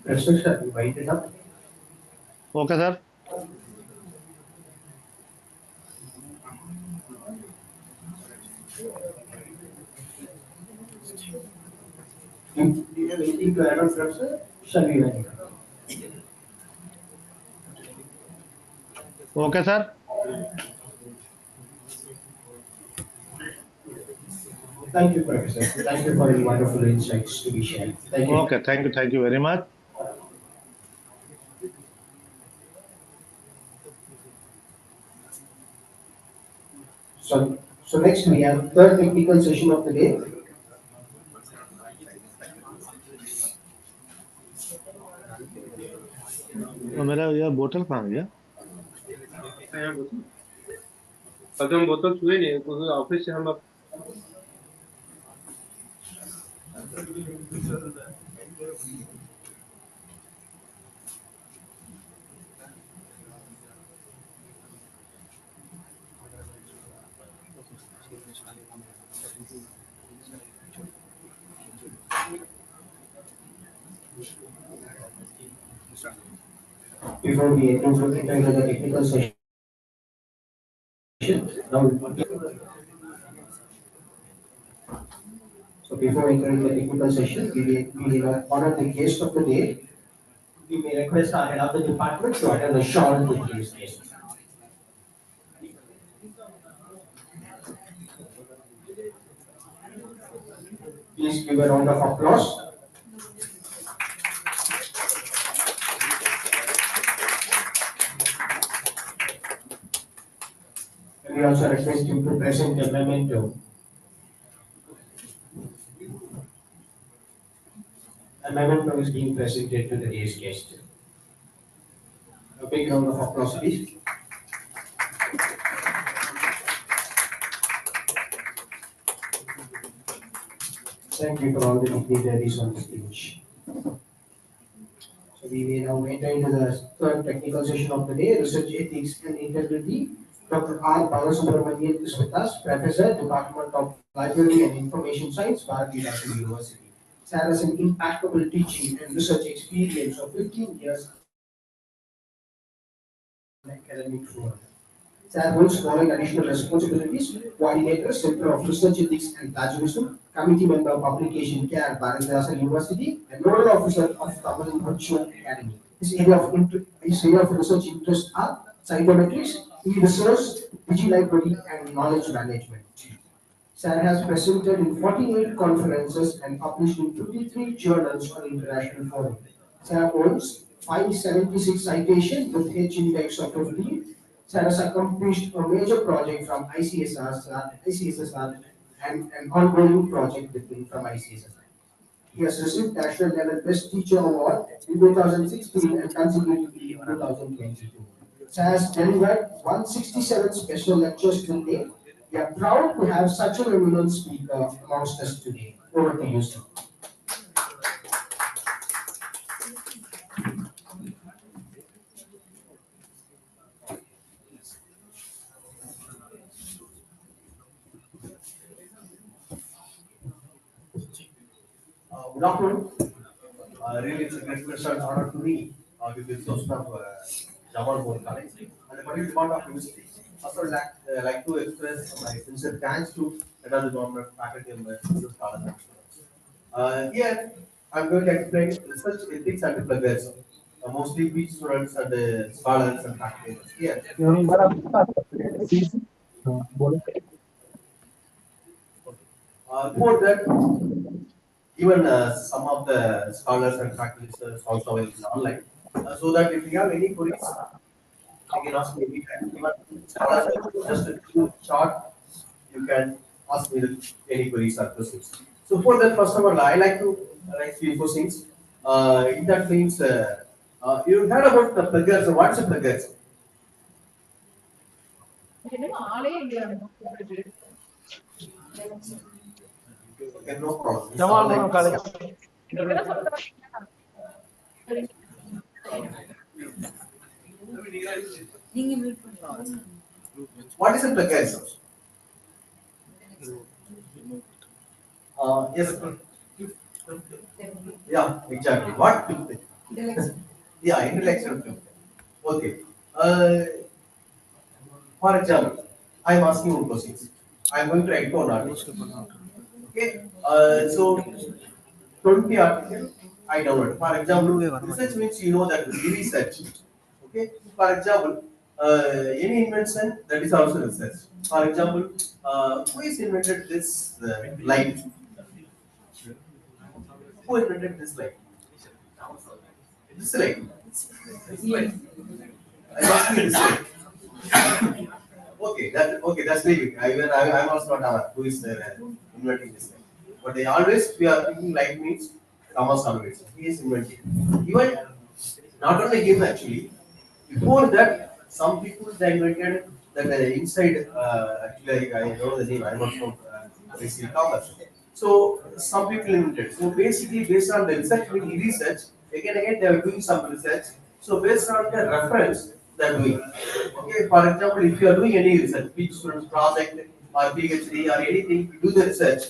Professor, sir, you wind it up. Okay, sir. Do you have anything to add on, Professor? Shall we end? Okay, sir. Thank you, Professor. Thank you for the wonderful insights to be shared. Thank you. Okay, thank you very much. So next we have third technical session of the day. तो मेरा ये बोतल कहाँ गया? अभी हम बोतल छुए नहीं, क्योंकि ऑफिस से हम Before we enter into the technical session, now so before entering the technical session, we will honor the guest of the day. We may request our head of the department to attend a short with his guest. Please give a round of applause. And we also request him to present a memento. A memento is being presented to the day's guest. A big round of applause, please. Thank you for all the dignitaries on the stage. So we will now enter into the third technical session of the day, Research Ethics and Integrity. Dr. R. Balasubramanian is with us, Professor, Department of Library and Information Science, Bharati National University. Sir has an impeccable teaching and research experience of 15 years in academic forum. Sir holds following additional responsibilities: Coordinator, Center of Research Ethics and Plagiarism, Committee Member of Publication Care, Bharatanagar University, and Nodal Officer of Tamil Virtual Academy. His area of research interests are psychometrics, e-research, DigiLibrary, and knowledge management. Sir has presented in 48 conferences and published in 53 journals on international forum. Sir owns 576 citations with H index of 15. Sir has accomplished a major project from ICSSR and an ongoing project from ICSSR. He has received National Level Best Teacher Award in 2016 and consecutively in 2022. Sir has delivered 167 special lectures to date. We are proud to have such a eminent speaker amongst us today. Over to you, sir. Good afternoon. Really, it's a great pleasure and honor to me to be the host of Jamal Board College and the particular Department of Chemistry. Also, like to express my sincere thanks to another government faculty members, scholars, and students. Here, I'm going to explain research ethics and plagiarism. Mostly PhD students and scholars and faculty members. Here, before that, even some of the scholars and faculty are also available online. So that if you have any queries, you can ask me anytime. Even scholars, just a short, you can ask me any queries or questions. So for that, first of all, I like to write few questions. In that means, you heard about the plagiarism. What's a plagiarism? Okay, no problem. It's online discussion. What is a plagiarism? Yes. Yeah, exactly. What? Yeah, intellectual filter. Okay. For example, I'm asking you questions. I'm going to write one article. Okay, so 20 articles I download. For example, research means you know that research. Okay, for example, any invention that is also research. For example, who is invented this light? Who invented this light? This light. I must be this light. Okay, that's leaving. I'm also not aware who is inventing this light. But they always we are thinking light means Thomas Alva Edison. He is inventing. Even not only him actually. Before that, some people they invented that inside. Actually, I know the name. I'm not from basically commerce. So some people invented. So basically, based on the research, again they are doing some research. So based on the reference they are doing. Okay, for example, if you are doing any research, PhD student project or PhD or anything, you do the research.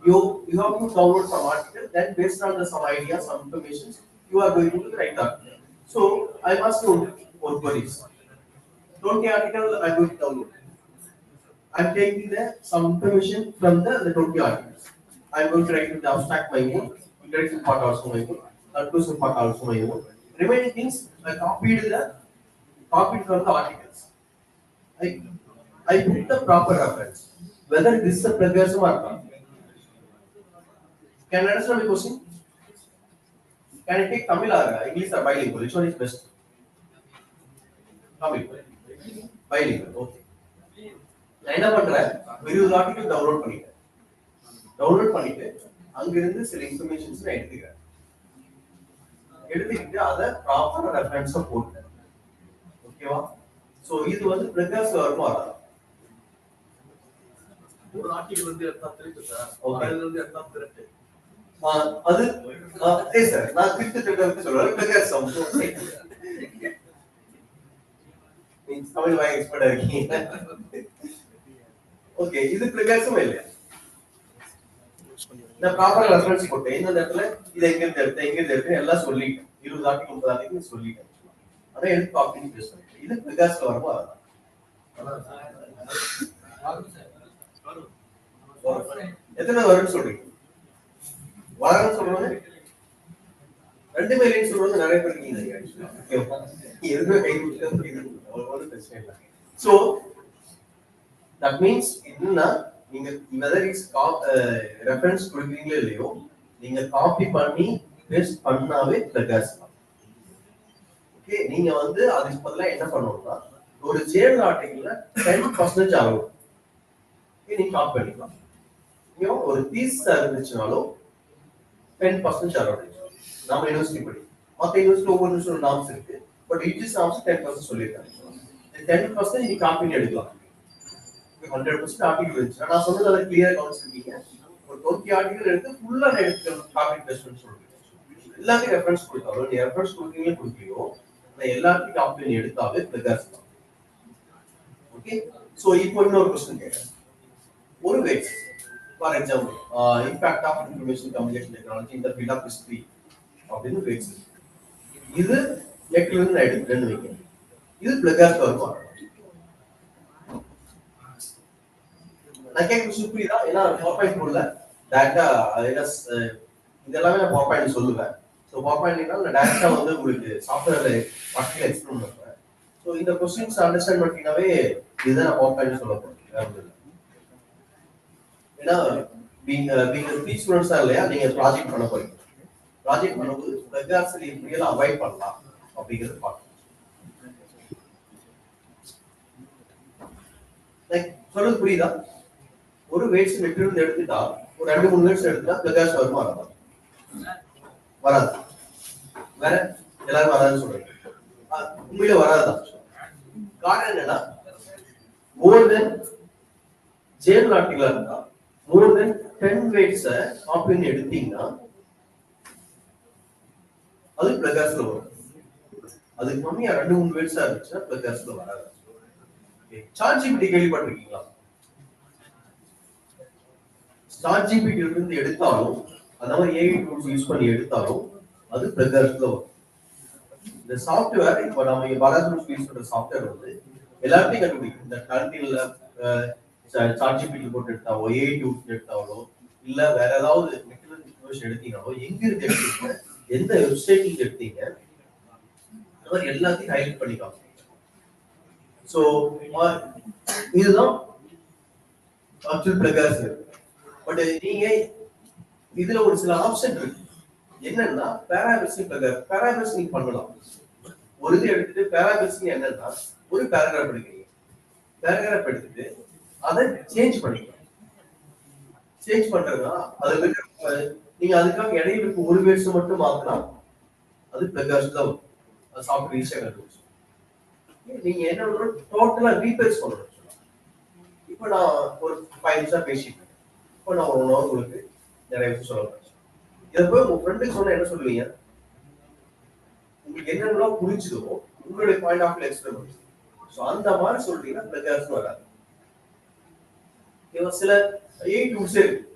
You have to download some article. Then based on the some ideas, some information, you are going to write that. So I must know what queries. 20 article I'm going to download. I'm taking some information from the 20 articles. I'm going to write the abstract my own, introduction part also my own, conclusion part also my own. Remaining things I copied from the articles. I put the proper reference. Whether this is a plagiarism or not. Can you understand my question? Can I take Tamil or English or bilingual? Which one is best? Tamil. Bilingual. Okay. நான் என்ன பண்றேன் 20 article download பண்ணிட்டு அங்க இருந்து சில informations நான் எடுத்துக்கிட்டு அத ப்ராப்பரா ரெஃபரன்ஸா போடுறேன். ஓகேவா? சோ இது வந்து பிளகர்ஸ் வருமா வராதா? ஒரு ஆர்டிகல் வந்து எடுத்தா திருட்டு சார். அதுல இருந்து எடுத்தா திருட்டு. அது சார் நான் திருட்டு சொல்றேன் பிளகர்ஸ் மீன்ஸ் தமிழ் வாய் எக்ஸ்பர்ட்டா இருக்கீங்க. ஓகே இது பிளகர்ஸும் இல்ல. நான் ப்ராப்பரா ரெஃபரன்ஸ் போட்டேன். இந்த இடத்துல இத எங்க இருந்து எடுத்தேன் எல்லாம் சொல்லிட்டேன். 20 ஆர்டிகல் 30 ஆர்டிகல் சொல்லிட்டேன். அத எடுத்து காப்பி பண்ணி பேஸ்ட் பண்ணிட்டேன். இது பிளகர்ஸ்ல வருமா? எத்தனை வரும்னு சொல்றீங்க? வரன்னு சொல்றாங்க. ரெண்டு பேரையும் சொல்றது நிறைய பேர் இருக்கீங்க. எதுவுமே கை கொடுத்து ஒரு பிரச்சனை இல்லை. ஸோ தட் மீன்ஸ் என்னன்னா நீங்க whether is ரெஃபரன்ஸ் கொடுக்குறீங்களோ இல்லையோ நீங்க காப்பி பண்ணி பேஸ்ட் பண்ணாவே பிளகர்ஸ். ஓகே, நீங்க வந்து அதுக்கு பதிலா என்ன பண்ணணும்னா ஒரு ஜேர்னல் ஆர்டிகல்ல 10% அளவு நீங்க காப்பி பண்ணிக்கலாம். ஒரு பீஸ் இருந்துச்சுனாலும் 10% அளவு நம்ம யூனிவர்சிட்டி படி மற்ற யூனிவர்சிட்டி ஒவ்வொரு யூனிவர்சிட்டி நாம்ஸ் இருக்கு. பட் யூஜிசி நாம்ஸ் 10% சொல்லியிருக்காங்க. 10% நீங்க காப்பி பண்ணி எடுக்கலாம். 100% ஆர்டிகல் இருந்துச்சு. நான் சொன்னது அதை கிளியரா கவனிச்சிருக்கீங்க. ஒரு 20 ஆர்டிகல் எடுத்து ஃபுல்லா எடுத்து காப்பி பேஸ்ட் பண்ணி சொல்றேன். எல்லாத்தையும் ரெஃபரன்ஸ் கொடுத்தாலும் நீ ரெஃபரன்ஸ் கொடுக்கீங்களோ கொடுக்கலையோ நான் எல்லாத்தையும் காப்பி பண்ணி எடுத்தாவே பிளகர்ஸ் தான். ஓகே, சோ இப்போ இன்னொரு क्वेश्चन கேக்குறேன். ஒரு weight for example impact of information communication technology இந்த ஃபீல்ட் ஆஃப் ஹிஸ்டரி அப்படின்னு வெயிட்ஸ். இது நெட்ல இருந்து நான் எடுத்துட்டேன்னு வைக்கிறேன். இது பிளகர்ஸ் வருமா? நான் கேட்க விஷயம் புரியுதா? ஏன்னா பவர்பாயிண்ட் போடல டேரக்டா இதெல்லாமே நான் பவர்பாயிண்ட் சொல்லுவேன். ஸோ பவர்பாயிண்ட்னா நான் டேரக்டா வந்து உங்களுக்கு சாஃப்ட்வேர்ல பர்டிகுலர் எக்ஸ்பிளைன் பண்ணுவேன். ஸோ இந்த கொஸ்டின்ஸ் அண்டர்ஸ்டாண்ட் பண்ணினாவே இதுதான் நான் பவர்பாயிண்ட் சொல்ல போறேன். ஏன்னா நீங்க த்ரீ ஸ்டூடெண்ட்ஸா இல்லையா நீங்க ப்ராஜெக்ட் பண்ண போறீங்க. ப்ராஜெக்ட் பண்ணும்போது பிளகர்ஸ் எப்படியெல்லாம் அவாய்ட் பண்ணலாம் அப்படிங்கிறது பார்க்கணும். சொல்றது புரியுதா? ஒரு வெயிட்ஸ் நெட்ல எடுத்துட்டா ஒரு 2-3 வெயிட்ஸ் எடுத்தா பிளகர்ஸ் வருமா வராது? வேற எல்லாரும் வராதுன்னு சொல்றீங்க. உண்மையில வராதுதான். காரணம் என்னன்னா மோர் தென் ஜேர்னல் ஆர்டிகலா இருந்தா மோர் தென் 10 வெயிட்ஸ் காப்பி பண்ணி எடுத்தீங்கன்னா அது பிளகர்ஸ்ல வரும். அதுக்கு கம்மியா 2-3 வெயிட்ஸா இருந்துச்சுன்னா பிளகர்ஸ்ல வராது. சாட்ஜிபிடி கேள்விப்பட்டிருக்கீங்களா? சாட்ஜிபிடி இருந்து எடுத்தாலும் அந்த மாதிரி ஏஐ டூல்ஸ் யூஸ் பண்ணி எடுத்தாலும் அது பிளகர்ஸ்ல வரும். இந்த சாஃப்ட்வேர் இப்போ நம்ம பாலாஜி யூஸ் பண்ற சாஃப்ட்வேர் வந்து எல்லாத்தையும் கண்டுபிடிக்கும். இந்த கண்ட்ரில சாட்ஜிபிடி போட்டு எடுத்தாவோ ஏஐ டூல்ஸ் எடுத்தாவோ இல்ல வேற ஏதாவது நெட்வொர்க் இன்ஃபர்மேஷன் எடுத்தீங்களோ எங்க இருந்து எடுத்தீங்க எந்த வெப்சைட்ல எடுத்தீங்க இந்த மாதிரி எல்லாத்தையும் ஹைலைட் பண்ணிக்கலாம். ஸோ இதுதான் ஆக்சுவல் பிளகர்ஸ். பட் நீங்க இதுல ஒரு சில ஆப்ஷன் இருக்கு. என்னன்னா பேராகிராஃபிங் பிளகர், பேராகிராஃப் நீங்க பண்ணலாம். ஒரு இது எடுத்துட்டு பேராகிராஃபிங் என்னன்னா ஒரு பேராகிராஃப் எடுக்கிறீங்க, பேராகிராஃப் எடுத்துட்டு அதை சேஞ்ச் பண்ணிக்கலாம். சேஞ்ச் பண்றதுனா அது நீங்க அதுக்காக இடையில ஒரு வேர்ட்ஸ் மட்டும் மாத்தலாம், அது பிளகர்ஸ் தான். அது சாஃப்ட்வேர் ஈஸியா கண்டுபிடிச்சு நீங்க என்ன பண்ணணும், டோட்டலா ரீப்ளேஸ் பண்ணணும். இப்போ நான் ஒரு 5 நிமிஷம் பேசிட்டேன், இப்போ நான் 1 hour உங்களுக்கு நிறைய விஷயம் சொல்ல போறேன். இதை போய் உங்க ஃப்ரெண்டுக்கு சொன்னா என்ன சொல்லுவீங்க? உங்களுக்கு என்னென்னலாம் புரிஞ்சுதோ உங்களுடைய பாயிண்ட் ஆஃப் வியூ எக்ஸ்பிளைன் பண்ணுங்க. ஸோ அந்த மாதிரி சொல்றீங்கன்னா பிளகர்ஸ் வராது. சில ஏஐ டூல்ஸே இருக்கு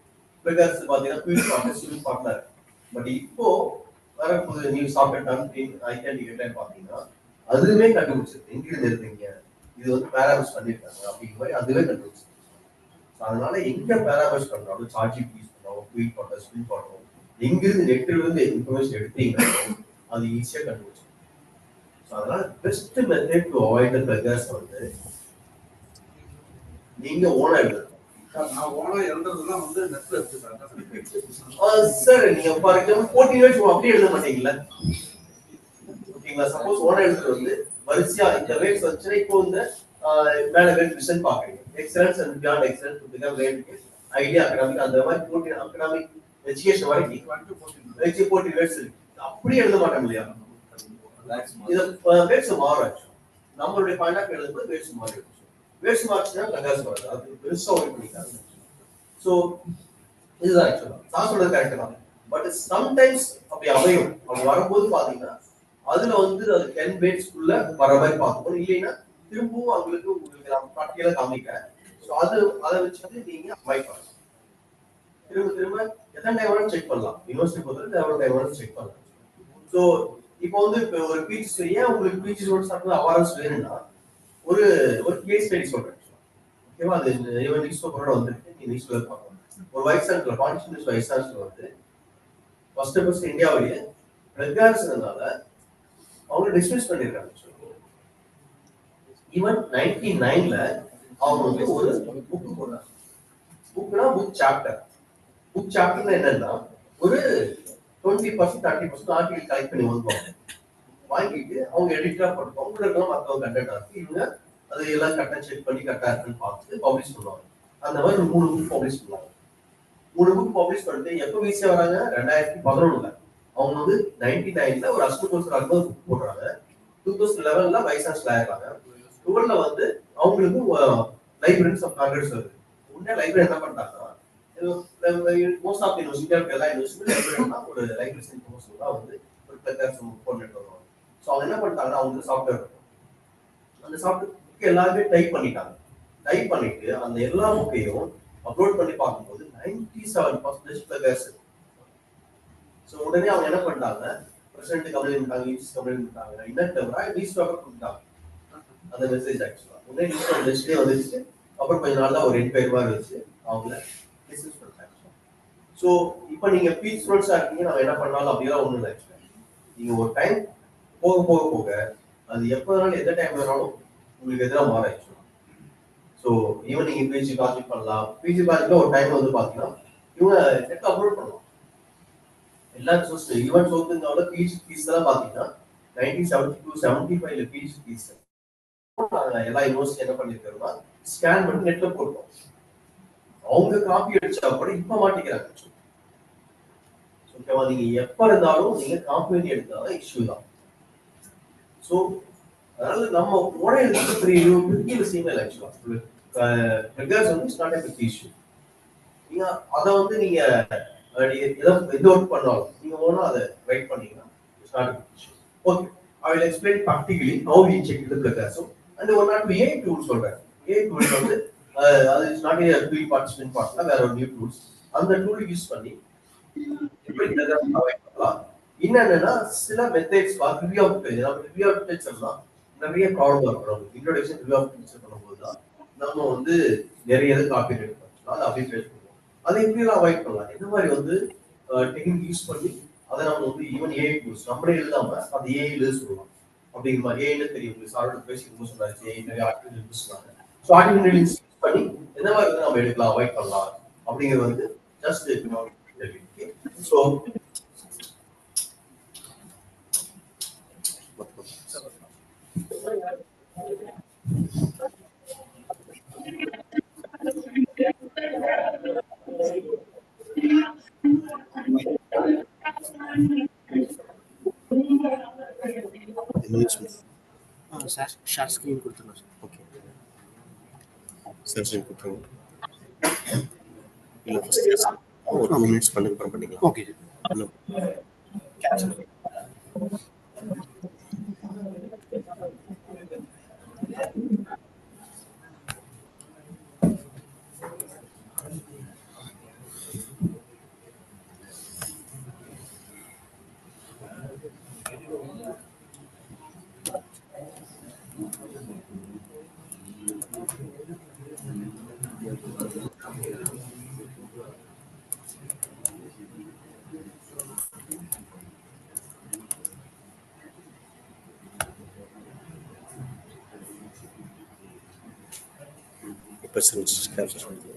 பிளகர்ஸ் பாத்தீங்கன்னா குயிக் பார்ட், ஸ்விம் பார்ட்ல இருக்கு. பட் இப்போ வரப்போது நீங்க சாஃப்ட்வேர் டான்ஸ் ஐடென்டிஃபை பாத்தீங்கன்னா அதுவே கண்டுபிடிச்சிருக்கு எங்க இருந்து எடுத்தீங்க, இது வந்து பேராகிராஃப் பண்ணிருக்காங்க அப்படிங்கிற மாதிரி அதுவே கண்டுபிடிச்சிருக்கு. அதனால எங்க பேராகிராஃப் பண்றாலும் சாட்ஜிபிடி யூஸ் பண்ணாலும் குயிக் பார்ட், ஸ்விம் பார்ட் எங்க இருந்து நெட்ல இருந்து இன்ஃபர்மேஷன் எடுத்தீங்களோ அது ஈஸியா கண்டுபிடிச்சிருக்கு. அதனால best method to avoid the பிளகர்ஸ் வந்து நீங்க ஓனா எழுதுங்க. நான் ஓனா எழுதுறதுலாம் வந்து நெட்ல இருக்கு சார். நீங்க ஃபார் எக்ஸாம்பிள் 14 வேர்ட்ஸ் அப்படியே எழுத மாட்டீங்கல்ல, ஓகேங்களா? சப்போஸ் ஓனா எழுதுறது வந்து வரிசையா இந்த வேர்ட்ஸ் வச்சுனா இப்போ இந்த மேல வேர்ட் விஷன் பாக்குறீங்க, excellence and beyond excellence to become word idea academic அந்த மாதிரி 14 அகாடமிக் எஜுகேஷன் வரைக்கும் 14 வேர்ட்ஸ் இருக்கு. அப்படியே எழுத மாட்டோம் இல்லையா? இது வேர்ட்ஸ் மாறும். நம்மளுடைய பாயிண்ட் ஆஃப் எழுதும்போது வேர்ட்ஸ் மாறும். வேர்ட்ஸ் மார்க்ஸ்னா பிளகர்ஸ் வராது. அது பெருசா ஒர்க் பண்ணிட்டாங்க. ஸோ இதுதான் ஆக்சுவலா நான் சொல்றது கரெக்ட் தான். பட் சம்டைம்ஸ் அப்படி அமையும். அப்படி வரும்போது பாத்தீங்கன்னா அதுல வந்து அது 10 வேர்ட்ஸ்க்குள்ள வர மாதிரி பார்க்கணும். இல்லைன்னா திரும்பவும் உங்களுக்கு நான் பட்டியல காமிக்கிறேன். ஸோ அதை வச்சு நீங்க அவாய்ட் பண்ணலாம். திரும்ப எத்தனை டைம் வேணாலும் செக் பண்ணலாம். யூனிவர்சிட்டி பொறுத்தவரை எவ்வளவு டைம் வேணாலும் செக் பண்ணலாம். ஸோ இப்போ வந்து இப்போ ஒரு பீச் ஏன் உங்களுக்கு பீச் ரோட் சாப்பிட்டு அவாரன்ஸ் வேணும்னா ஒரு கேஸ் ஸ்டடி சொல்றேன். ஓகேவா? அது நியூஸ் பேப்பரோட வந்துருக்கு. நீ நியூஸ் பேப்பர் பார்க்கணும். ஒரு vice chancellor, Pondicherry vice chancellor வந்து ஃபர்ஸ்ட் இந்தியாவிலேயே பிளகர்ஸ்னால அவங்க டிஸ்மிஸ் பண்ணிருக்காங்க. ஈவன் 99ல அவங்க வந்து ஒரு புக் போடுறாங்க. புக்னா புக் சாப்டர்னா என்னன்னா ஒரு 20% 30% ஆர்டிகல் கலெக்ட் பண்ணி வாங்கிட்டு அவங்க எடிட்டா பண்ணுவாங்க. உங்களுக்கு மற்றவங்க கண்டென்ட் ஆகி இவங்க அது எல்லாம் கரெக்டா செக் பண்ணி கரெக்டா இருக்குன்னு பார்த்து பப்ளிஷ் பண்ணுவாங்க. அந்த மாதிரி 3 புக் பப்ளிஷ் பண்ணுவாங்க. 3 புக் பப்ளிஷ் பண்ணிட்டு எப்போ ஈஸியா வராங்க? 2011ல அவங்க வந்து 99ல ஒரு அசிஸ்டன்ட் ப்ரொஃபசர் புக் போடுறாங்க. 2011ல வைஸ் சான்சலர் ஆயிடுறாங்க. 12ல வந்து அவங்களுக்கு லைப்ரரிஸ் ஆஃப் காங்கிரஸ் வருது. உடனே லைப்ரரி என்ன பண்ணிட்டாங்கன்னா மோஸ்ட் ஆஃப் யூனிவர்சிட்டி எல்லா யூனிவர்சிட்டியும் ஒரு லைப்ரரி ப்ரொஃபசர் தான் வந்து ஒரு பிளகர்ஸ் போட்டுட்டு வருவாங்க. ஸோ அவங்க என்ன பண்ணிட்டாங்கன்னா அவங்க சாஃப்ட்வேர் அந்த சாஃப்ட்வேர் எல்லாருமே டைப் பண்ணிட்டாங்க. டைப் பண்ணிட்டு அந்த எல்லா புக்கையும் அப்லோட் பண்ணி பார்க்கும்போது 97% பிளகர்ஸ். ஸோ உடனே அவங்க என்ன பண்ணிட்டாங்க, பிரசிடென்ட் கம்ப்ளைண்ட் பண்ணிட்டாங்க, யூஜிசி கம்ப்ளைண்ட் பண்ணிட்டாங்க. இன்னும் தவிர நியூஸ் பேப்பர் கொடுத்தாங்க அந்த மெசேஜ். ஆக்சுவலா உடனே நியூஸ் பேப்பர் லிஸ்ட்லேயே வந்துச்சு. அப்புறம் கொஞ்ச நாள் தான் ஒரு என்கொயரி மாதிரி வச்சு அவங்கள டிஸ்மிஸ் பண்ணிட்டாங்க. ஸோ இப்போ நீங்க பீச் ஸ்டூடெண்ட்ஸா இருக்கீங்க, நம்ம என்ன பண்ணாலும் அப்படியெல்லாம் ஒன்றும் இல்லை. நீங்க ஒரு டைம் போக அது எப்போ வேணாலும் எந்த டைம் வேணாலும் உங்களுக்கு எதிராக மாறிடுச்சு. ஸோ ஈவன் நீங்க பிஜி ப்ராஜெக்ட் பண்ணலாம். பிஜி ப்ராஜெக்ட்ல ஒரு டைம் வந்து பாத்தீங்கன்னா இவங்க நெட் அப்லோட் பண்ணலாம். எல்லா சோர்ஸ் ஈவன் சோர்ஸ்னால பிஜி ஃபீஸ் எல்லாம் பாத்தீங்கன்னா 1972 75ல பிஜி ஃபீஸ் எல்லா யூனிவர்சிட்டி என்ன பண்ணிருக்காங்கன்னா ஸ்கேன் பண்ணி நெட்ல போட்டோம். அவங்க காப்பி அடிச்சா கூட இப்ப மாட்டிக்கிறாங்க. ஓகேவா? நீங்க எப்ப இருந்தாலும் நீங்க காப்பி எடுத்தாதான் இஷ்யூ தான். ஸோ அதனால நம்ம உடனே பெரிய விஷயமே இல்லை. ஆக்சுவலா பிளகர்ஸ் வந்து it's not a big issue. நீங்க அதை வந்து நீங்க எது ஒர்க் பண்ணாலும் நீங்க ஓனா அதை ரைட் பண்ணீங்கன்னா it's not a big issue. Okay, I will explain practically how we check the பிளகர்ஸ். And one or two AI tools சொல்றேன். ஏஐ டூல்ஸ் வந்து அது it's not a quick participant பார்ட்ல வேற ஒரு நியூ டூல்ஸ். அந்த டூல் யூஸ் பண்ணி எப்படி பிளகர்ஸ் அவாய்ட் பண்ணலாம். என்னன்னா சில மெத்தட்ஸ் ரிவ்யூ ஆஃப் பேஜ் சொல்லலாம். நிறைய ப்ராப்ளம் வரும். இன்ட்ரோடக்ஷன் ரிவ்யூ ஆஃப் பேஜ் பண்ணும்போது தான் நம்ம வந்து நிறைய இது காப்பி எடுப்போம், அதை அப்படியே பேஸ்ட் பண்ணுவோம். அதை எப்படிலாம் அவாய்ட் பண்ணலாம், என்ன மாதிரி வந்து டெக்னிக் யூஸ் பண்ணி அதை நம்ம வந்து ஈவன் ஏஐ டூல்ஸ் நம்மளே எழுதாம அந்த ஏஐ எழுத சொல்லலாம் அப்படிங்கிற மாதிரி. ஏஐன்னு தெரியும் உங்களுக்கு, சாரோட பேசிக்கும் சொன்னாச்சு, ஏஐ நிறைய ஆர்டிஃபிஷியல் யூஸ் பண்ணாங்க. ஸோ ஆர்டிஃபிஷியல் யூஸ் பண்ணி என்ன மாதிரி வந்து நம்ம எடுக்கலாம், அவாய்ட் பண்ணலாம் அப்படிங்கிறது வந்து ஜஸ்ட் ஸோ ஷேர் ஸ்க்ரீன் கொடுத்துருங்க சார். ஓகே ஷேர் ஸ்க்ரீன் கொடுத்துருங்க. இல்லை ஃபஸ்ட் ஒரு 2 மினிட்ஸ் பண்ணி அப்புறம் பண்ணிக்கலாம். ஓகே இன்னும் இப்போ கேப்சர் பண்ணிக்கலாம்.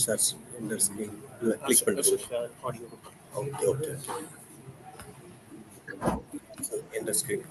சார் இந்த ஸ்க்ரீன் கிளிக் பண்ணிட்டு ஓகே ஓகே எந்த ஸ்க்ரீன்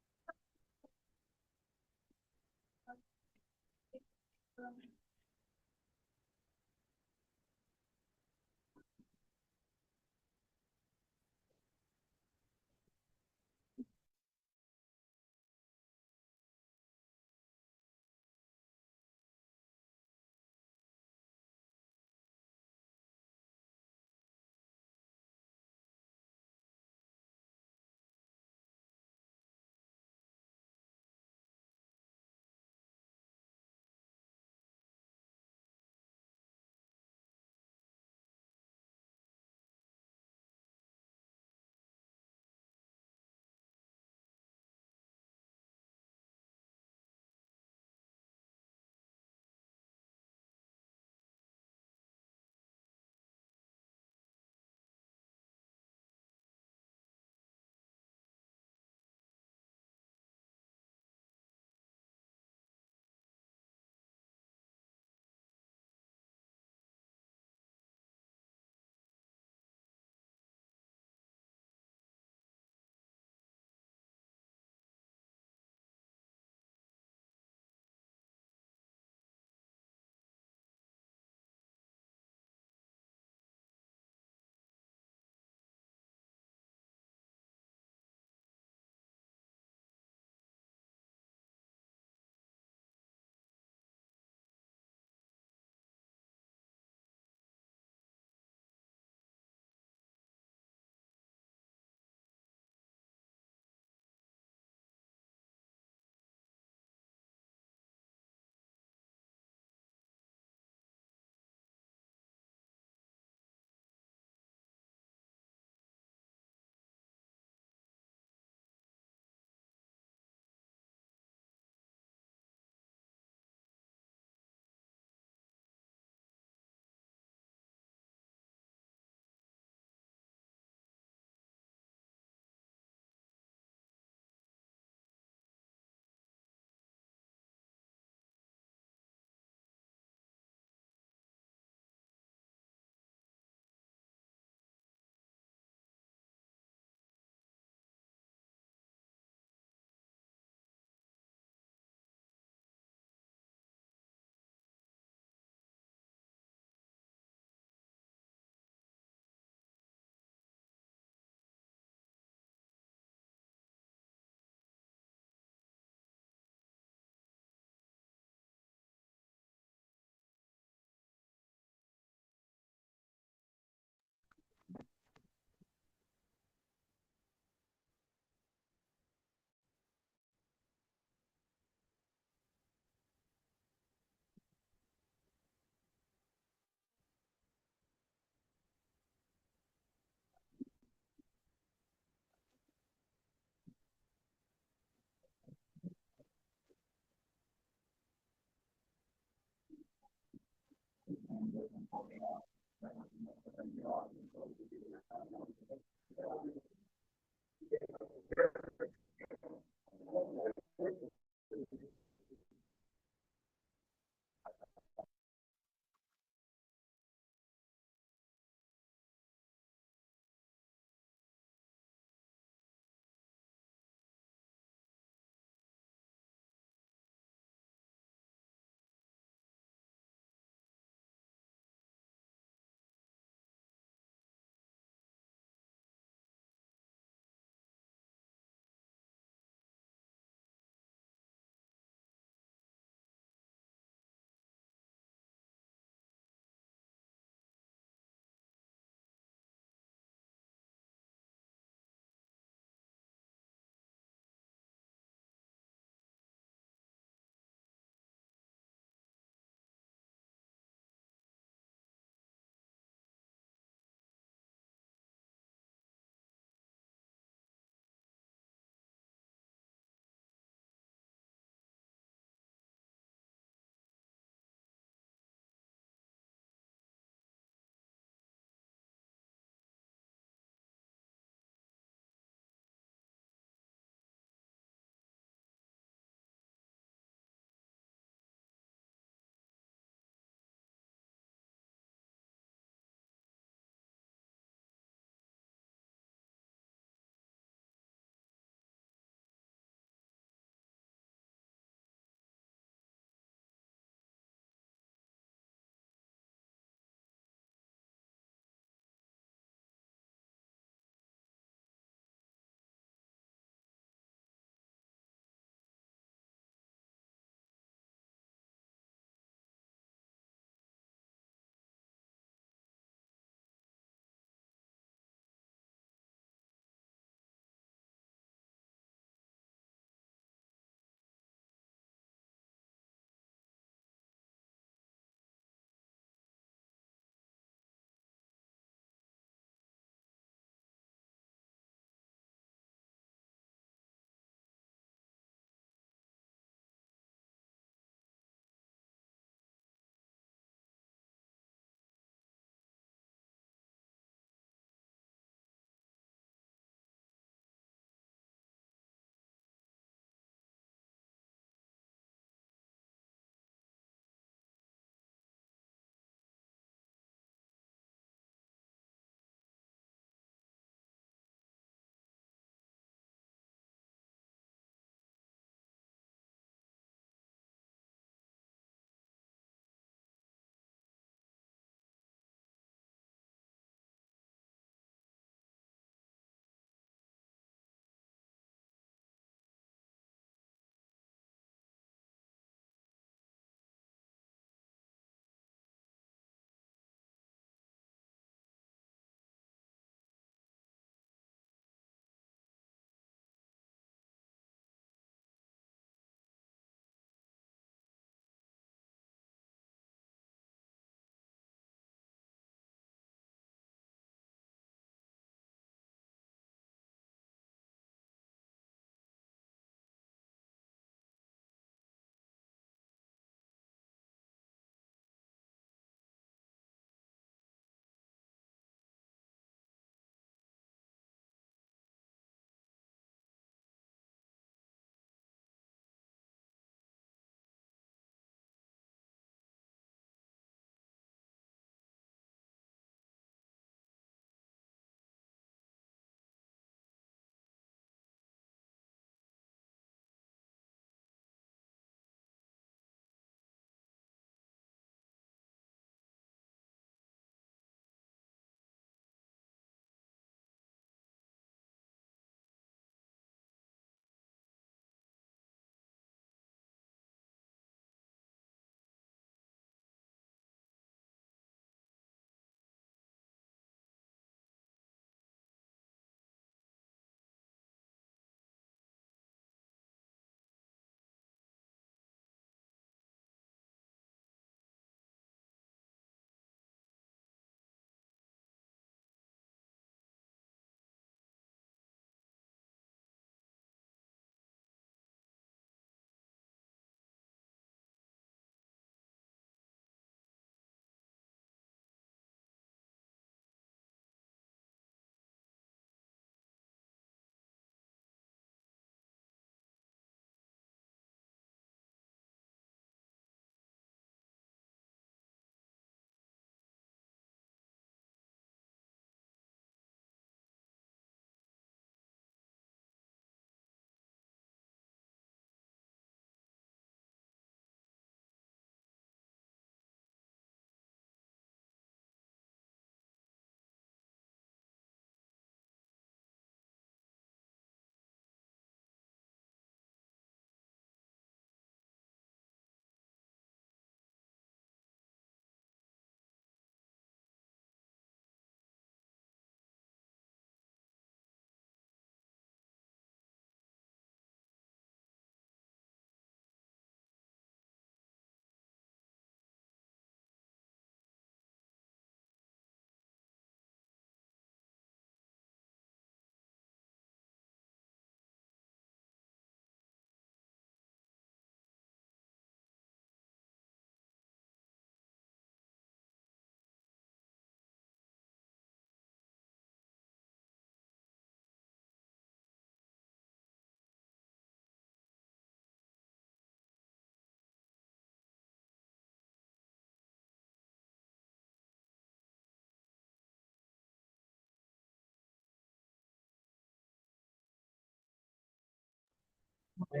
ஸோ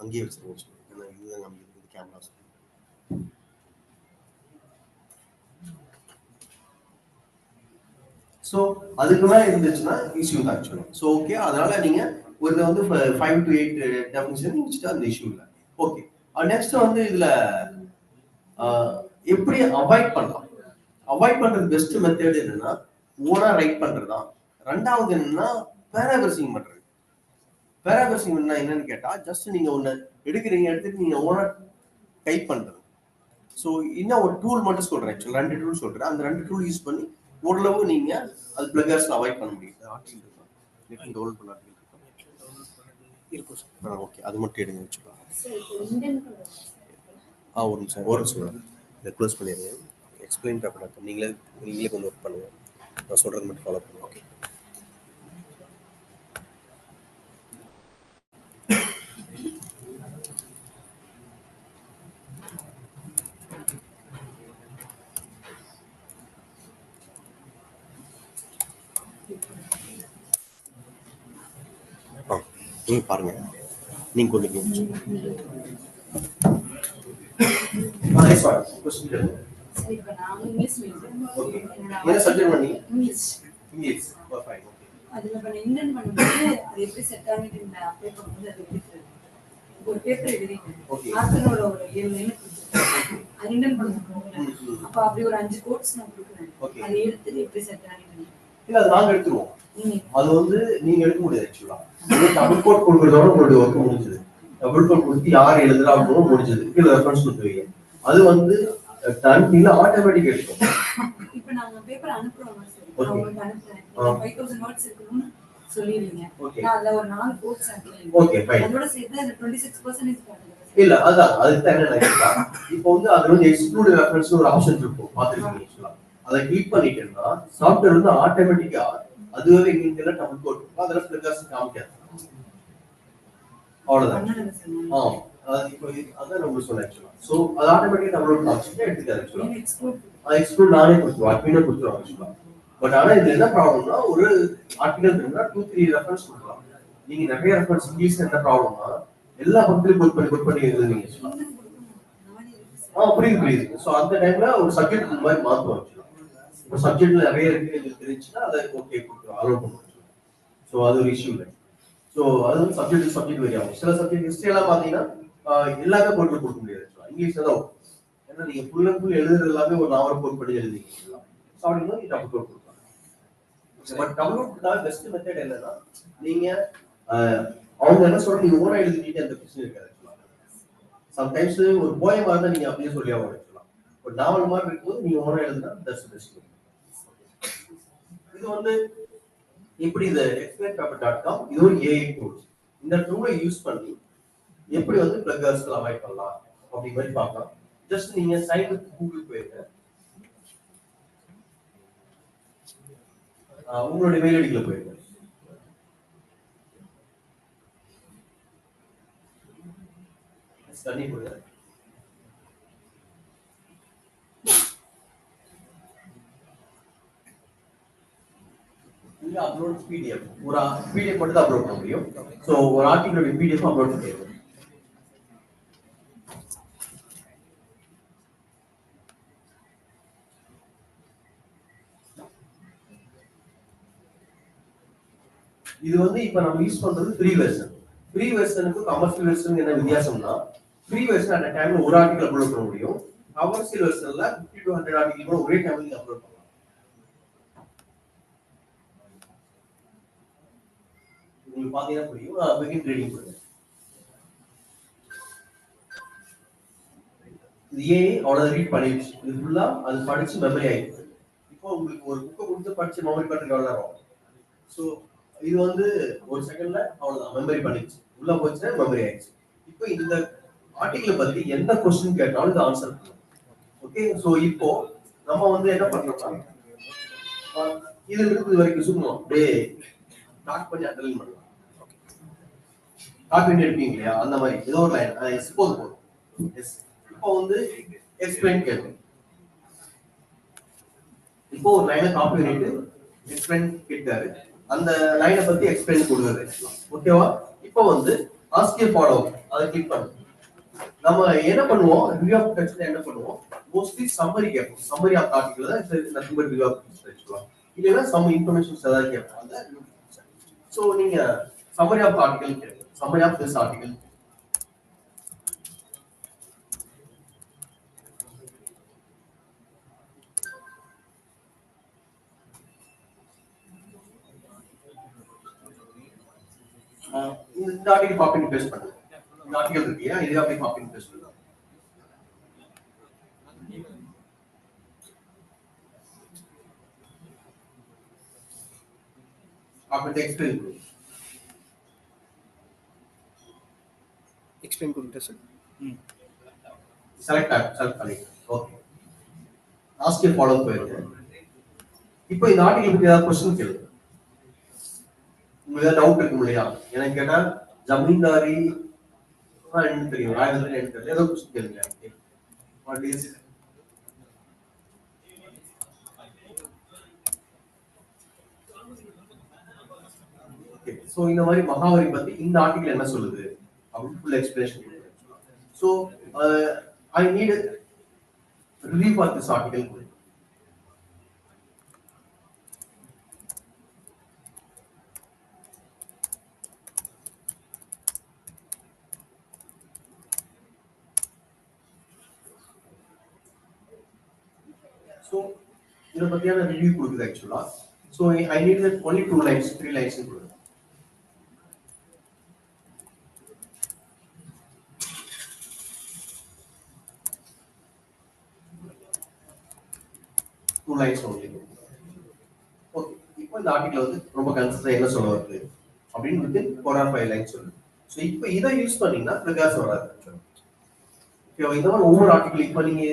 அங்கேயே வச்சுருங்க. ஏன்னா இதுதான் நம்ம கேமராஸ். ஸோ அதுக்கு மேலே இருந்துச்சுன்னா இஷ்யூ தான் ஆக்சுவலி. ஸோ ஓகே, அதனால நீங்க ஒரு வந்து 5 to 8 டெஃபினிஷன் வச்சுட்டா அந்த இஷ்யூ இல்லை. ஓகே, நெக்ஸ்ட் வந்து இதுல எப்படி அவாய்ட் பண்ணலாம்? அவாய்ட் பண்றது பெஸ்ட் மெத்தட் என்னன்னா ஓனா ரைட் பண்றதுதான். ரெண்டாவது என்னன்னா பேராகிராஃபிங் பண்றது. பேராகிராஃபிங் என்னன்னு கேட்டா ஜஸ்ட் நீங்க ஒண்ணு எடுக்கிறீங்க, எடுத்துட்டு நீங்க ஓனா டைப் பண்றது. ஸோ இன்னும் ஒரு டூல் மட்டும் சொல்றேன், ஆக்சுவலி 2 டூல் சொல்றேன். அந்த 2 டூல் யூஸ் பண்ணி ஓரளவு நீங்க அது பிளகர்ஸ்ல அவாய்ட் பண்ண முடியும். டவுன்லோட் பண்ண ஓகே, அது மட்டும் எடுங்க வச்சுக்கலாம். ஒரு நிமிஷம் இதை க்ளோஸ் பண்ணிடுங்க. எக்ஸ்பிளைன் பேப்பர் நீங்களே கொஞ்சம் ஒர்க் பண்ணுங்க. நான் சொல்றது மட்டும் ஃபாலோ பண்ணுங்க. ஓகே, நீங்க பாருங்க, நீங்க கொண்டு என்ன சப்ஜெக்ட் பண்ணீங்க? இங்கிலீஷ். அதுல பண்ண இன்டர்ன் பண்ணும்போது அது எப்படி செட் ஆகிட்டு இந்த அப்ளை பண்ணும்போது அது எப்படி ஒரு பேப்பர் எழுதிட்டேன். ஆத்தரோட ஒரு 7 லைன் அது இன்டர்ன் பண்ணுவோம். அப்ப அப்படி ஒரு 5 கோட்ஸ் நான் கொடுக்குறேன். அதை எடுத்துட்டு எப்படி செட் ஆகிட்டு இல்ல, அது நாங்க எடுத்துருவோம். அது வந்து நீங்க எடுக்க முடியாது ஆக்சுவலா. டபுள் கோட் கொடுக்கறதோட உங்களுடைய ஒர்க் முடிஞ்சது. டபுள் கோட் கொடுத்து யார் எழுதுறாங்களோ முடிஞ்சது. கீழே ரெஃபரன்ஸ் கொடுத்துருவீங்க. அது வந்து டைம்ல ஆட்டோமேட்டிக் எடுக்கும். இப்போ நாங்க பேப்பர் அனுப்புறோம் சார். உங்களுக்கு அனுப்புறேன். 5000 வேர்ட்ஸ் இருக்குன்னு சொல்லிடுங்க. நான் அதுல ஒரு 4 கோட்ஸ் அனுப்புறேன். Okay, fine. அதோட சேர்த்து அந்த 26% காட்டுங்க. இல்ல, அதான் அதுக்கு தான் என்ன நினைக்கிறா. இப்போ வந்து அதுல வந்து எக்ஸ்க்ளூட் ரெஃபரன்ஸ் ஒரு ஆப்ஷன் இருக்கும், பாத்துருக்கீங்க ஆக்சுவலா. அதை கிளிக் பண்ணிட்டேன்னா சாஃப்ட்வேர் வந்து ஆட்டோமேட்டிக்கா அதுவே இங்க டபுள் கோட் இருக்கும். அதெல்லாம் பிளகர்ஸ் காமிக்காது. அவ்வளவுதான். அது இப்போ அதான் நம்ம சொல்ல ஆக்சுவலா. சோ அது ஆட்டோமேட்டிக்கா டவுன்லோட் காமிச்சிட்டு எடுத்துக்காது ஆக்சுவலா. எக்ஸ்க்ளூட் நானே கொடுத்துருவோம், அட்மினே கொடுத்துருவோம் ஆக்சுவலா. பட் ஆனா இதுல என்ன ப்ராப்ளம்னா ஒரு ஆர்டிகல் இருந்தா 2-3 ரெஃபரன்ஸ் கொடுக்கலாம். நீங்க நிறைய ரெஃபரன்ஸ் இங்கிலீஷ்ல என்ன ப்ராப்ளம்னா எல்லா பக்கத்துலயும் குட் பண்ணி எழுதுவீங்க ஆக்சுவலா. புரியுது. சோ அந்த டைம்ல ஒரு சப்ஜெக்ட் இந்த மாதிரி மாத்துவோம் ஆக்சுவலா. இப்போ சப்ஜெக்ட்ல நிறைய இருக்கு தெரிஞ்சுன்னா அதை ஓகே கொடுத்துருவோம், அலோவ் பண்ணுவோம். ஸோ அது ஒரு இஷ்யூ இல்லை. ஸோ அது வந்து சப்ஜெக்ட் வெரி ஆகும். சில சப்ஜெக்ட் ஹிஸ்ட்ரி எல்லாம் பார்த்தீங்கன்னா எல்லாமே போட்டு கொடுக்க முடியாது. இங்கிலீஷ்ல தான் ஏன்னா நீங்க ஃபுல் அண்ட் ஃபுல் எழுதுறது எல்லாமே ஒரு நாவல் கோட் பண்ணி எழுதிங்க. ஸோ அப்படின்னா நீங்க டபுள் கோட் கொடுக்கலாம். But double quote best method என்னன்னா நீங்க அவங்க என்ன சொல்ற நீங்க ஓனா எழுதிட்டு அந்த பிரச்சனை இருக்காது. சம்டைம்ஸ் ஒரு போயமா இருந்தா நீங்க அப்படியே சொல்லி ஆகணும். ஒரு நாவல் மாதிரி இருக்கும்போது நீங்க ஓனா எழுதுனா தட்ஸ் பெஸ்ட். இது வந்து எப்படி இந்த explainpaper.com இது ஒரு AI டூல். இந்த டூலை யூஸ் பண்ணி எப்படி வந்து பிளகர்ஸ் அவாய்ட் பண்ணலாம் அப்படி மாதிரி பார்க்கலாம். ஜஸ்ட் நீங்க சைட் கூகுள் போயிருங்க. உங்களுடைய மெயில் ஐடிக்குள்ள போயிருங்க. தண்ணி போடுங்க. இங்க அப்லோட் PDF ஒரு PDF மட்டும் தான் அப்லோட் பண்ண முடியும். சோ ஒரு ஆர்டிகிளோட PDF அப்லோட் பண்ணிடுங்க. இது வந்து இப்ப நம்ம யூஸ் பண்றது ஃப்ரீ வெர்ஷன். ஃப்ரீ வெர்ஷனுக்கு கமர்ஷியல் வெர்ஷனுக்கு என்ன வித்தியாசம்னா ஃப்ரீ வெர்ஷன் அந்த டைம்ல ஒரு ஆர்டிகல் அப்லோட் பண்ண முடியும். கமர்ஷியல் வெர்ஷன்ல 50 to 100 ஆர்டிகல் கூட ஒரே டைம்ல நீங்க அப்லோட் பண்ணலாம். நீங்க பாத்தீங்கன்னா புரியும். begin reading பண்ணுங்க. இது ஏஐ அவ்வளவு ரீட் பண்ணிடுச்சு. இது ஃபுல்லா அது படிச்சு மெமரி ஆயிடுச்சு. இப்போ உங்களுக்கு ஒரு புக்கை கொடுத்து படிச்சு மெமரி பண்றதுக்கு எவ்வளவு நேரம் ஆகும்? ஸோ இது வந்து ஒரு செகண்ட்ல அவ்வளவுதான் மெமரி பண்ணிடுச்சு. உள்ள போச்சுன்னா மெமரி ஆயிடுச்சு. இப்போ இந்த ஆர்டிகிள் பத்தி எந்த கொஸ்டின் கேட்டாலும் இது ஆன்சர் பண்ணும். ஓகே, ஸோ இப்போ நம்ம வந்து என்ன பண்றோம்னா இது இருக்கு வரைக்கும் சும்மா அப்படியே டாக் பண்ணி அண்டர்லைன் பண்ணலாம். டாக் பண்ணி எடுப்பீங்க இல்லையா, அந்த மாதிரி ஏதோ ஒரு லைன் போதும். எஸ். இப்போ வந்து எக்ஸ்பிளைன் கேட்கும். இப்போ ஒரு லைனை காப்பி பண்ணிட்டு எக்ஸ்பிளைன் கேட்டாரு, அந்த லைனை பத்தி எக்ஸ்பிளைன் கொடுக்குறது. ஓகேவா? இப்போ வந்து ஆஸ்க் ஏ ஃபாலோ அதை கிளிக் பண்ணு. நம்ம என்ன பண்ணுவோம், ரிவ்யூ ஆஃப் டெக்ஸ்ட்ல என்ன பண்ணுவோம், மோஸ்ட்லி சம்மரி கேட்போம். சம்மரி ஆஃப் ஆர்டிகல் தான் nothing but review of text சொல்லலாம். இல்லைன்னா சம் இன்ஃபர்மேஷன்ஸ் ஏதாவது கேட்போம். அந்த ஸோ நீங்க சம்மரி ஆஃப் ஆர்டிகல் கேட்போம். Summary of this article. இந்த ஆர்டிகல் காப்பி அண்ட் பேஸ்ட் பண்ணுங்க. இந்த ஆர்டிகல் இருக்கு, இது அப்படியே காப்பி அண்ட் பேஸ்ட் பண்ணுங்க. காப்பி எக்ஸ்பிளைன் பண்ணுங்க. எக்ஸ்பிளைன் கொடுங்க சார். செலக்ட் பண்ணிங்க. ஓகே. ஆஸ்க் ஏ ஃபாலோ போயிருங்க. இப்போ இந்த ஆர்டிகல் பத்தி ஏதாவது क्वेश्चन கேளுங்க. உங்களுக்கு டவுட் இருக்கும் இல்லையா? எனக்கு கேட்டா ஜமீன்தாரி என்ன தெரியும், ராயல் என்ன தெரியும், ஏதோ क्वेश्चन கேளுங்க. What is okay. சோ இந்த மாதிரி மகாவரி பத்தி இந்த ஆர்டிகல் என்ன சொல்லுது அப்படின்னு ஃபுல் எக்ஸ்பிளனேஷன் கொடுங்க. So I need review for this article. So, இத பத்தியான ரிவ்யூ கொடுக்குது ஆக்சுவலா. So, I need that only 2 lines, 3 lines கொடுங்க. Two lines only. Okay. இப்போ இந்த ஆர்டிகல் வந்து ரொம்ப கன்சிஸ்டா என்ன சொல்ல வருது அப்படின்னு வந்து 4 or 5 lines சொல்லுது. So, இப்போ இதை யூஸ் பண்ணீங்கன்னா பிரகாஷ் வராது. ஓகே, இந்த மாதிரி ஒவ்வொரு ஆர்டிகல் இப்போ நீங்க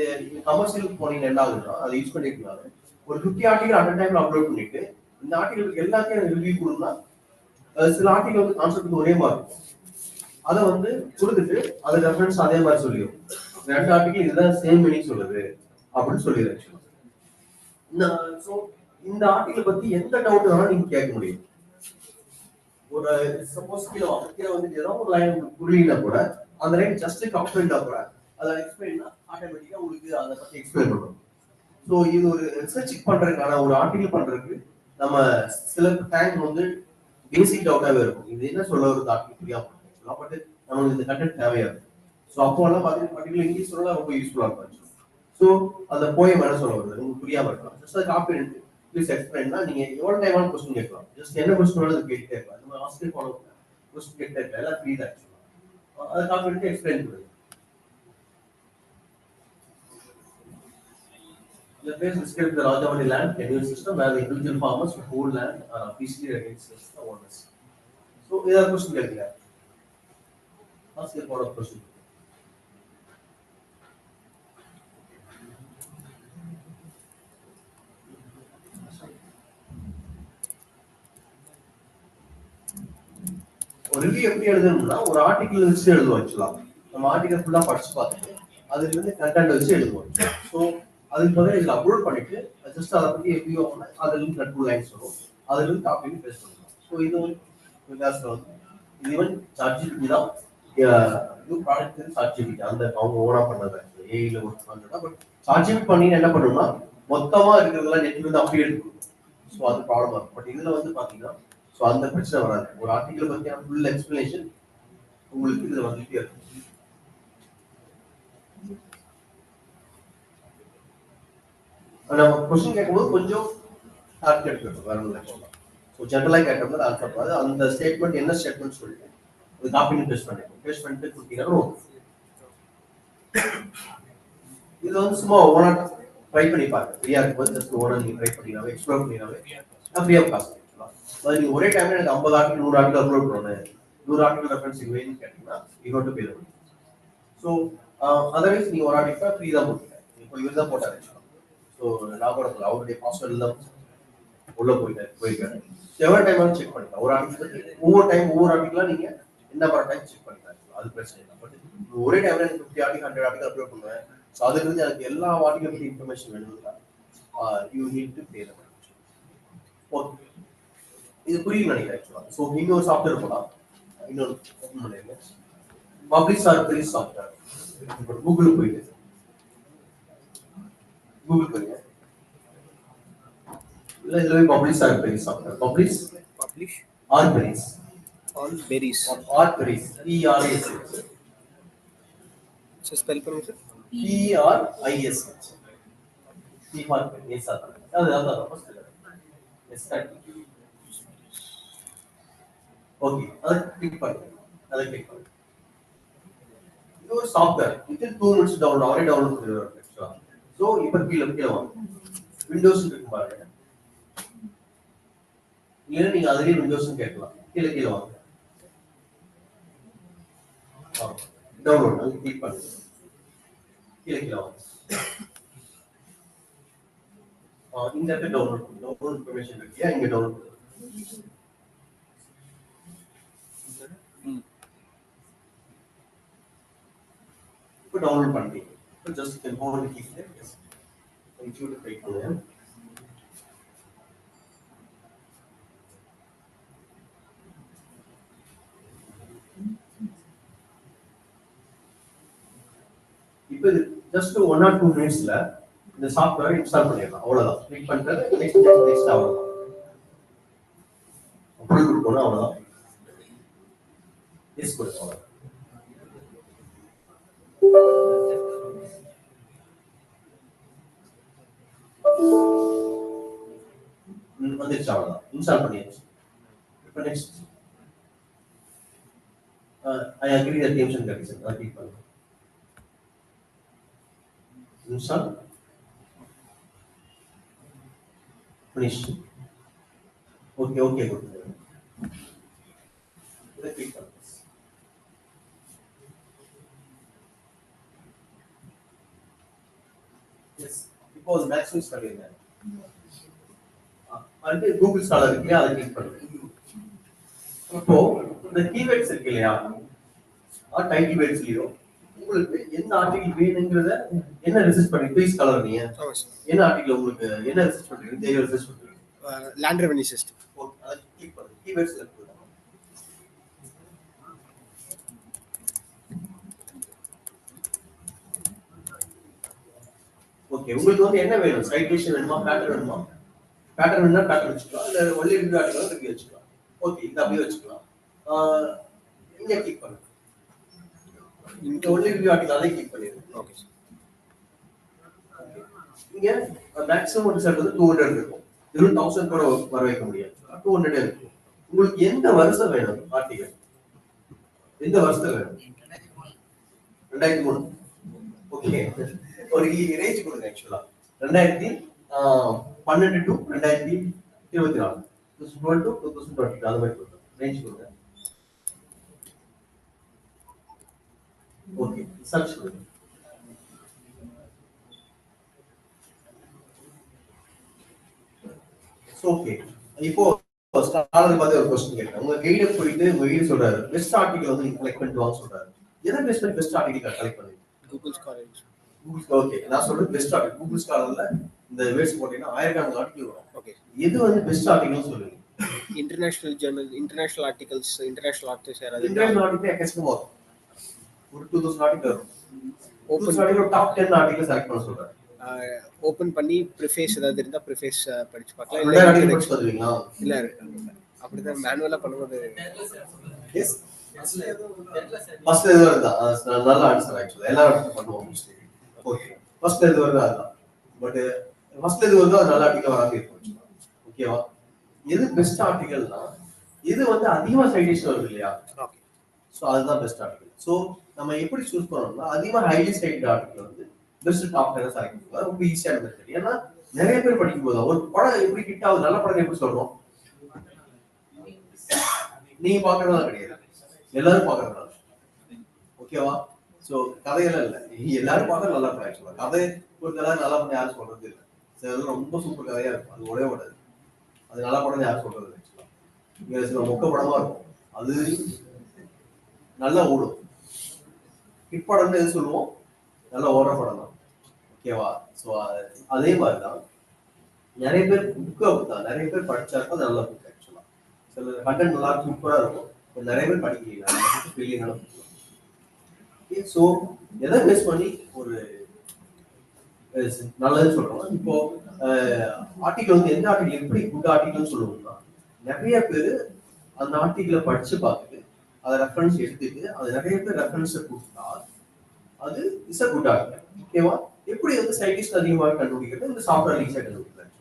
கமர்ஷியல் போனீங்க என்ன ஆகுதுன்னா அதை யூஸ் பண்ணிருக்கீங்க. ஒரு 50 ஆர்டிகல் அட் டைம்ல அப்லோட் பண்ணிட்டு இந்த ஆர்டிகல் எல்லாத்தையும் ரிவ்யூ கொடுத்தா சில ஆர்டிகல் வந்து கான்செப்ட் ஒரே மாதிரி இருக்கும். அதை வந்து கொடுத்துட்டு அது ரெஃபரன்ஸ் அதே மாதிரி சொல்லிடும். ரெண்டு ஆர்டிகல் இதுதான் சேம் மீனிங் சொல்லுது அப்படின்னு சொல்லிடுறேன். இந்த ஆர்டிகல் பத்தி எந்த டவுட் வேணாலும் நீங்க கேட்க முடியும். ஒரு சப்போஸ் கீழே வந்து ஏதோ ஒரு லைன் புரியல கூட அந்த லைன் ஜஸ்ட் கம்ப்ளைண்டா கூட அதை எக்ஸ்பிளைன்னா ஆட்டோமேட்டிக்கா உங்களுக்கு அதை பத்தி எக்ஸ்பிளைன் பண்ணுவோம். ஸோ இது ஒரு ரிசர்ச் பண்றதுக்கான ஒரு ஆர்டிகல் பண்றதுக்கு நம்ம சில டைம் வந்து பேசிக் டவுட்டாவே இருக்கும். இது என்ன சொல்ல ஒரு ஆர்டிகல் புரியாம பட் நமக்கு இந்த கண்டென்ட் தேவையா இருக்கும். ஸோ அப்போ எல்லாம் பார்த்தீங்கன்னா பர்டிகுலர் இங்கிலீஷ் சொல்லலாம் ரொம்ப யூஸ்ஃபுல்லா இருக்கும். ஸோ அந்த போயம் என்ன சொல்ல வருது உங்களுக்கு புரியாம இருக்கலாம். ஜஸ்ட் அதை காப்பி எடுத்து ப்ளீஸ் எக்ஸ்பிளைன்னா நீங்க எவ்வளவு டைமான கொஸ்டின் கேட்கலாம். ஜஸ்ட் என்ன கொஸ்டின் வேணாலும் கேட்டுட்டே இருக்கலாம். நம்ம ஹாஸ்டல் ஃபாலோ கொஸ்டின் கேட்டே இருக்கலாம். எல்லாம் ஃப்ரீ தான். அதை காப்பி எடுத்து எக்ஸ்பிளைன் பண்ணுங்க. The place describes the Rajavati land tenure system where the individual farmers who hold land are officially against the owners. So, this is a question. Ask a follow-up question. ஒரு review எப்படி எழுதணும்னா ஒரு article வச்சு எழுதுவோம். ஆக்சுவலா நம்ம article ஃபுல்லா படிச்சு பார்த்துட்டு அதுல இருந்து கண்டென்ட் வச்சு எழுதுவோம். ஸோ அதுக்கு பதில் இதில் அப்லோட் பண்ணிட்டு ஜஸ்ட் அதை பத்தி எப்படி அதுல இருந்து 2 லைன்ஸ் வரும். அதுல இருந்து காப்பி பண்ணி பேஸ்ட் பண்ணுவோம். ஸோ இது வந்து இது ஈவன் சார்ஜிபிலிட்டி தான் இது ப்ராடக்ட் சார்ஜிபிலிட்டி அந்த அவங்க ஓனா பண்ணது ஏஐல ஒர்க் பண்ணுறதா. பட் சார்ஜிபிலிட்டி பண்ணி என்ன பண்ணணும்னா மொத்தமா இருக்கிறதெல்லாம் நெட்ல இருந்து அப்படியே எடுக்கணும். ஸோ அது ப்ராப்ளமா இருக்கும். பட் இதுல வந்து பாத்தீங்கன்னா ஸோ அந்த பிரச்சனை வராது. ஒரு ஆர்டிகல் பத்தியான ஃபுல் எக்ஸ்பிளனேஷன் உங்களுக்கு இதுல வந்துட்டே இருக்கும். நம்ம கொஸ்டின் கேட்கும்போது கொஞ்சம் டார்கெட் எடுக்கணும். வேற ஒன்றும் இல்லை. ஸோ ஜென்ரலாக கேட்டோம்னா ஆன்சர் பண்ணாது. அந்த ஸ்டேட்மெண்ட் என்ன ஸ்டேட்மெண்ட் சொல்லிட்டு அது காப்பி பண்ணி பேஸ்ட் பண்ணிட்டு கொடுத்தீங்கன்னா இது வந்து சும்மா ஓனா ட்ரை பண்ணி பாருங்க. ஃப்ரீயா இருக்கும்போது ஜஸ்ட் ஓனா நீங்க ட்ரை பண்ணினாவே எக்ஸ்ப்ளோர் பண்ணினாவே ஃப்ரீயா காசு அது நீங்க ஒரே டைம்ல எனக்கு 50 ஆர்டிகல் 100 ஆர்டிகல் அப்லோட் பண்ணணும் 100 ஆர்டிகல் ரெஃபரன்ஸ் வேணும்னு கேட்டீங்கன்னா you have to pay. So otherwise நீங்க ஒரு ஆர்டிகல் ஃப்ரீ தான் போட்டுருக்கேன். இப்போ இவர் தான் போட்டாரு. ஸோ லாபத்தில் அவருடைய பாஸ்வேர்ட் தான் உள்ள போயிருக்காரு. எவ்வளோ டைம் செக் பண்ணிக்கலாம். ஒரு ஆர்டிகல் ஒவ்வொரு ஆர்டிகலா நீங்க என்ன பண்ண டைம் செக் பண்ணிக்கலாம். அது பிரச்சனை இல்லை. பட் ஒரே டைம்ல 50 ஆர்டிகல் 100 ஆர்டிகல் அப்லோட் பண்ணுவேன். ஸோ அதுல இருந்து எனக்கு எல்லா ஆர்டிகல் பத்தி இன்ஃபர்மேஷன் வேணும்னா you need to pay the money. Okay, இது புரியும் நினைக்கிறேன் ஆக்சுவலா. ஸோ இன்னொரு சாஃப்ட்வேர் போலாம், இன்னொரு ஓப்பன் பண்ணிருங்க. Publish or perish software. இப்போ கூகுள் போயிட்டு கூகுள் போயிருங்க. இல்ல இதுல publish or perish software. Publish or perish PRIS. So spell பண்ணுங்க sir. PRIS. P for yes ஆ. அதான் ஃபர்ஸ்ட் இல்ல. Yes correct. ஓகே, அத கிளிக் பண்ணுங்க. இது ஒரு சாஃப்ட்வேர். இது 2 minutes டவுன்லோட் ஆகவே டவுன்லோட் பண்ணிடுவாங்க. சோ இப்போ கீழ வாங்க. விண்டோஸ் இருக்கு பாருங்க. இல்ல நீங்க அதுலயே விண்டோஸ் கேட்கலாம். கீழ வாங்க. டவுன்லோட் அது கிளிக் பண்ணுங்க. கீழ வாங்க. இந்த இடத்துல டவுன்லோட் இன்ஃபர்மேஷன் இருக்கு. இங்க டவுன்லோட் இப்போ டவுன்லோட் பண்ணிட்டீங்க. இப்போ just can hold the key there. Yes computer type பண்ணுங்க. இப்போ ஜஸ்ட் 1 or 2 minutesல இந்த சாஃப்ட்வேர் இன்ஸ்டால் பண்ணிடலாம். அவ்வளவுதான். கிளிக் பண்ணிட்டு நெக்ஸ்ட் அவ்வளவுதான். அப்லோட் கொடுக்கணும், அவ்வளவுதான். எஸ் கொடுங்க, அவ்வளவுதான். வந்துருச்சு, அவ்வளவுதான். இன்ஸ்டால் பண்ணியாச்சு. இப்போ next I agree the terms and conditions. அதை கிளிக் பண்ணுங்க. Install finish. ஓகே கொடுங்க. இதை கிளிக் பண்ணுங்க. எஸ், இப்போ அது மேக்ஸிமம் பண்ணிருங்க. அடுத்து கூகுள் ஸ்காலர் இருக்கு இல்லையா, அதை கிளிக் பண்ணுங்க. இப்போ இந்த கீவேர்ட்ஸ் இருக்கு இல்லையா, டைட்டில் வேர்ட்ஸ்லயோ உங்களுக்கு எந்த ஆர்டிகல் வேணுங்கிறத என்ன ரிசர்ச் பண்ணி ஸ்காலர் நீங்க என்ன ஆர்டிகல் உங்களுக்கு என்ன ரிசர்ச் பண்றீங்க, தேவை ரிசர்ச் பண்றீங்க. Land revenue system. ஓகே, அதை கிளிக் பண்ணுங்க. கீவேர்ட்ஸ் இருக்கு. ஓகே, உங்களுக்கு வந்து என்ன வேணும்? சைட்டேஷன் வேணுமா, பேட்டர்ன் வேணுமா? பேட்டர்ன் வேணா பேட்டர்ன் வச்சுக்கலாம், இல்ல ஒன்லி ரிவ்யூ ஆர்டிகல் ரிவ்யூ வச்சுக்கலாம். ஓகே, இது அப்படியே வச்சுக்கலாம். இங்க கிளிக் பண்ணுங்க. இங்க ஒன்லி ரிவ்யூ ஆர்டிகல் அதை கிளிக் பண்ணிடுங்க. ஓகே, இங்க மேக்ஸிமம் ரிசல்ட் வந்து 200 இருக்கும். இது 1000 கூட வர வைக்க முடியாது. 200 இருக்கும். உங்களுக்கு எந்த வருஷம் வேணும் ஆர்டிகல்? எந்த வருஷத்துல வேணும்? 2003. ஓகே, ஒரு ரேஞ்ச் கொடுங்க. ஆக்சுவலா 2012 டு 2024, 2012 டு 2020 அந்த மாதிரி கொடுங்க. ரேஞ்ச் கொடுங்க. ஓகே, சர்ச் கொடுங்க. ஓகே, இப்போ ஸ்காலர் பார்த்து ஒரு क्वेश्चन கேட்கிறேன். உங்க கைட போயிட்டு உங்க கைடு சொல்றாரு பெஸ்ட் ஆர்டிகல் வந்து நீங்க கலெக்ட் பண்ணிட்டு வாங்க சொல்றாரு. எதை பேஸ் பண்ணி பெஸ்ட் ஆர்டிகல் கலெக்ட் பண்ணுவீங்க? Google scholar. ஓகே, நான் சொல்றது பெஸ்ட் ஆர்டிகல். கூகுள் ஸ்காலர்ல இந்த வேர்ட்ஸ் போட்டீங்கன்னா 1000 ஆர்டிகல் வரும். ஓகே, எது வந்து பெஸ்ட் ஆர்டிகல் சொல்லுங்க. International journal, international articles, international articles யாராவது இன்டர்நேஷனல் ஆர்டிகல் எக்கச்சக்கமா வரும். ஒரு 2000 ஆர்டிகல் வரும். Open article top 10 article select பண்ண சொல்றாரு. ஓபன் பண்ணி ப்ரிஃபேஸ் ஏதாவது இருந்தா ப்ரிஃபேஸ் படிச்சு பார்க்கலாம். இல்ல ஆர்டிகல் படிச்சு சொல்லுவீங்களா? இல்ல அப்படிதான் மேனுவலா பண்ணும்போது. எஸ், ஃபர்ஸ்ட் இது வருதா? நல்ல ஆன்சர். ஆக்சுவலா எல்லாரும் பண்ணுவோம். ஓகே, ஃபர்ஸ்ட் இது வருதா? பட் ஃபர்ஸ்ட் இது வருதா நல்ல ஆர்டிகல் வராம இருக்கும். ஓகேவா? எது பெஸ்ட் ஆர்டிகல்னா இது வந்து அதிகமா சைட்டேஷன் வருது இல்லையா? ஓகே, சோ அதுதான் பெஸ்ட் ஆர்டிகல். சோ நம்ம எப்படி சூஸ் பண்ணனும்னா அதிகமா ஹைலி சைட்டட் ஆர்டிகல் வந்து பெஸ்ட் டாப் 10 செலக்ட் பண்ணுறது ரொம்ப ஈஸியான மெத்தட். ஏன்னா நிறைய பேர் படிக்கும் போது ஒரு படம் எப்படி ஹிட் ஆகுது, நல்ல படம் எப்படி சொல்றோம்? நீங்க பாக்குறதா கிடையாது, எல்லாரும் பாக்குறதா. ஓகேவா? சோ கதையெல்லாம் இல்ல, எல்லாரும் பாக்குறது நல்லா படம். ஆக்சுவலா கதை ஒரு நல்லா படம் யாரும் சொல்றது இல்லை. சில ரொம்ப சூப்பர் கதையா இருக்கும், அது ஒரே ஓடாது. அது நல்ல படம் யாரும் சொல்றது இல்லை. ஆக்சுவலா இங்க சில மொக்க படமா இருக்கும், அது நல்லா ஓடும். ஹிட் படம்னு எது சொல்லுவோம்? நல்லா ஓடுற படம் தான். ஓகேவா? ஸோ அதே மாதிரி தான் நிறைய பேர் புக்கு அப்படிதான், நிறைய பேர் படிச்சாருக்கும் அது நல்ல புக் ஆக்சுவலா. சில கண்டென்ட் நல்லா சூப்பரா இருக்கும், நிறைய பேர் படிக்கிறீங்க. ஸோ எதை பேஸ் பண்ணி ஒரு நல்லதுன்னு சொல்றோம். இப்போ ஆர்டிகல் வந்து எந்த ஆர்டிகல் எப்படி குட் ஆர்டிகல்னு சொல்லுவோம்னா, நிறைய பேர் அந்த ஆர்டிகிளை படிச்சு பார்த்துட்டு அதை ரெஃபரன்ஸ் எடுத்துட்டு அது நிறைய பேர் ரெஃபரன்ஸை கொடுத்தா அது இஸ் அ குட் ஆர்டிகல். ஓகேவா? எப்படி வந்து சயின்டிஸ்ட் அதிகமாக கண்டுபிடிக்கிறது இந்த சாஃப்ட்வேர் ஈஸியாக கண்டுபிடிக்கலாம்.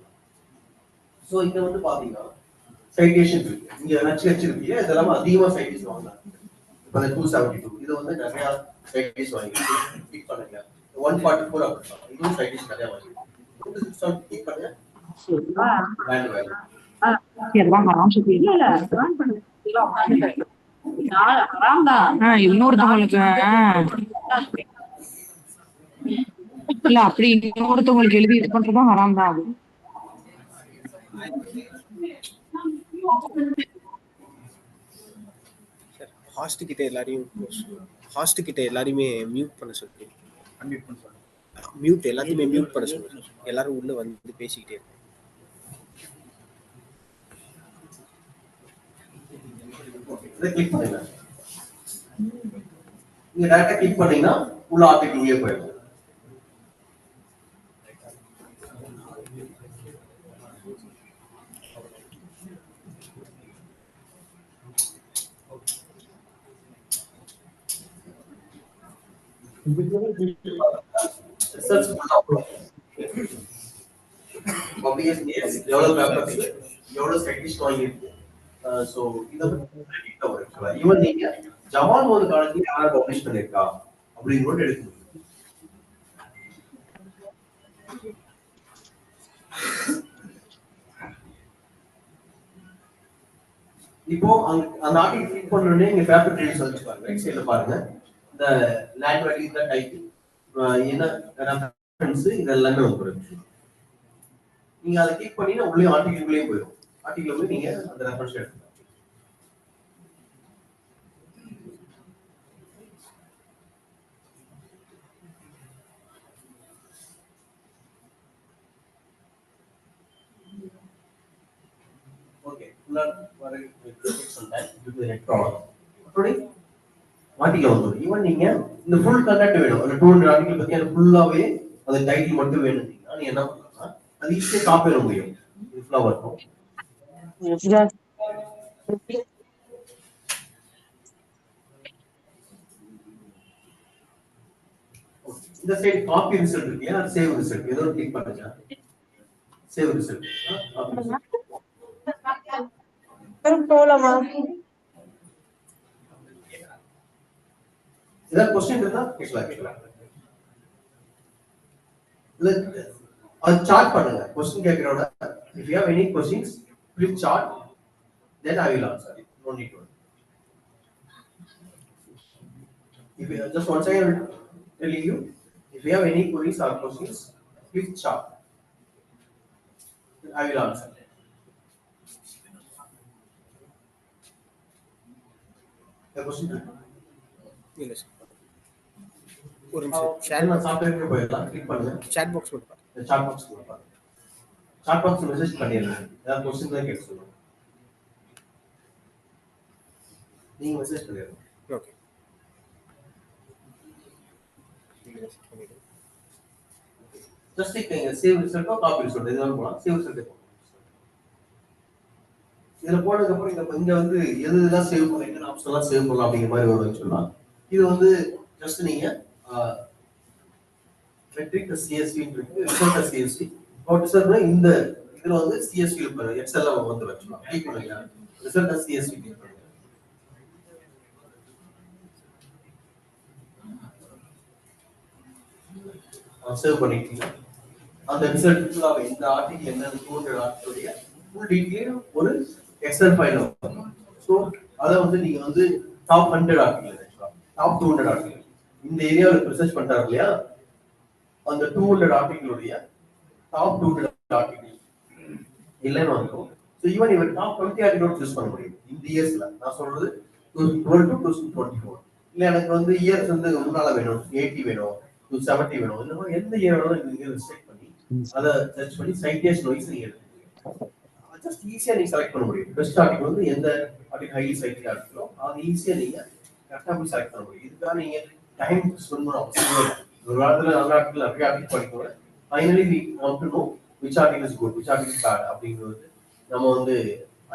ஸோ இங்க வந்து பாத்தீங்கன்னா சைட்டேஷன் இருக்கு, இங்க வச்சிருக்கு, இதெல்லாம் அதிகமா சைட்டிஸ்ட் வாங்கினாங்க. இப்போ 272 இது வந்து நிறைய சைட்டிஸ்ட் வாங்கிருக்கு. கிளிக் பண்ணுங்க 144 அப்படி இதுவும் சைட்டிஸ்ட் நிறைய வாங்கிருக்கு. 267 கிளிக் பண்ணுங்க லேண்ட் வேல்யூ. இன்னொருத்தவங்களுக்கு இல்ல அப்படி இன்னொருத்தவங்களுக்கு எழுதி இது பண்றதும் ஹராம் தான். அது ஹாஸ்ட் கிட்ட எல்லாரையுமே மியூட் பண்ண சொல்லி, அன்மியூட் பண்ண சொல்லுங்க. மியூட் எல்லாத்தையுமே மியூட் பண்ண சொல்லுங்க. எல்லாரும் உள்ள வந்து பேசிக்கிட்டே இருக்காங்க. இதை கிளிக் பண்ணுங்க. நீங்க டைரக்டா கிளிக் பண்ணீங்கன்னா உள்ள ஆர்டிகிள்லயே போயிடும். ரிசர்ச் பப்ளிகேஷன் எவ்வளவு பேப்பர்ஸ், எவ்வளவு சயின்டிஸ்ட் வாங்கியிருக்கு. ஸோ இதை ஈவன் நீங்க ஜமால் ஒரு காலத்துல யாரும் பப்ளிஷ் பண்ணிருக்கா அப்படின்னு கூட எடுக்க முடியும். இப்போ அந்த ஆர்டிகல் கிளிக் பண்ணோடனே இங்க பேப்பர் ட்ரேட் சர்ச் பாருங்க, ரைட் சைடுல பாருங்க இந்த லேண்ட் வேல்யூ, இந்த டைப், என்ன ரெஃபரன்ஸ், இது எல்லாமே வந்துரும். நீங்க அதை கிளிக் பண்ணீங்கன்னா உள்ளே ஆர்டிகல்குள்ளேயே போயிடும். ஆர்டிகல் போய் நீங்க அந்த ரெஃபரன்ஸ் எடுத்துக்கலாம். ஓகே, வர sometime due to the net problem. அப்படி ஆர்டிகல் வந்துடும். ஈவன் நீங்க இந்த ஃபுல் கண்டென்ட் வேணும், அந்த 200 ஆர்டிகல் பத்தி அது ஃபுல்லாவே அந்த டைட்டில் மட்டும் வேணும்னா நீங்க என்ன பண்ணலாம்னா அது ஈஸியா காப்பி பண்ண முடியும். இது ஃபுல்லா இருக்கும். இந்த சைடு காப்பி ரிசல்ட் இருக்கு இல்லையா, சேவ் ரிசல்ட் ஏதோ கிளிக் பண்ணுங்க. சேவ் ரிசல்ட் ஏதாவது क्वेश्चन இருந்தா கேட்கலாம். அது சார்ட் பண்ணுங்க. क्वेश्चन கேக்குறோட if you have any questions please chat, then I will answer it. No need to. If you just once I will telling you, if you have any queries or questions please chat, then I will answer. The question இல்ல sir, ஒரு நிமிஷம் share சாஃப்ட்வேருக்கு போயிடலாம். Click பண்ணுங்க, chat box போட்டு பாருங்க. Chat box போட்டு chat box message பண்ணிடுங்க. ஏதாவது क्वेश्चन தான் கேட்க சொல்லுங்க, நீங்க மெசேஜ் பண்ணிடுங்க. ஓகே, ஜஸ்ட் கிளிக் சேவ் ரிசல்ட்டோ காப்பி ரிசல்ட் எதுவும் போலாம். சேவ் ரிசல்ட் போலாம். இதுல போனதுக்கு அப்புறம் இங்க வந்து எதுலாம் சேவ் பண்ணீங்கன்னா ஆப்ஷன்லாம் சேவ் பண்ணலாம் அப்படிங்கிற மாதிரி வரும்னு சொல்லலாம். இது வந்து ஜஸ்ட் நீங்க மெட்ரிக் சிஎஸ்வி இருக்கு, ரிசல்ட் சிஎஸ்வி போட்டு சார் இந்த இதுல வந்து சிஎஸ்வி இருப்பாரு, எக்ஸெல்ல வந்து வச்சுக்கலாம். கிளிக் பண்ணுங்க, ரிசல்ட் சிஎஸ்வி கிளிக் பண்ணுங்க. சேவ் பண்ணிட்டீங்க. அந்த ரிசல்ட் ஃபுல்லாவே இந்த ஆர்டிகல் என்ன 200 ஆர்டிகலுடைய ஃபுல் டீடைல் ஒரு எக்ஸல் ஃபைல்ல வரும். சோ அத வந்து நீங்க வந்து டாப் 100 ஆர்டிகல் வெச்சுக்கலாம், டாப் 200 ஆர்டிகல் இந்த ஏரியால ரிசர்ச் பண்றாங்க இல்லையா, அந்த 200 ஆர்டிகலுடைய டாப் 200 ஆர்டிகல் இல்லைன்னு வரும். சோ ஈவன் இவர் டாப் 20 ஆர்டிகல் சூஸ் பண்ண முடியும் இந்த இயர்ஸ்ல. நான் சொல்றது 2012 to 2024 இல்ல எனக்கு வந்து இயர்ஸ் வந்து முன்னால வேணும், 80 வேணும், 70 வேணும், இந்த மாதிரி எந்த இயர் வேணும் நீங்க செலக்ட் பண்ணி அதை சர்ச் பண்ணி சைட்டேஷன் வைஸ் நீங்க ஜஸ்ட் ஈஸியா நீங்க செலக்ட் பண்ண முடியும். பெஸ்ட் ஆர்டிகல் வந்து எந்த ஆர்டிகல் ஹைலி சைட்டட் ஆர்டிகளோ அது ஈஸியா நீங்க கரெக்டா போய் செலக்ட் பண்ண முடியும். இதுக்காக நீங்க டைம் ஸ்பெண்ட் பண்ண அவசியம் இல்லை. ஒரு காலத்துல நல்ல ஆர்டிகல் நிறைய ஆர்டிகல் படிக்கணும். Finally we want to know which article is good, which article is bad அப்படிங்கிறது நம்ம வந்து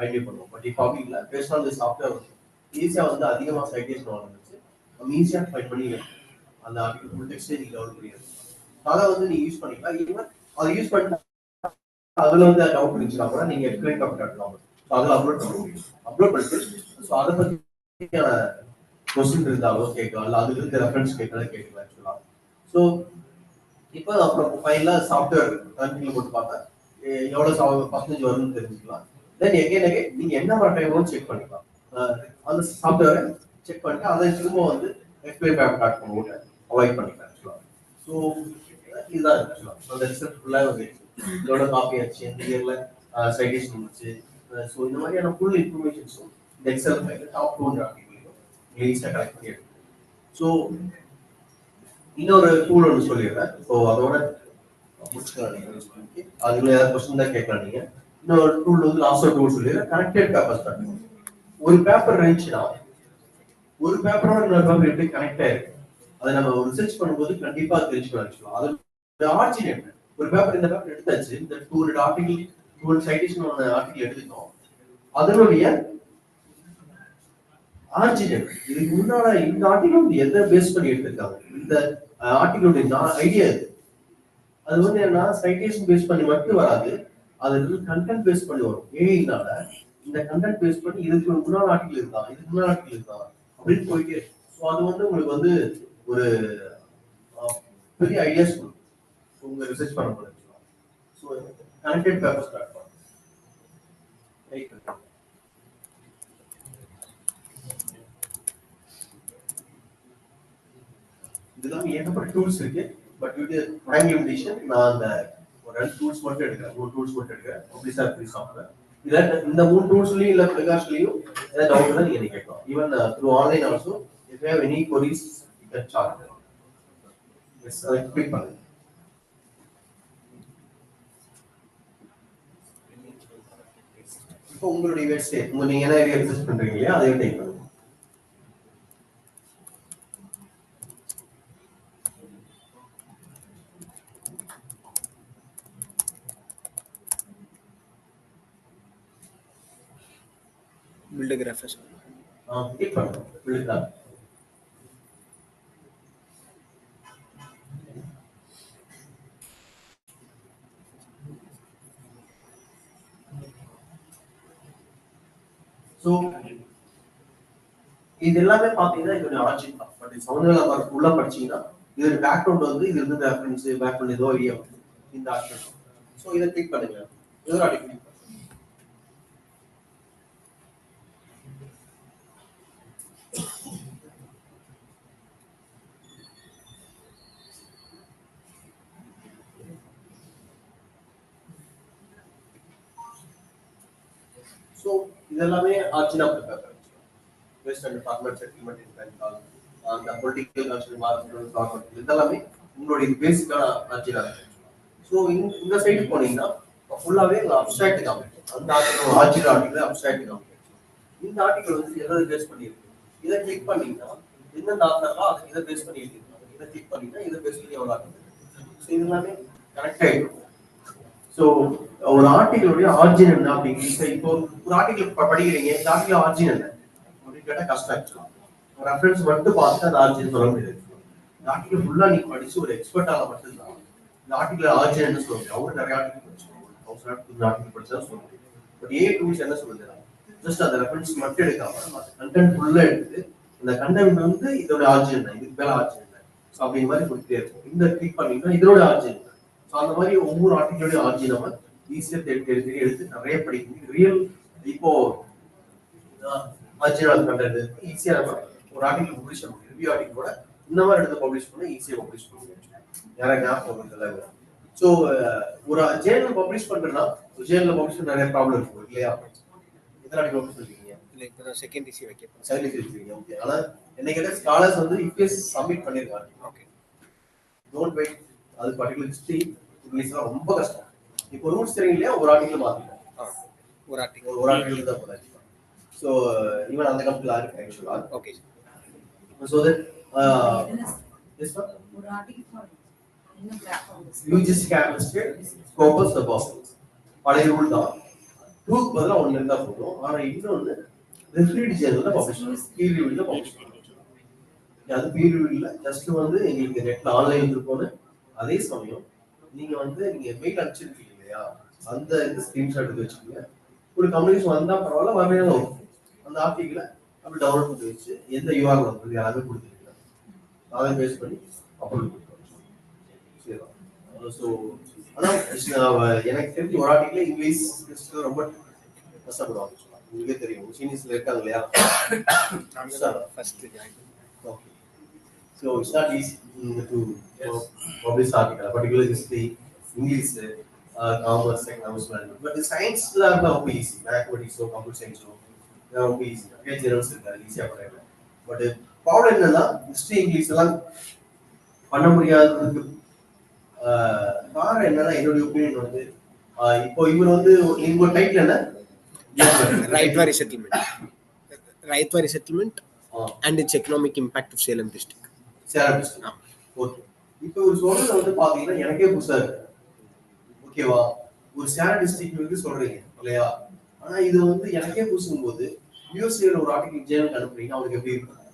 ஐடியா பண்ணுவோம். பட் இப்போ அப்படி இல்லை. பேஸ்ட் ஆன் தி சாஃப்ட்வேர் ஈஸியா வந்து அதிகமா சைட்டேஷன் வந்துச்சு. நம்ம ஈஸியா ஃபைண்ட் பண்ணி அந்த ஆர்டிகல் ஃபுல் டெக்ஸ்டே நீங்க டவுன்லோட் பண்ணிடலாம். அதை வந்து நீங்க யூஸ் பண்ணிக்கலாம். ஈவன் அதை யூஸ் பண்ணி அதுல வந்து டவுட் இருந்துச்சுன்னா கூட நீங்க எக்ஸ்பிளைன் பண்ணலாம். அதுல அப்லோட் பண்ண முடியும். அப்லோட் பண்ணிட்டு ஸோ அதை பத்தியான கொஸ்டின் இருந்தாலும் கேட்கலாம், இல்லை அதுல இருக்க ரெஃபரன்ஸ் கேட்கலாம் ஆக்சுவலா. ஸோ இப்போ அப்புறம் ஃபைனலா சாஃப்ட்வேர் கண்ட்ரில போட்டு பார்த்தா எவ்வளவு பர்சன்டேஜ் வரும்னு தெரிஞ்சுக்கலாம். தென் எகைன் நீங்க என்ன மாதிரி டைம் செக் பண்ணிக்கலாம். அந்த சாஃப்ட்வேரை செக் பண்ணிட்டு அதை திரும்ப வந்து எக்ஸ்பிளைன் பண்ண அவாய்ட் பண்ணிக்கலாம் ஆக்சுவலா. ஸோ இதுதான் ஆக்சுவலா அந்த ரிசல்ட் ஃபுல்லாக வந்து இதோட காப்பி ஆச்சு, எந்த இயர்ல சைட்டேஷன் இருந்துச்சு. ஸோ இந்த மாதிரியான ஃபுல் இன்ஃபர்மேஷன்ஸும் இந்த எக்ஸல் ஃபைல் டாப் 200 ஆர்டிகல் ஈஸியாக கலெக்ட் பண்ணி எடுக்கும். ஸோ இன்னொரு டூல் ஒன்று சொல்லிடுறேன். ஸோ அதோட முடிச்சுக்கலாம். நீங்க அதுல ஏதாவது கொஸ்டின் தான் கேட்கலாம். நீங்க இன்னொரு டூல் வந்து லாஸ்ட் டூல் சொல்லிடுறேன். கனெக்டட் பேப்பர்ஸ் தான். ஒரு பேப்பர் இருந்துச்சுன்னா ஒரு பேப்பரோட இன்னொரு பேப்பர் எப்படி கனெக்ட் ஆயிருக்கு அதை நம்ம ரிசர்ச் பண்ணும்போது கண்டிப்பா தெரிஞ்சுக்கலாம். அது ஆர்ஜின் என்ன, ஒரு பேப்பர் இந்த பேப்பர் எடுத்தாச்சு, இந்த 200 ஆர்டிகல் 200 சைட்டேஷன் ஆர்டிகல் எடுத்துட்டோம், அதனுடைய ஆர்ஜின் இதுக்கு முன்னால இந்த ஆர்டிகல் வந்து எதை பேஸ் பண்ணி எடுத்திருக்காங்க, இந்த ஆர்டிகலுடைய ஐடியா இது. அது வந்து என்ன சைட்டேஷன் பேஸ் பண்ணி மட்டும் வராது, அது கண்டென்ட் பேஸ் பண்ணி வரும். ஏஐனால இந்த கண்டென்ட் பேஸ் பண்ணி இதுக்கு முன்னாள் ஆர்டிகல் இருக்கா, இதுக்கு முன்னாள் ஆர்டிகல் இருக்கா அப்படின்னு போயிட்டு ஸோ அது வந்து உங்களுக்கு வந்து ஒரு பெரிய ஐடியாஸ் கொடுக்கும் உங்க ரிசர்ச் பண்ண போது. ஸோ கனெக்டட் பேப்பர்ஸ் பிளாட்ஃபார்ம் இதெல்லாம் ஏகப்பட்ட டூல்ஸ் இருக்கு. பட் இது டைம் லிமிடேஷன், நான் அந்த ஒரு 2 டூல்ஸ் மட்டும் எடுக்கிறேன், 3 டூல்ஸ் மட்டும் எடுக்கிறேன். Publisher free software. இத இந்த 3 டூல்ஸ்லயும் இல்ல பிரகாஷ்லயும் ஏதாவது டவுட் இருந்தா நீங்க கேட்கலாம். Even through online also if you have any queries you can chat. Yes அதை கிளிக் பண்ணுங்க. இப்போ உங்களுடைய வெப்சைட் நீங்க என்ன ஏரியா ரிசர்ச் பண்றீங்க இல்லையா அதை டைப் பண்ணுங்க. build a graph. கிளிக் பண்ணுங்க. build graph. ஸோ இது எல்லாமே பார்த்தீங்கன்னா இதோட ஆர்ஜின் தான். பட் சவுண்ட் உள்ள படிச்சீங்கன்னா இதோட பேக்ரவுண்ட் வந்து இது இருந்து ரெஃபரன்ஸ் பேக்ரவுண்ட் ஏதோ ஐடியா இந்த ஆர்டிகல். ஸோ இதை கிளிக் பண்ணுங்க. ஏதோ ஆர்டிகல் ஸோ இதெல்லாமே origin of the paper paste on format settlement in bank அந்த பொலிட்டிக்கல் கன்ஸ்ட்ரக்ஷன் மார்க்கெட் ஃபார்மேட் இதெல்லாமே உங்களுடைய பேசிக்கான ஆர்ஜின் ஆஃப். ஸோ இந்த சைடு போனீங்கன்னா ஃபுல்லாவே அப்ஸ்ட்ராக்ட் காமிக்கும். அந்த ஆர்ஜின் ஆர்டிகல் அப்ஸ்ட்ராக்ட் காமிக்கும். இந்த ஆர்டிகல் வந்து எதை பேஸ் பண்ணியிருக்கு இதை கிளிக் பண்ணீங்கன்னா எந்தெந்த ஆத்தர்லாம் அதுக்கு இதை பேஸ் பண்ணி எழுதிருக்காங்க, இதை கிளிக் பண்ணீங்கன்னா இதை பேஸ் பண்ணி எவ்வளோ ஆகுது. ஸோ இது எல்லாமே கனெக்ட் ஆகிடும். ஸோ ஒரு ஆர்டிகளுடைய ஆர்ஜின் என்ன அப்படிங்கிறது இப்போ ஒரு ஆர்டிகல் படிக்கிறீங்க, இந்த ஆர்டிகல் ஆர்ஜின் என்ன அப்படின்னு கேட்டால் கஷ்டம். ஆக்சுவலாக ரெஃபரன்ஸ் மட்டும் பார்த்து அந்த ஆர்ஜின் சொல்ல முடியாது. இந்த ஆர்டிகல் ஃபுல்லாக நீங்கள் படிச்சு ஒரு எக்ஸ்பர்ட்டால மட்டும்தான் இந்த ஆர்டிகல் ஆர்ஜின் என்ன சொல்ல முடியும். அவங்க நிறைய ஆர்டிகல் படிச்சுருவாங்க, ஆர்டிகல் படிச்சா சொல்ல முடியும். பட் ஏ டூல்ஸ் என்ன சொல்லுது, ஜஸ்ட் அந்த ரெஃபரன்ஸ் மட்டும் எடுக்காம கண்டென்ட் ஃபுல்லா எடுத்து இந்த கண்டென்ட் வந்து இதோட ஆர்ஜின் என்ன, இதுக்கு மேல ஆர்ஜின் என்ன, ஸோ அப்படிங்கிற மாதிரி கொடுத்துட்டே இருக்கும். இந்த கிளிக் பண்ணீங்கன்னா இதோட ஆர்ஜின். ஸோ அந்த மாதிரி ஒவ்வொரு ஆர்டிகளோட ஆர்ஜின் நம்ம ஈஸியாக தேடி எடுத்து நிறைய படிக்கணும். ரியல் இப்போ ஆர்ஜினல் கண்டென்ட் ஈஸியாக நம்ம ஒரு ஆர்டிகல் பப்ளிஷ் பண்ண முடியும். ரிவ்யூ ஆர்டிகளோட இந்த மாதிரி எடுத்து பப்ளிஷ் பண்ண ஈஸியாக பப்ளிஷ் பண்ண முடியும். நிறைய கேப் வரும். ஸோ ஒரு ஜேர்னல் பப்ளிஷ் பண்றேன்னா ஜேர்னல் பப்ளிஷ் நிறைய ப்ராப்ளம் இருக்கும் இல்லையா? எத்தனை ஆர்டிகல் பப்ளிஷ் பண்ணிருக்கீங்க? செகண்ட் இஷ்யூ வைக்க செகண்ட் இஷ்யூ வச்சிருக்கீங்க. ஓகே. ஆனா என்ன கேட்டா ஸ்காலர்ஸ் வந்து இபிஎஸ் சப்மிட் பண்ணிருக்காங்க. ஓகே. Don't wait. அது பர்టిక్యులர் ஹிஸ்டரி இங்கிலீஷ்லாம் ரொம்ப கஷ்டம். இப்போ ரூல்ஸ் தெரியலையா ஒரு ஆர்டிகல் மாத்திட்டேன். ஒரு ஆர்டிகல் தான் போறேன். சோ ஈவன் அந்த கம்பெனில இருக்கு ஆக்சுவலா. Okay. So that yes sir. ஒரு ஆர்டிகல் என்ன பிளாட்ஃபார்ம் UGC campus ஸ்கோபஸ் தி பாஸ். பழைய ரூல் தான். ரூல் பதிலா ஒன்னு இருந்தா போதும். ஆனா இன்னொன்னு ரெஃப்ரீட் ஜர்னல்ல பப்ளிஷ் பீர் ரிவ்யூல பப்ளிஷ் பண்ணுங்க. அது பீர் ரிவ்யூல ஜஸ்ட் வந்து உங்களுக்கு நெட்ல ஆன்லைன் இருக்கும்னு அதே சமயம் நீங்க மெயில் அனுப்பிச்சிருக்கீங்க இல்லையா, அந்த இது ஸ்கிரீன்ஷாட் எடுத்து வச்சுக்கோங்க. ஒரு கம்யூனிகேஷன் வந்தா பரவாயில்ல, வரவேணும் அந்த ஆர்டிகிளை அப்படி டவுன்லோட் பண்ணி வச்சு எந்த யூஆர் வந்து யாருமே கொடுத்துருக்கீங்க அதை பேஸ் பண்ணி அப்லோட் பண்ணுவோம். ஸோ ஆனால் எனக்கு தெரிஞ்ச ஒரு ஆர்டிகிள் இங்கிலீஷ் ரொம்ப கஷ்டப்படுவாங்க. உங்களுக்கே தெரியும் சீனியர்ஸ்ல இருக்காங்க இல்லையா. Okay. So it's not easy to publish article particular history English commerce economics management. But சயின்ஸ்ல இருந்தால் ரொம்ப ஈஸி. மேத்தமெட்டிக்ஸோ கம்ப்யூட்டர் சயின்ஸோ ரொம்ப ஈஸி. நிறைய ஜெனரல்ஸ் இருக்காது, ஈஸியாக பண்ணிடலாம். பட் ப்ராப்ளம் என்னன்னா ஹிஸ்டரி இங்கிலீஷ் எல்லாம் பண்ண முடியாததுக்கு காரணம் என்னன்னா என்னுடைய ஒப்பீனியன் வந்து இப்போ இவர் வந்து உங்க டைட்டில் என்ன Raitwari settlement and its economic impact of Salem district. Salem district. Okay. இப்போ ஒரு சொல்றது வந்து பாத்தீங்கன்னா எனக்கே புதுசா இருக்கு. ஓகேவா, ஒரு சேலம் டிஸ்ட்ரிக்ட் வந்து சொல்றீங்க இல்லையா, ஆனா இது வந்து எனக்கே புதுசும் போது யூஎஸ்ஏல ஒரு ஆர்டிகல் ஜேர்னல் அனுப்புறீங்க அவங்களுக்கு எப்படி இருக்கும்.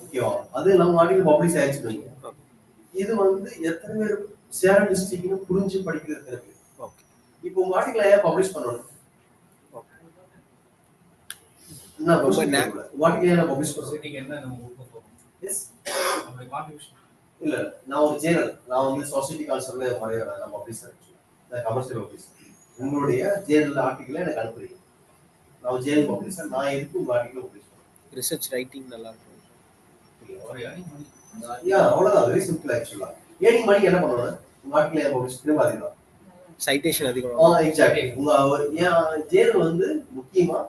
ஓகேவா, அது நம்ம ஆர்டிகல் பப்ளிஷ் ஆயிடுச்சு வைங்க. இது வந்து எத்தனை பேர் சேலம் டிஸ்ட்ரிக்ட்னு புரிஞ்சு படிக்கிறது இருக்கு. இப்போ உங்க ஆர்டிகல் ஏன் பப்ளிஷ் பண்ணணும்? நான் ஒரு ஜேர்னல், நான் வந்து சொசைட்டி கான்செப்ட்ல வரையறேன். நான் பப்ளிஷர், நான் கமர்ஷியல் ஆபீசர். உங்களுடைய ஜேர்னல் ஆர்டிகலை எனக்கு அனுப்புறீங்க, நான் ஜேர்னல் பப்ளிஷர். நான் எதுக்கு உங்க ஆர்டிகல் பப்ளிஷ் பண்ணுறேன்? ரிசர்ச் ரைட்டிங் நல்லா இருக்கும். அவ்வளவுதான், வெரி சிம்பிள் ஆக்சுவலா. ஏர்னிங் மணி என்ன பண்ணணும்? உங்க ஆர்டிகல் ஏன் பப்ளிஷ் திரும்ப அதிகம் சைட்டேஷன் அதிகம். எக்ஸாக்ட்லி. உங்க ஜேர்னல் வந்து முக்கியமா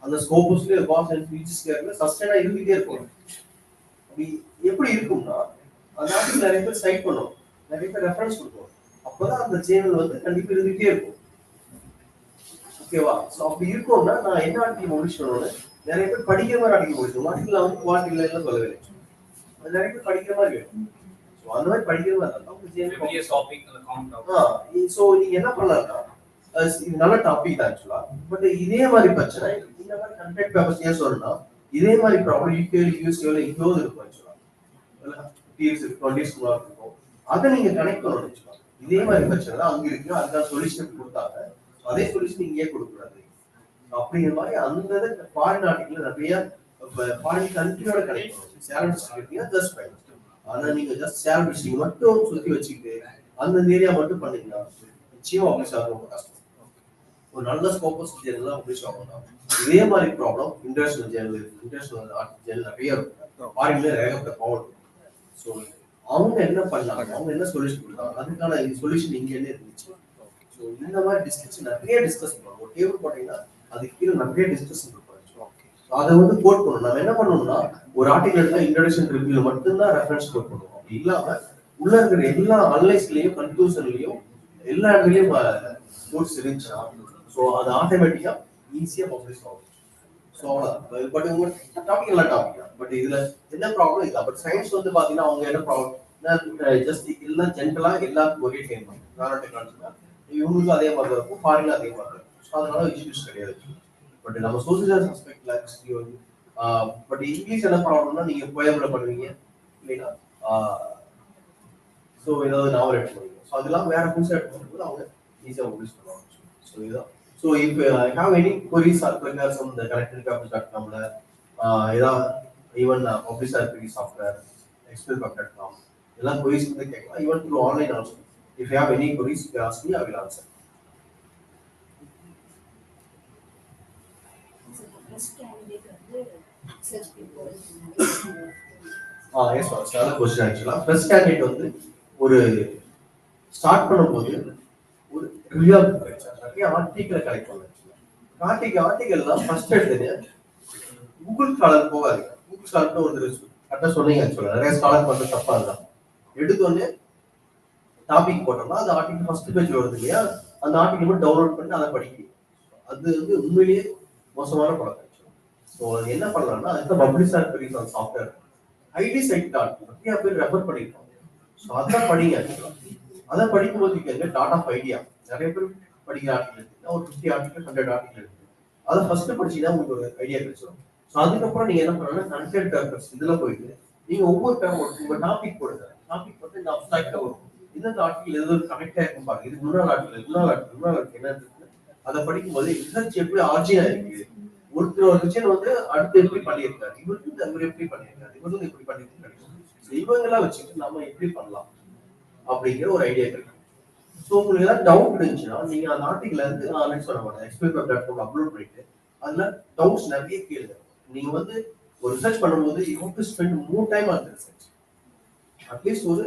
அந்த ஸ்கோபஸ்ல பாஸ் அண்ட் ஃபீச்சர்ஸ் கேர்ல சஸ்டைனா இருந்துட்டே இருக்கும். அப்படி எப்படி இருக்கும்னா அந்த ஆர்டிகல் நிறைய பேர் சைட் பண்ணுவோம், நிறைய பேர் ரெஃபரன்ஸ் கொடுப்போம். அப்பதான் அந்த ஜேர்னல் வந்து கண்டிப்பா இருந்துட்டே இருக்கும். ஓகேவா? ஸோ அப்படி இருக்கும்னா நான் என்ன ஆர்டிகல் பப்ளிஷ் பண்ணணும், நிறைய பேர் படிக்கிற மாதிரி ஆர்டிகல் பப்ளிஷ் ஆர்டிகல் வந்து குவாலிட்டி எல்லாம் சொல்லவே இல்லை. நிறைய பேர் படிக்கிற மாதிரி வேணும். ஸோ அந்த மாதிரி படிக்கிற மாதிரி இருந்தால் ஸோ நீங்க என்ன பண்ணலாம்னா இது நல்ல டாபிக் தான் ஆக்சுவலா. பட் இதே மாதிரி பிரச்சனை இந்த மாதிரி கண்டென்ட் பேப்பர்ஸ் ஏன் சொல்லணும்னா இதே மாதிரி ப்ராப்ளம் யூகேல யூஎஸ்ஏல இங்கோது இருக்கும் ஆக்சுவலா. டிஎஸ் 20 இருக்கும். அதை நீங்க கனெக்ட் பண்ணணும் ஆக்சுவலா. இதே மாதிரி பிரச்சனை தான் அங்க இருக்கு, அதுதான் சொல்யூஷன் கொடுத்தாங்க. அதே சொல்யூஷன் இங்கே கொடுக்கூடாது அப்படிங்கிற மாதிரி அந்த ஃபாரின் ஆர்டிகல் நிறைய ஃபாரின் கண்ட்ரியோட கனெக்ட் பண்ணணும். Salem district just fine. ஆனா நீங்க ஜஸ்ட் சேலம் டிஸ்ட்ரிக்ட் மட்டும் சுத்தி வச்சுக்கிட்டு அந்த ஏரியா மட்டும் பண்ணீங்கன்னா நிச்சயமா பப்ளிஷ் ஆக ரொம்ப கஷ்டம். ஒரு நல்ல ஸ்கோபஸ் ஜேர்னல் பப்ளிஷ் ஆகணும். இதே மாதிரி problem international Journal, international Journal நிறைய இருக்கும். ஃபாரின்ல ரேகப்பட்ட பவர். ஸோ அவங்க என்ன பண்ணாங்க, அவங்க என்ன சொல்யூஷன் கொடுத்தாங்க, அதுக்கான சொல்யூஷன் இங்கேயே இருந்துச்சு. ஸோ இந்த மாதிரி டிஸ்கஷன் நிறைய டிஸ்கஸ் பண்ணுவோம். ஒரு டேபிள் போட்டீங்கன்னா அதுக்கு கீழே நிறைய டிஸ்கஷன் இருக்கும். அதை வந்து கோட் பண்ணணும். நம்ம என்ன பண்ணணும்னா ஒரு ஆர்டிகல் இன்ட்ரோடக்ஷன் ரிவ்யூல மட்டும்தான் ரெஃபரன்ஸ் கோட் பண்ணுவோம். அப்படி இல்லாம உள்ள இருக்கிற எல்லா அனலைஸ்லயும் கன்க்ளூஷன்லயும் எல்லா இடத்துலயும் கோட்ஸ் இருந்துச்சா ஸோ அது ஆட்டோமேட்டிக்கா ஈஸியா பப்ளிஷ் ஆகும். ஸோ அவ்வளோதான். பட் உங்க டாபிக் எல்லாம் டாபிக் தான். பட் இதுல என்ன ப்ராப்ளம் இல்லை. பட் சயின்ஸ் வந்து பாத்தீங்கன்னா அவங்க என்ன ப்ராப்ளம் ஜஸ்ட் எல்லாம் ஜென்ரலா எல்லாருக்கும் ஒரே டைம் பண்ணும். நானோ டெக்னாலஜி தான் இவங்களுக்கும் அதே மாதிரி இருக்கும், ஃபாரின்ல அதே மாதிரி இருக்கும். ஸோ அதனால இஷ்யூஸ் கிடையாது. பட் நம்ம சோசியல் ஆஸ்பெக்ட்ல வந்து பட் இங்கிலீஷ் என்ன ப்ராப்ளம்னா நீங்க போயம்ல பண்ணுவீங்க இல்லைன்னா ஸோ ஏதாவது நாவல் எடுத்து பண்ணுவீங்க. ஸோ அதெல்லாம் வேற புதுசாக எடுத்து பண்ணும்போது அவங்க ஈஸியாக பப்ளிஷ் பண்ணுவாங்க. ஸோ இதுதான். ஸோ இப்போ I have any queries or regards on the connectedcampus.com ஏதாவது ஈவன் பப்ளிஷ் ஆர்பிடி சாஃப்ட்வேர் explain.com எல்லாம் queries வந்து கேட்கலாம். Even through online also. If you have any queries, you ask me, I will answer. Yes, நல்ல question ஆக்சுவலா. First candidate வந்து ஒரு start பண்ணும்போது ஒரு ரிவ்யூ நிறைய ஆர்டிகல் கலெக்ட் பண்ணலாம். ஆர்டிகல்லாம் ஃபர்ஸ்ட் எடுத்து கூகுள் ஸ்காலர் போகாது. கூகுள் ஸ்காலர் ஒரு கரெக்டா சொன்னீங்க. ஆக்சுவலா நிறைய ஸ்காலர் பண்ற தப்பா இருந்தான். எடுத்தோடனே டாபிக் போட்டோம்னா அந்த ஆர்டிகல் ஃபர்ஸ்ட் பேஜ் வருது இல்லையா, அந்த ஆர்டிகல் மட்டும் டவுன்லோட் பண்ணி அதை படிக்கணும். அது வந்து உண்மையிலேயே மோசமான பழக்கம். ஸோ அது என்ன பண்ணலாம்னா, அதுக்கு பப்ளிஷர் பெரிய சாஃப்ட்வேர் ஐடி சைட் நிறைய பேர் ரெஃபர் பண்ணிருக்கோம். ஸோ அதான் படிங்க. அதை படிக்கும்போது இங்க டாட் ஆஃப் ஐடியா நிறைய பேர் படிக்கிற ஆர்டிகல் இருக்கு. ஒரு 50 ஆர்டிகல் 100 ஆர்டிகல் இருக்கு. அதை ஃபர்ஸ்ட் படிச்சுதான் உங்களுக்கு ஒரு ஐடியா கிடைச்சிடும். ஸோ அதுக்கப்புறம் நீங்க என்ன பண்ணலாம், கண்டென்ட் பேப்பர்ஸ் இதுல போயிட்டு நீங்க ஒவ்வொரு உங்க டாபிக் போடுங்க. டாபிக் போட்டு இந்த அப்ஸ்ட்ராக்டா வரும். இந்த ஆர்டிகல் எது கனெக்டா இருக்கும் பாருங்க. இது முன்னாள் ஆர்டிகல் என்ன இருக்கு, அதை படிக்கும்போது ரிசர்ச் எப்படி ஆர்ஜினா இருக்கு, ஒரு விஷயம் வந்து அடுத்து எப்படி பண்ணியிருக்காரு, இவருக்கு அவர் எப்படி பண்ணியிருக்காரு, இவருக்கு எப்படி பண்ணியிருக்காரு, இவங்கெல்லாம் வச்சுட்டு நம்ம எப்படி பண்ணலாம் அப்படிங்கிற ஒரு ஐடியா கிடைக்கும். ஸோ உங்களுக்கு ஏதாவது டவுட் இருந்துச்சுன்னா நீங்க அந்த ஆர்டிகல் இருந்து சொல்ல மாட்டேன் எக்ஸ்பிளைன் பிளாட்ஃபார்ம் அப்லோட் பண்ணிட்டு அதுல டவுட்ஸ் நிறைய கேளுங்க. நீங்க வந்து ஒரு ரிசர்ச் பண்ணும்போது you have to spend more time on research. At least ஒரு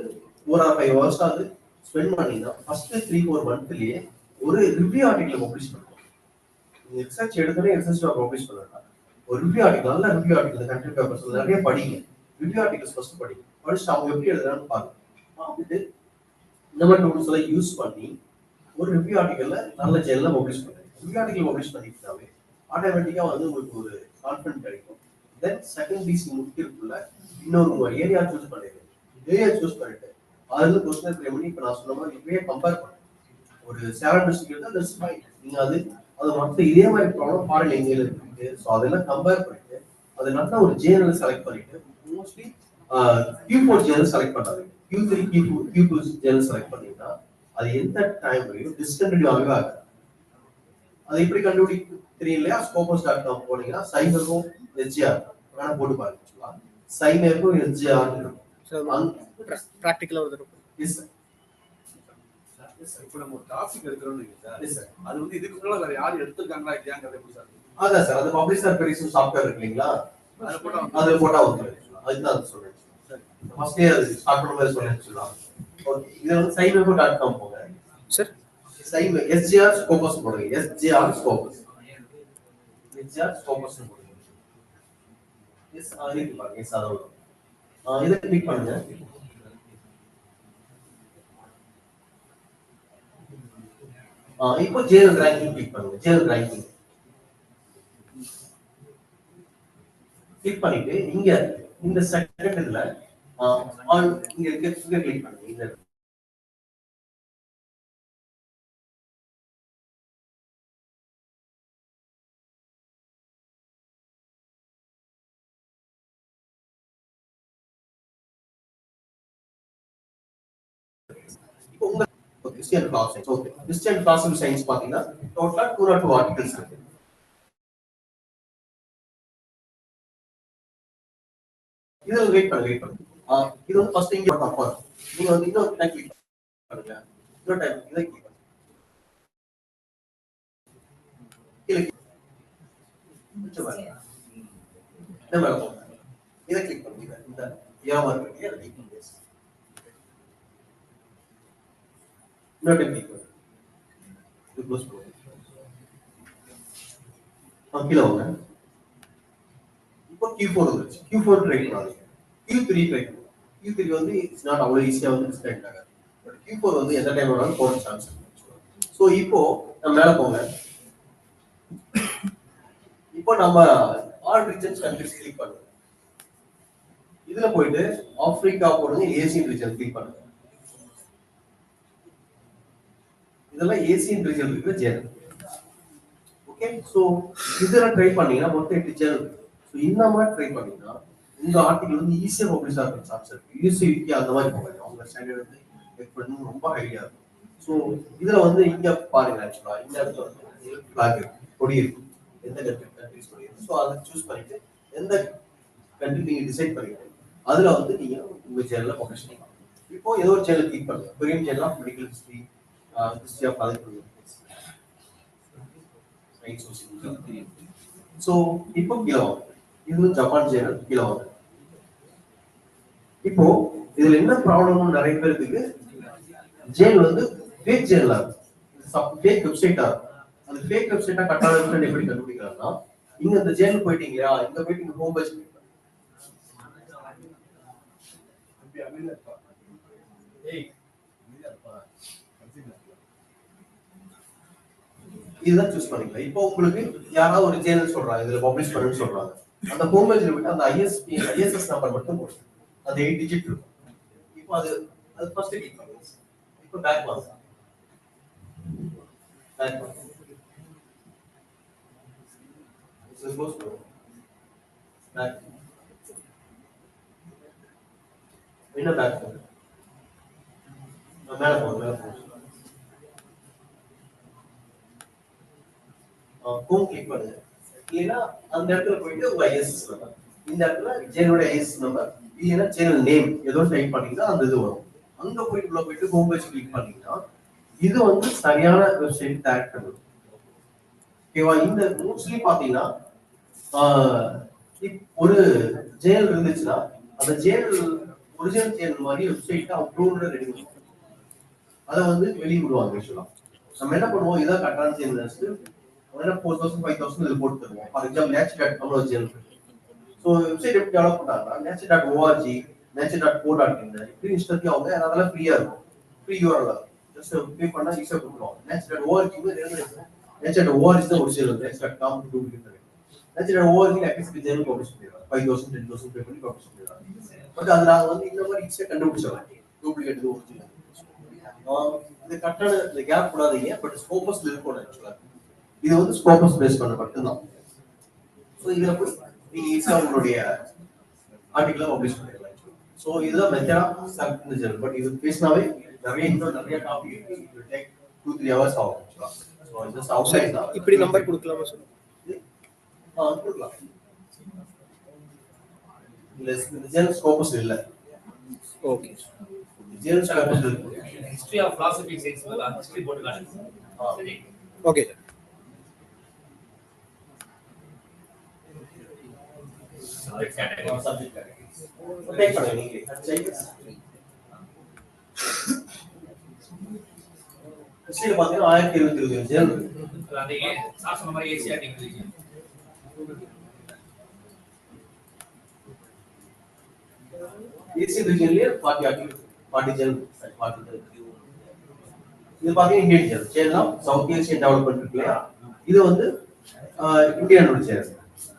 4 or 5 hours ஆகுது ஸ்பெண்ட் பண்ணீங்கன்னா ஃபர்ஸ்ட் 3-4 மந்த்லயே ஒரு ரிவ்யூ ஆர்டிகல் பப்ளிஷ் பண்ணுவோம். நீங்க ரிசர்ச் எடுத்தோடனே ரிசர்ச் பப்ளிஷ் பண்ணலாம். ஒரு ரிவ்யூ ஆர்டிகல், நல்ல ரிவ்யூ ஆர்டிகல், கண்டென்ட் பேப்பர்ஸ் நிறைய படிங்க. ரிவ்யூ ஆர்டிகல்ஸ் ஃபர்ஸ்ட் படிங்க. படிச்சுட்டு அவங்க எப்படி எழுதுறான்னு பாருங்க. பார்த்துட்டு இந்த மாதிரி டூல்ஸ் எல்லாம் யூஸ் பண்ணி ஒரு ரிவ்யூ ஆர்டிகல்ல நல்ல ஜெல்ல பப்ளிஷ் பண்ணுங்க. ரிவ்யூ ஆர்டிகல் பப்ளிஷ் பண்ணிட்டாவே ஆட்டோமேட்டிக்கா வந்து உங்களுக்கு ஒரு கான்ஃபிடன்ட் கிடைக்கும். தென் செகண்ட் பிசி முடிக்கிறதுக்குள்ள இன்னொரு ஏரியா சூஸ் பண்ணிடுங்க. ஏரியா சூஸ் பண்ணிட்டு அதுல கொஸ்டின் ட்ரை பண்ணி இப்ப நான் சொன்ன மாதிரி இப்படியே கம்பேர் பண்ணுங்க. ஒரு 7 டிஸ்ட்ரிக்ட் தான் தட்ஸ் ஃபைன். நீங்க அது மொத்த இதே மாதிரி ப்ராப்ளம் ஃபாரின் எங்கேயில இருக்கு. ஸோ அதெல்லாம் கம்பேர் பண்ணிட்டு அது நல்ல ஒரு ஜேர்னல் செலக்ட் பண்ணிட்டு மோஸ்ட்லி Q4 ஜேர்னல் செலக்ட் பண்ணாது. Q3 Q2 ஜேர்னல் செலக்ட் பண்ணீங்கன்னா அது எந்த டைம் வரையும் டிஸ்கண்டினியூ ஆகவே ஆகாது. அது எப்படி கண்டுபிடிக்க தெரியலையா, scopus.com போனீங்கன்னா சைமருக்கும் எஸ்ஜிஆர் வேணா போட்டு பாருங்க. சைமருக்கும் எஸ்ஜிஆர் பிராக்டிகலா ஒரு இப்போ நம்ம ஒரு டாபிக் எடுக்கிறோம்னு சார், அது வந்து இதுக்கு முன்னால வேற யாரும் எடுத்திருக்காங்களா இல்லையாங்கிறது எப்படி சார்? அதான் சார், அது பப்ளிஷர் பெரிய சாஃப்ட்வேர் இருக்கு இல்லைங்களா, அது போட்டா வந்து அதுதான் சொல்றேன். ஃபர்ஸ்டே அது ஸ்டார்ட் பண்ண மாதிரி சொல்லிடலாம். ஓகே, இது வந்து saimeru.com போங்க சார். சைம் எஸ்ஜிஆர் ஸ்கோபஸ் போடுங்க. எஸ்ஜிஆர் ஸ்கோபஸ் போடுங்க. எஸ் இருக்கு பாருங்க. எஸ் அதோட இதை கிளிக் பண்ணுங்க. இப்போ ஜேர்னல் ரேங்கிங் கிளிக் பண்ணுங்க. ஜேர்னல் ரேங்கிங் கிளிக் பண்ணிட்டு இங்க இந்த செகண்ட் இதுல இங்க இருக்க கிளிக் பண்ணுங்க. இந்த இப்போ உங்க Christian class okay, Christian class science பாத்தீங்கன்னா டோட்டலா 202 ஆர்டிகல்ஸ் இருக்கு. இது வெயிட் பண்ணுங்க. இது வந்து ஃபர்ஸ்ட் இங்க தப்பா நீங்க வந்து இன்னொரு டைம் கிளிக் பண்ணுங்க. இன்னொரு டைம் இதை கிளிக் பண்ணுங்க. இதை கிளிக் பண்ணுங்க. இந்த ஏமா இருக்கு அதை கிளிக் பண்ணுங்க. இன்னொரு டைம் கிளிக் பண்ணுங்க. இது க்ளோஸ் பண்ணுங்க. கீழே வாங்க. இப்போ Q4 வந்துருச்சு. Q4 ட்ரை பண்ணாதீங்க. Q3 ட்ரை பண்ணுங்க. Q3 வந்து இட்ஸ் நாட் அவ்வளவு ஈஸியா வந்து டிஸ்கனெக்ட் ஆகாது. பட் Q4 வந்து எந்த டைம் வேணாலும் போற சான்ஸ் இருக்கு. சோ இப்போ நம்ம மேல போங்க. இப்போ நம்ம ஆல் ரீஜன்ஸ் கண்ட்ரிஸ் கிளிக் பண்ணுங்க. இதுல போயிட்டு ஆப்பிரிக்கா போடுங்க. ஏசியன் ரீஜன் கிளிக் பண்ணுங்க. இதெல்லாம் ஏசியன் ரீஜன் இருக்கிற ஜேர்னல். ஓகே, சோ இதெல்லாம் ட்ரை பண்ணீங்கன்னா மொத்தம் 8 ஜேர்னல் இருக்கு. சோ இந்த மாதிரி ட்ரை பண்ணீங்கன்னா இந்த ஆர்டிகல் வந்து ஈஸியா பப்ளிஷ் ஆகிற சான்ஸ் இருக்கு. யூசிவிக்கு அந்த மாதிரி போவாங்க. அவங்க ஸ்டாண்டர்ட் வந்து எக்ஸ்பெக்ட் ரொம்ப ஹையா இருக்கும். சோ இதுல வந்து இங்க பாருங்க. ஆக்சுவலா இந்த இடத்துல வந்து ஃபிளாக் இருக்கு, கொடி இருக்கு. எந்த கண்ட்ரிஸ் கொடி இருக்கு. சோ அதை சூஸ் பண்ணிட்டு எந்த கண்ட்ரி நீங்க டிசைட் பண்ணிட்டு அதுல வந்து நீங்க உங்க ஜேர்னல்ல பப்ளிஷ் பண்ணலாம். இப்போ ஏதோ ஒரு ஜேர்னல் கிளிக் பண்ணுங்க. Korean journal of medical history, history of other so இப்போ கீழே வாங்க. இது ஜப்பான் ஜேர்னல். கீழே வாங்க. இப்போ இதுல என்ன ப்ராப்ளம் நிறைய பேருக்கு ஜேர்னல் வந்து ஃபேக் ஜேர்னலா இருக்கு, ஃபேக் வெப்சைட்டா இருக்கு. அது ஃபேக் வெப்சைட்டா கரெக்டான வெப்சைட் எப்படி கண்டுபிடிக்கலாம்னா, இங்க இந்த ஜெயில் போயிட்டீங்க இல்லையா, இங்க போயிட்டு இங்க ஹோம் பேஜ் இதுதான் சூஸ் பண்ணிக்கலாம். இப்போ உங்களுக்கு யாராவது ஒரு சேனல் சொல்றாங்க, இதுல பப்ளிஷ் பண்ணுன்னு சொல்றாங்க, அந்த ஹோம் பேஜ்ல விட்டு அந்த ஐஎஸ்எஸ் நம்பர் மட்டும் போடும், அந்த 8 டிஜிட் இருக்கும். இப்போ அது ஃபர்ஸ்ட் கிளிக் பண்ணுங்க. இப்போ பேக் வாங்க, பேக் வாங்க, க்ளோஸ் பண்ணுங்க, பேக் என்ன பேக் பண்ணுங்க, மேல போங்க, மேல போங்க, ஹோம் கிளிக் பண்ணுங்க. இல்லைன்னா அந்த இடத்துல போயிட்டு உங்க ஐஎஸ்எஸ் நம்பர், இந்த இடத்துல சேனலோட ஐஎஸ்எஸ் நம்பர் இல்லைன்னா சேனல் நேம் ஏதோ டைப் பண்ணீங்கன்னா அந்த இது வரும். அங்க போயிட்டு உள்ள போயிட்டு ஹோம் பேஜ் கிளிக் பண்ணீங்கன்னா இது வந்து சரியான வெப்சைட் டைரக்ட் பண்ணும். ஓகேவா? இந்த மோஸ்ட்லி பாத்தீங்கன்னா ஒரு ஜேனல் இருந்துச்சுன்னா அந்த ஜேனல் ஒரிஜினல் சேனல் மாதிரி வெப்சைட் அப்லோட் ரெடி பண்ணுவோம். அதை வந்து வெளியே விடுவாங்க. ஆக்சுவலா நம்ம என்ன பண்ணுவோம், இதான் கரெக்டான சேனல் 4000 5000 இதுல போட்டு தருவோம். ஃபார் எக்ஸாம்பிள் nature.com ஒரு சேனல். ஸோ வெப்சைட் எப்படி டெவலப் பண்ணாங்கன்னா nature.org, nature.co.in இப்படி இன்ஸ்டன்ட்லி அவங்க அதெல்லாம் ஃப்ரீயா இருக்கும். ஃப்ரீ யூஆர்எல் ஜஸ்ட் பே பண்ணா ஈஸியா கொடுத்துருவாங்க. nature.org nature.org தான் ஒரு சேனல், nature.com டூப்ளிகேட் இருக்கு. nature.org அட்லீஸ்ட் சேனல் பப்ளிஷ் பண்ணிடுறாங்க, 5000 10,000 பே பண்ணி பப்ளிஷ் பண்ணிடுறாங்க. பட் அது நாங்க வந்து இந்த மாதிரி ஈஸியா கண்டுபிடிச்சிடலாம், டூப்ளிகேட் ஒரிஜினல். இந்த கட்டண இந்த கேப் கூடாதீங்க. பட் ஸ்கோபஸ்ல இருக்கும் ஆக்சுவலா. இது வந்து ஸ்கோபஸ் பேஸ் பண்ண மட்டும்தான். ஸோ இதுல போய் நீங்க ஈஸியா உங்களுடைய ஆர்டிகலை பப்ளிஷ் பண்ணிடலாம். ஸோ இதுதான் method of selecting the journal. But இது பேசினாவே நிறைய டாபிக் இருக்கு. இட் வில் டேக் 2-3 hours ஆகும் ஆக்சுவலா. ஸோ ஜஸ்ட் அவுட்லைன் தான். இப்படி நம்பர் கொடுக்கலாமா சார்? கொடுக்கலாம். இந்த ஜர்னல் ஸ்கோபஸ் இல்ல. ஓகே. ஜர்னல் ஸ்கோபஸ் இருக்கு. ஹிஸ்டரி ஆஃப் philosophy சயின்ஸ் போல ஹிஸ்டரி போட்டு காட்டுங்க. சரி. ஓகே. Subject category. டேக் பண்ணுங்க நீங்க. ஹிஸ்டரி பாத்தீங்கன்னா 1022 ஜர்னல். அது சார் சொன்ன மாதிரி ஏசியாட்டிக் ரிலிஜன். ஏசியன் ரிஜியன்லயே 40 ஆர்டிகல் 40 ஜர்னல் 40 ஜர்னல். இது பாத்தீங்கன்னா Indian journal. Channel of South Asian development இருக்கு இல்லையா, இது வந்து இந்தியனோட சேனல்.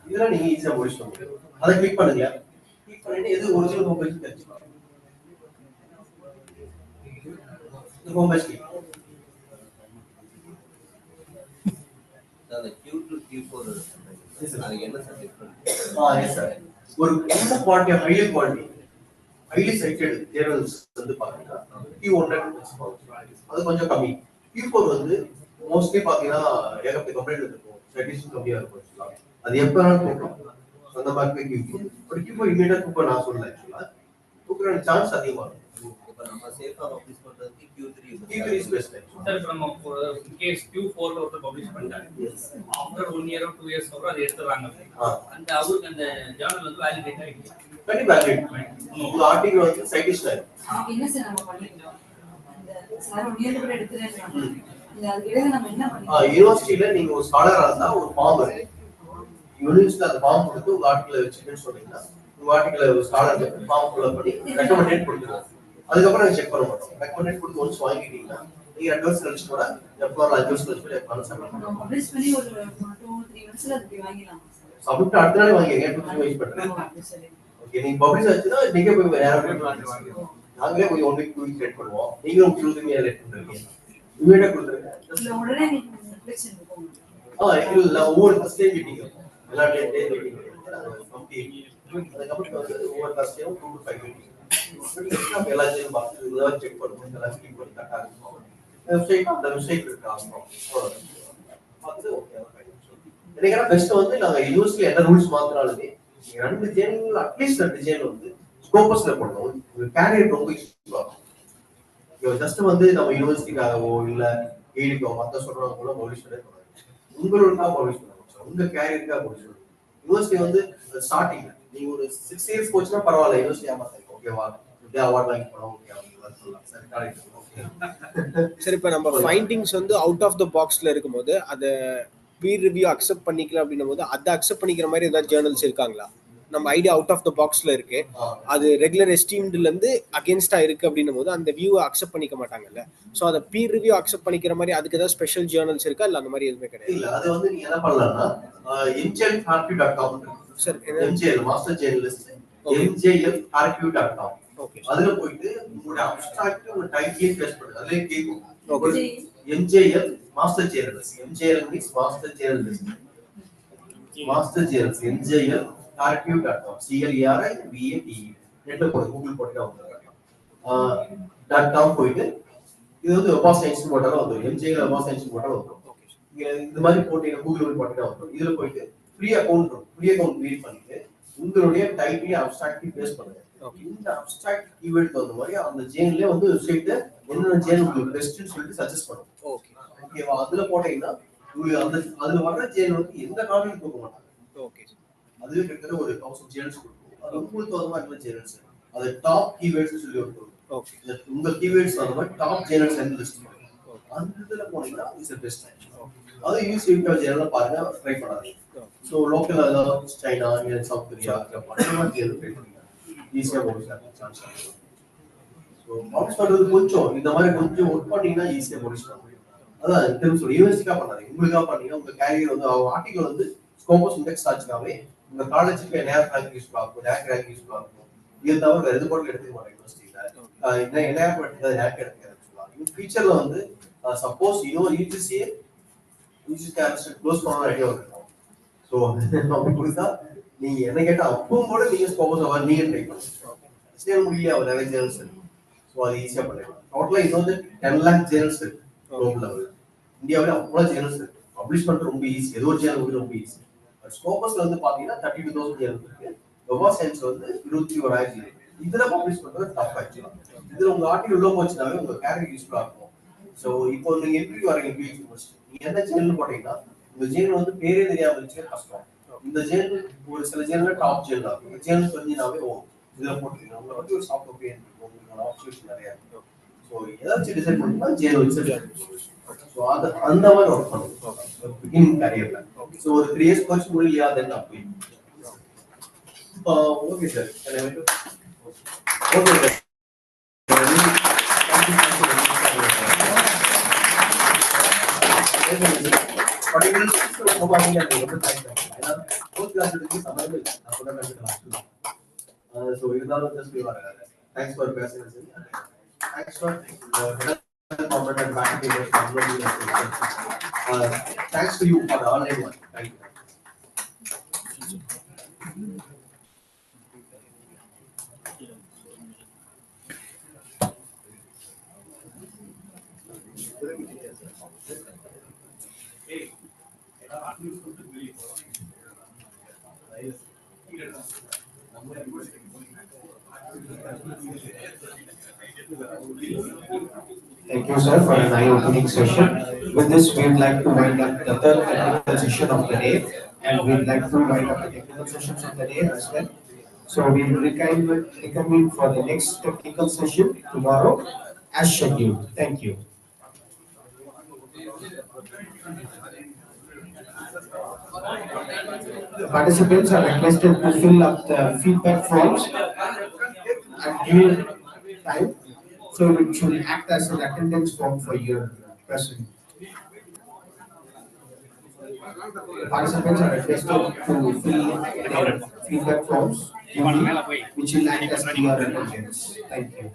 இதெல்லாம் நீங்க ஈஸியா முடிச்சு பண்ணுங்க. அதை கிளிக் பண்ணுங்க. கிளிக் பண்ணிட்டு எது ஒரிஜினல் ஹோம் பேஜ் தெரிஞ்சுக்கலாம். இந்த ஹோம் பேஜ் கிளிக் அந்த Q2 Q4 அது என்ன சார் டிஃபரன்ஸ்? Yes sir. ஒரு ரொம்ப குவாலிட்டி ஹைலி சைட்டட் ஜர்னல்ஸ் வந்து பாத்தீங்கன்னா Q1 அது கொஞ்சம் கம்மி. Q4 வந்து மோஸ்ட்லி பாத்தீங்கன்னா ஏகப்பட்ட கம்ப்ளைண்ட் இருக்கும், சைட்டேஷன் கம்மியா இருக்கும். அது எப்ப வேணாலும் போகலாம். அந்த மாதிரி Q4 ஒரு Q4 இமீடியட்டா கூப்பர் நான் சொல்லல. ஆக்சுவலா கூப்பர் சான்ஸ் அதிகமா இருக்கும். இப்ப நம்ம சேஃபா பப்ளிஷ் பண்றதுக்கு Q3 இஸ் பெஸ்ட். சார் இப்போ நம்ம கேஸ் Q4 ல ஒரு பப்ளிஷ் பண்ணிட்டாங்க. ஆஃப்டர் 1 year or 2 years அப்புறம் அதை எடுத்துறாங்க. அந்த அவருக்கு அந்த ஜர்னல் வந்து வேலிடேட் ஆயிடுச்சு. கண்டிப்பா வேலிடேட். ஒரு ஆர்டிகல் வந்து சைட்டேஷன் ஆயிடும். என்ன சார் நம்ம பண்ணிட்டோம்? அந்த சார் ஒன்னியர் கூட எடுத்துறாங்க. அந்த அதுக்கு நம்ம என்ன பண்ணோம்? யுனிவர்சிட்டில நீங்க ஒரு ஸ்காலரா இருந்தா ஒரு ஃபார்ம் இருக்கு. யூனிவர்சிட்டில அந்த ஃபார்ம் கொடுத்து உங்க ஆர்டிகலை வச்சுக்கன்னு சொன்னீங்கன்னா உங்க ஆர்டிகலை ஒரு ஸ்காலர் ஃபார்ம் ஃபில் பண்ணி ரெக்கமெண்டேட் கொடுத்துருவாங்க. அதுக்கப்புறம் செக் பண்ண மாட்டோம். ரெக்கமெண்டேட் கொடுத்து ஒன்ஸ் வாங்கிட்டீங்கன்னா நீங்க 2 வருஷம் கழிச்சு கூட எப்போ 5 வருஷம் கழிச்சு கூட எப்போ சப்மிட் பண்ணலாம். பப்ளிஷ் பண்ணி ஒரு 2-3 வருஷத்துல அது வாங்கிடலாம். சப்மிட் அடுத்த நாள் வாங்கிங்க. 2-3 வெயிட் பண்ணுங்க. ஓகே, நீங்க பப்ளிஷ் ஆச்சுன்னா நீங்க போய் வேற வாங்கிடுவோம். நாங்களே போய் 1 week 2 week லேட் பண்ணுவோம். நீங்களும் 2 week லேட் பண்றீங்க. இமீடியட்டா கொடுத்துருங்க. இல்ல உடனே நீங்க ரிஃப்ளெக்ஷன் போகும். இல்ல ஒவ்வொரு ஃபர்ஸ்ட் மீட்டிங் எல்லா டே மீட்டிங் கம்ப்ளீட். அதுக்கப்புறம் வந்து ஒவ்வொரு ஃபர்ஸ்டையும் 2 to 5 மீட்டிங். நம்ம எல்லாத்தையும் பார்த்து இதெல்லாம் செக் பண்ணுவோம். இதெல்லாம் செக் பண்ணி கரெக்டா இருக்கும். வெப்சைட் இருக்கா பார்த்து ஓகே. எனக்கு பெஸ்ட் வந்து நாங்க யூனிவர்சிட்டில என்ன ரூல்ஸ் மாத்தினாலுமே 2 ஜேர்னல் அட்லீஸ்ட் 2 ஜேர்னல் வந்து ஸ்கோபஸ்ல போடணும். ஒரு கேரியர் ரொம்ப யூஸ்ஃபுல்லா இருக்கும். ஜஸ்ட் வந்து நம்ம யூனிவர்சிட்டிக்காகவோ இல்ல ஏடிக்கோ மத்த சொல்றவங்க கூட பப்ளிஷ் பண்ணக்கூடாது. உங்களுக்காக பப்ளிஷ் பண்ணணும். உங்க கேரியருக்காக பப்ளிஷ் பண்ணணும். யூனிவர்சிட்டி வந்து ஸ்டார்டிங்ல நீங்க ஒரு 6 years போச்சுன்னா பரவாயில்ல, யூனிவர்சிட்டி ஏமாத்தாங்க. ஓகேவா? அவார்ட் வாங்கி போனோம். ஓகே அவங்க சொல்லலாம் சார். கரெக்ட். ஓகே சரி, இப்போ நம்ம ஃபைண்டிங்ஸ் வந்து அவுட் ஆஃப் த பாக்ஸ்ல இருக்கும்போது அதை பீர் ரிவ்யூ அக்செப்ட் பண்ணிக்கல அப்படின்னும் போது அதை அக்செப்ட் பண்ணிக்கிற மாதிரி ஏதாவது ஜேர்னல்ஸ் இருக்காங்களா? நம்ம ஐடியா அவுட் ஆஃப் த பாக்ஸ்ல இருக்கு, அது ரெகுலர் எஸ்டீம்டுல இருந்து அகேன்ஸ்டா இருக்கு அப்படின்னும் போது அந்த வியூவை அக்செப்ட் பண்ணிக்க மாட்டாங்கல்ல. ஸோ அதை பீர் ரிவ்யூ அக்செப்ட் பண்ணிக்கிற மாதிரி அதுக்கு ஏதாவது ஸ்பெஷல் ஜேர்னல்ஸ் இருக்கா, இல்லை அந்த மாதிரி எதுவுமே கிடையாது? இல்ல, அது வந்து நீங்க என்ன பண்ணலாம்னா mjlrq.com sir, mjl master journalist mjlrq.com அதுல போயிட்டு உங்களோட அப்ஸ்ட்ராக்ட் உங்க டைட்டில் பேஸ்ட் பண்ணுங்க. அதுலயே கேக்கும் mjl master journalist. mjl means master journalist. Master journalist mjlrq.com CLERIVATE நெட்ல போய் கூகுள் போட்டு .com போயிட்டு இது வந்து வெப் ஆஃப் சயின்ஸ் போட்டாலும் வந்துடும். mjl வெப் ஆஃப் சயின்ஸ் போட்டாலும் வந்துடும். இந்த மாதிரி போட்டீங்க கூகுள் போட்டீங்கன்னா வந்துடும். இதுல போயிட்டு ஃப்ரீ அக்கவுண்ட் கிரியேட் பண்ணிட்டு உங்களுடைய டைட்டில் அப்ஸ்ட்ராக்ட் பேஸ்ட் பண்ணுங்க. இந்த அப்ஸ்ட்ராக்ட் கீவேர்ட் தகுந்த மாதிரி அந்த ஜேர்னல்ல வந்து வெப்சைட்ல என்னென்ன ஜேர்னல் உங்களுக்கு பெஸ்ட்னு சொல்லிட்டு சஜஸ்ட் பண்ணும். ஓகேவா? அதுல போட்டீங்கன்னா உங்களுக்கு அந்த அதுல வர்ற ஜேர்னல் வந்து எந்த காரணமும் கொடுக்க மாட்டாங்க. ஓகே, அதுவே கிட்டத்தட்ட ஒரு 1000 ஜேர்னல்ஸ் கொடுக்கும். அது உங்களுக்கு தகுந்த மாதிரி ஜேர்னல்ஸ் அது டாப் கீவேர்ட்ஸ் சொல்லி இருக்கும். ஓகே, உங்க கீவேர்ட்ஸ் அந்த மாதிரி டாப் ஜேர்னல்ஸ் எந்த லிஸ்ட் பண்ணுங்க. அந்த இதுல போனீங்கன்னா இட்ஸ் தி பெஸ்ட். அது யூஸ் யூடியூப் ஜேர்னல் பாருங்க, ட்ரை பண்ணாதீங்க. சோ லோக்கல் அதாவது சைனா, சவுத் கொரியா, ஜப்பான் அந்த மாதிரி ஜேர்னல் ட்ரை பண்ணுங்க. ஈஸியா போடுங்க சான்ஸ். சோ பாக்ஸ் பண்றது கொஞ்சம் இந்த மாதிரி கொஞ்சம் ஒர்க் பண்ணீங்கன்னா ஈஸியா முடிச்சிடலாம். அதான் தெரியும் சொல்லி யூனிவர்சிட்டிக்கா பண்ணாதீங்க, உங்களுக்கா பண்ணீங்கன்னா உங்க கேரியர் வந்து ஆர்டிகல் வந்து ஸ்கோபஸ் இண்டெக்ஸ் ஆச்சுனாவே உங்க காலேஜுக்கு நேர் ரேங்க் யூஸ் ஆகும், ரேங்க் ரேங்க் ஆகும். இது தவிர வேற எது போட்டு எடுத்துக்க மாட்டேன் யூனிவர்சிட்டியில. என்ன பண்றது ரேங்க் எடுத்துக்க சொல்லலாம். இந்த ஃபியூச்சர்ல வந்து சப்போஸ் யூஜிசிஏ க்ளோஸ் பண்ண ஐடியா இருக்கும். ஸோ அப்படி கொடுத்தா நீங்க என்ன கேட்டா அப்பவும் கூட நீங்க ஸ்கோபஸ் அவர் நீங்க ட்ரை பண்ணுங்க. சேல் முடியல அவர் நிறைய ஜேர்னல்ஸ் இருக்கு. ஸோ அது ஈஸியா பண்ணிடலாம். டோட்டலா இது வந்து 10 lakh ஜேர்னல்ஸ் இருக்கு குளோபல் லெவல். இந்தியாவில அவ்வளவு ஜேர்னல்ஸ் இருக்கு. பப்ளிஷ் பண்றது ரொம்ப ஈஸி. ஏதோ ஒரு ஜேர்னல் வந்து ரொம்ப ஈஸி. ஸ்கோபஸ்ல வந்து பாத்தீங்கன்னா 32,000 ஜேர்னல் இருக்கு. வெப் சயின்ஸ் வந்து 21,000 இருக்கு. இதுல பப்ளிஷ் பண்றது டஃப் ஆக்சுவலா. இதுல உங்க ஆர்டிகல் உள்ள போச்சுனாவே உங்க கேரியர் யூஸ்ஃபுல்லா இருக்கும். ஸோ இப்போ நீங்க இன்டர்வியூ வரீங்க பிஹெச்டி முடிச்சுட்டு நீங்க என்ன ஜேர்னல் போட்டீங்கன்னா உங்க ஜேர்னல் வந்து பேரே தெரியாம இருந்துச்சு கஷ்டம். இந்த ஜேர்னல் ஒரு சில ஜேர்னல் டாப் ஜேர்னல் ஆகும். இந்த ஜேர்னல் தெரிஞ்சினாவே இதுல போட்டுருக்கீங்க உங்களுக்கு வந்து ஒரு சாஃப்ட் ஓகே உங்களுக்கு ஆப்ஷன்ஸ் நிறைய இருக்கு. ஸோ ஏதாச்சும் டிசைட் பண்ணீங்கன்னா ஜேர்னல் ஸோ அது அந்த மாதிரி ஒர்க் பண்ணுங்க பிகினிங் கேரியர்ல. ஸோ ஒரு 3 years படிச்சு முடியலையா தென் அப்படி okay sir. Okay sir. Thanks for passing. Thanks for comment and back thanks to you for the online one. Thank you. Thank you, sir, for an eye-opening session. With this, we would like to wind up the third technical session of the day, and we would like to wind up the technical sessions of the day as well. So we will reconvene for the next technical session tomorrow as scheduled. Thank you. The participants are requested to fill up the feedback forms at due time, so it should act as an attendance form for your present. The participants are requested to fill their feedback forms, which will act as your attendance. Thank you.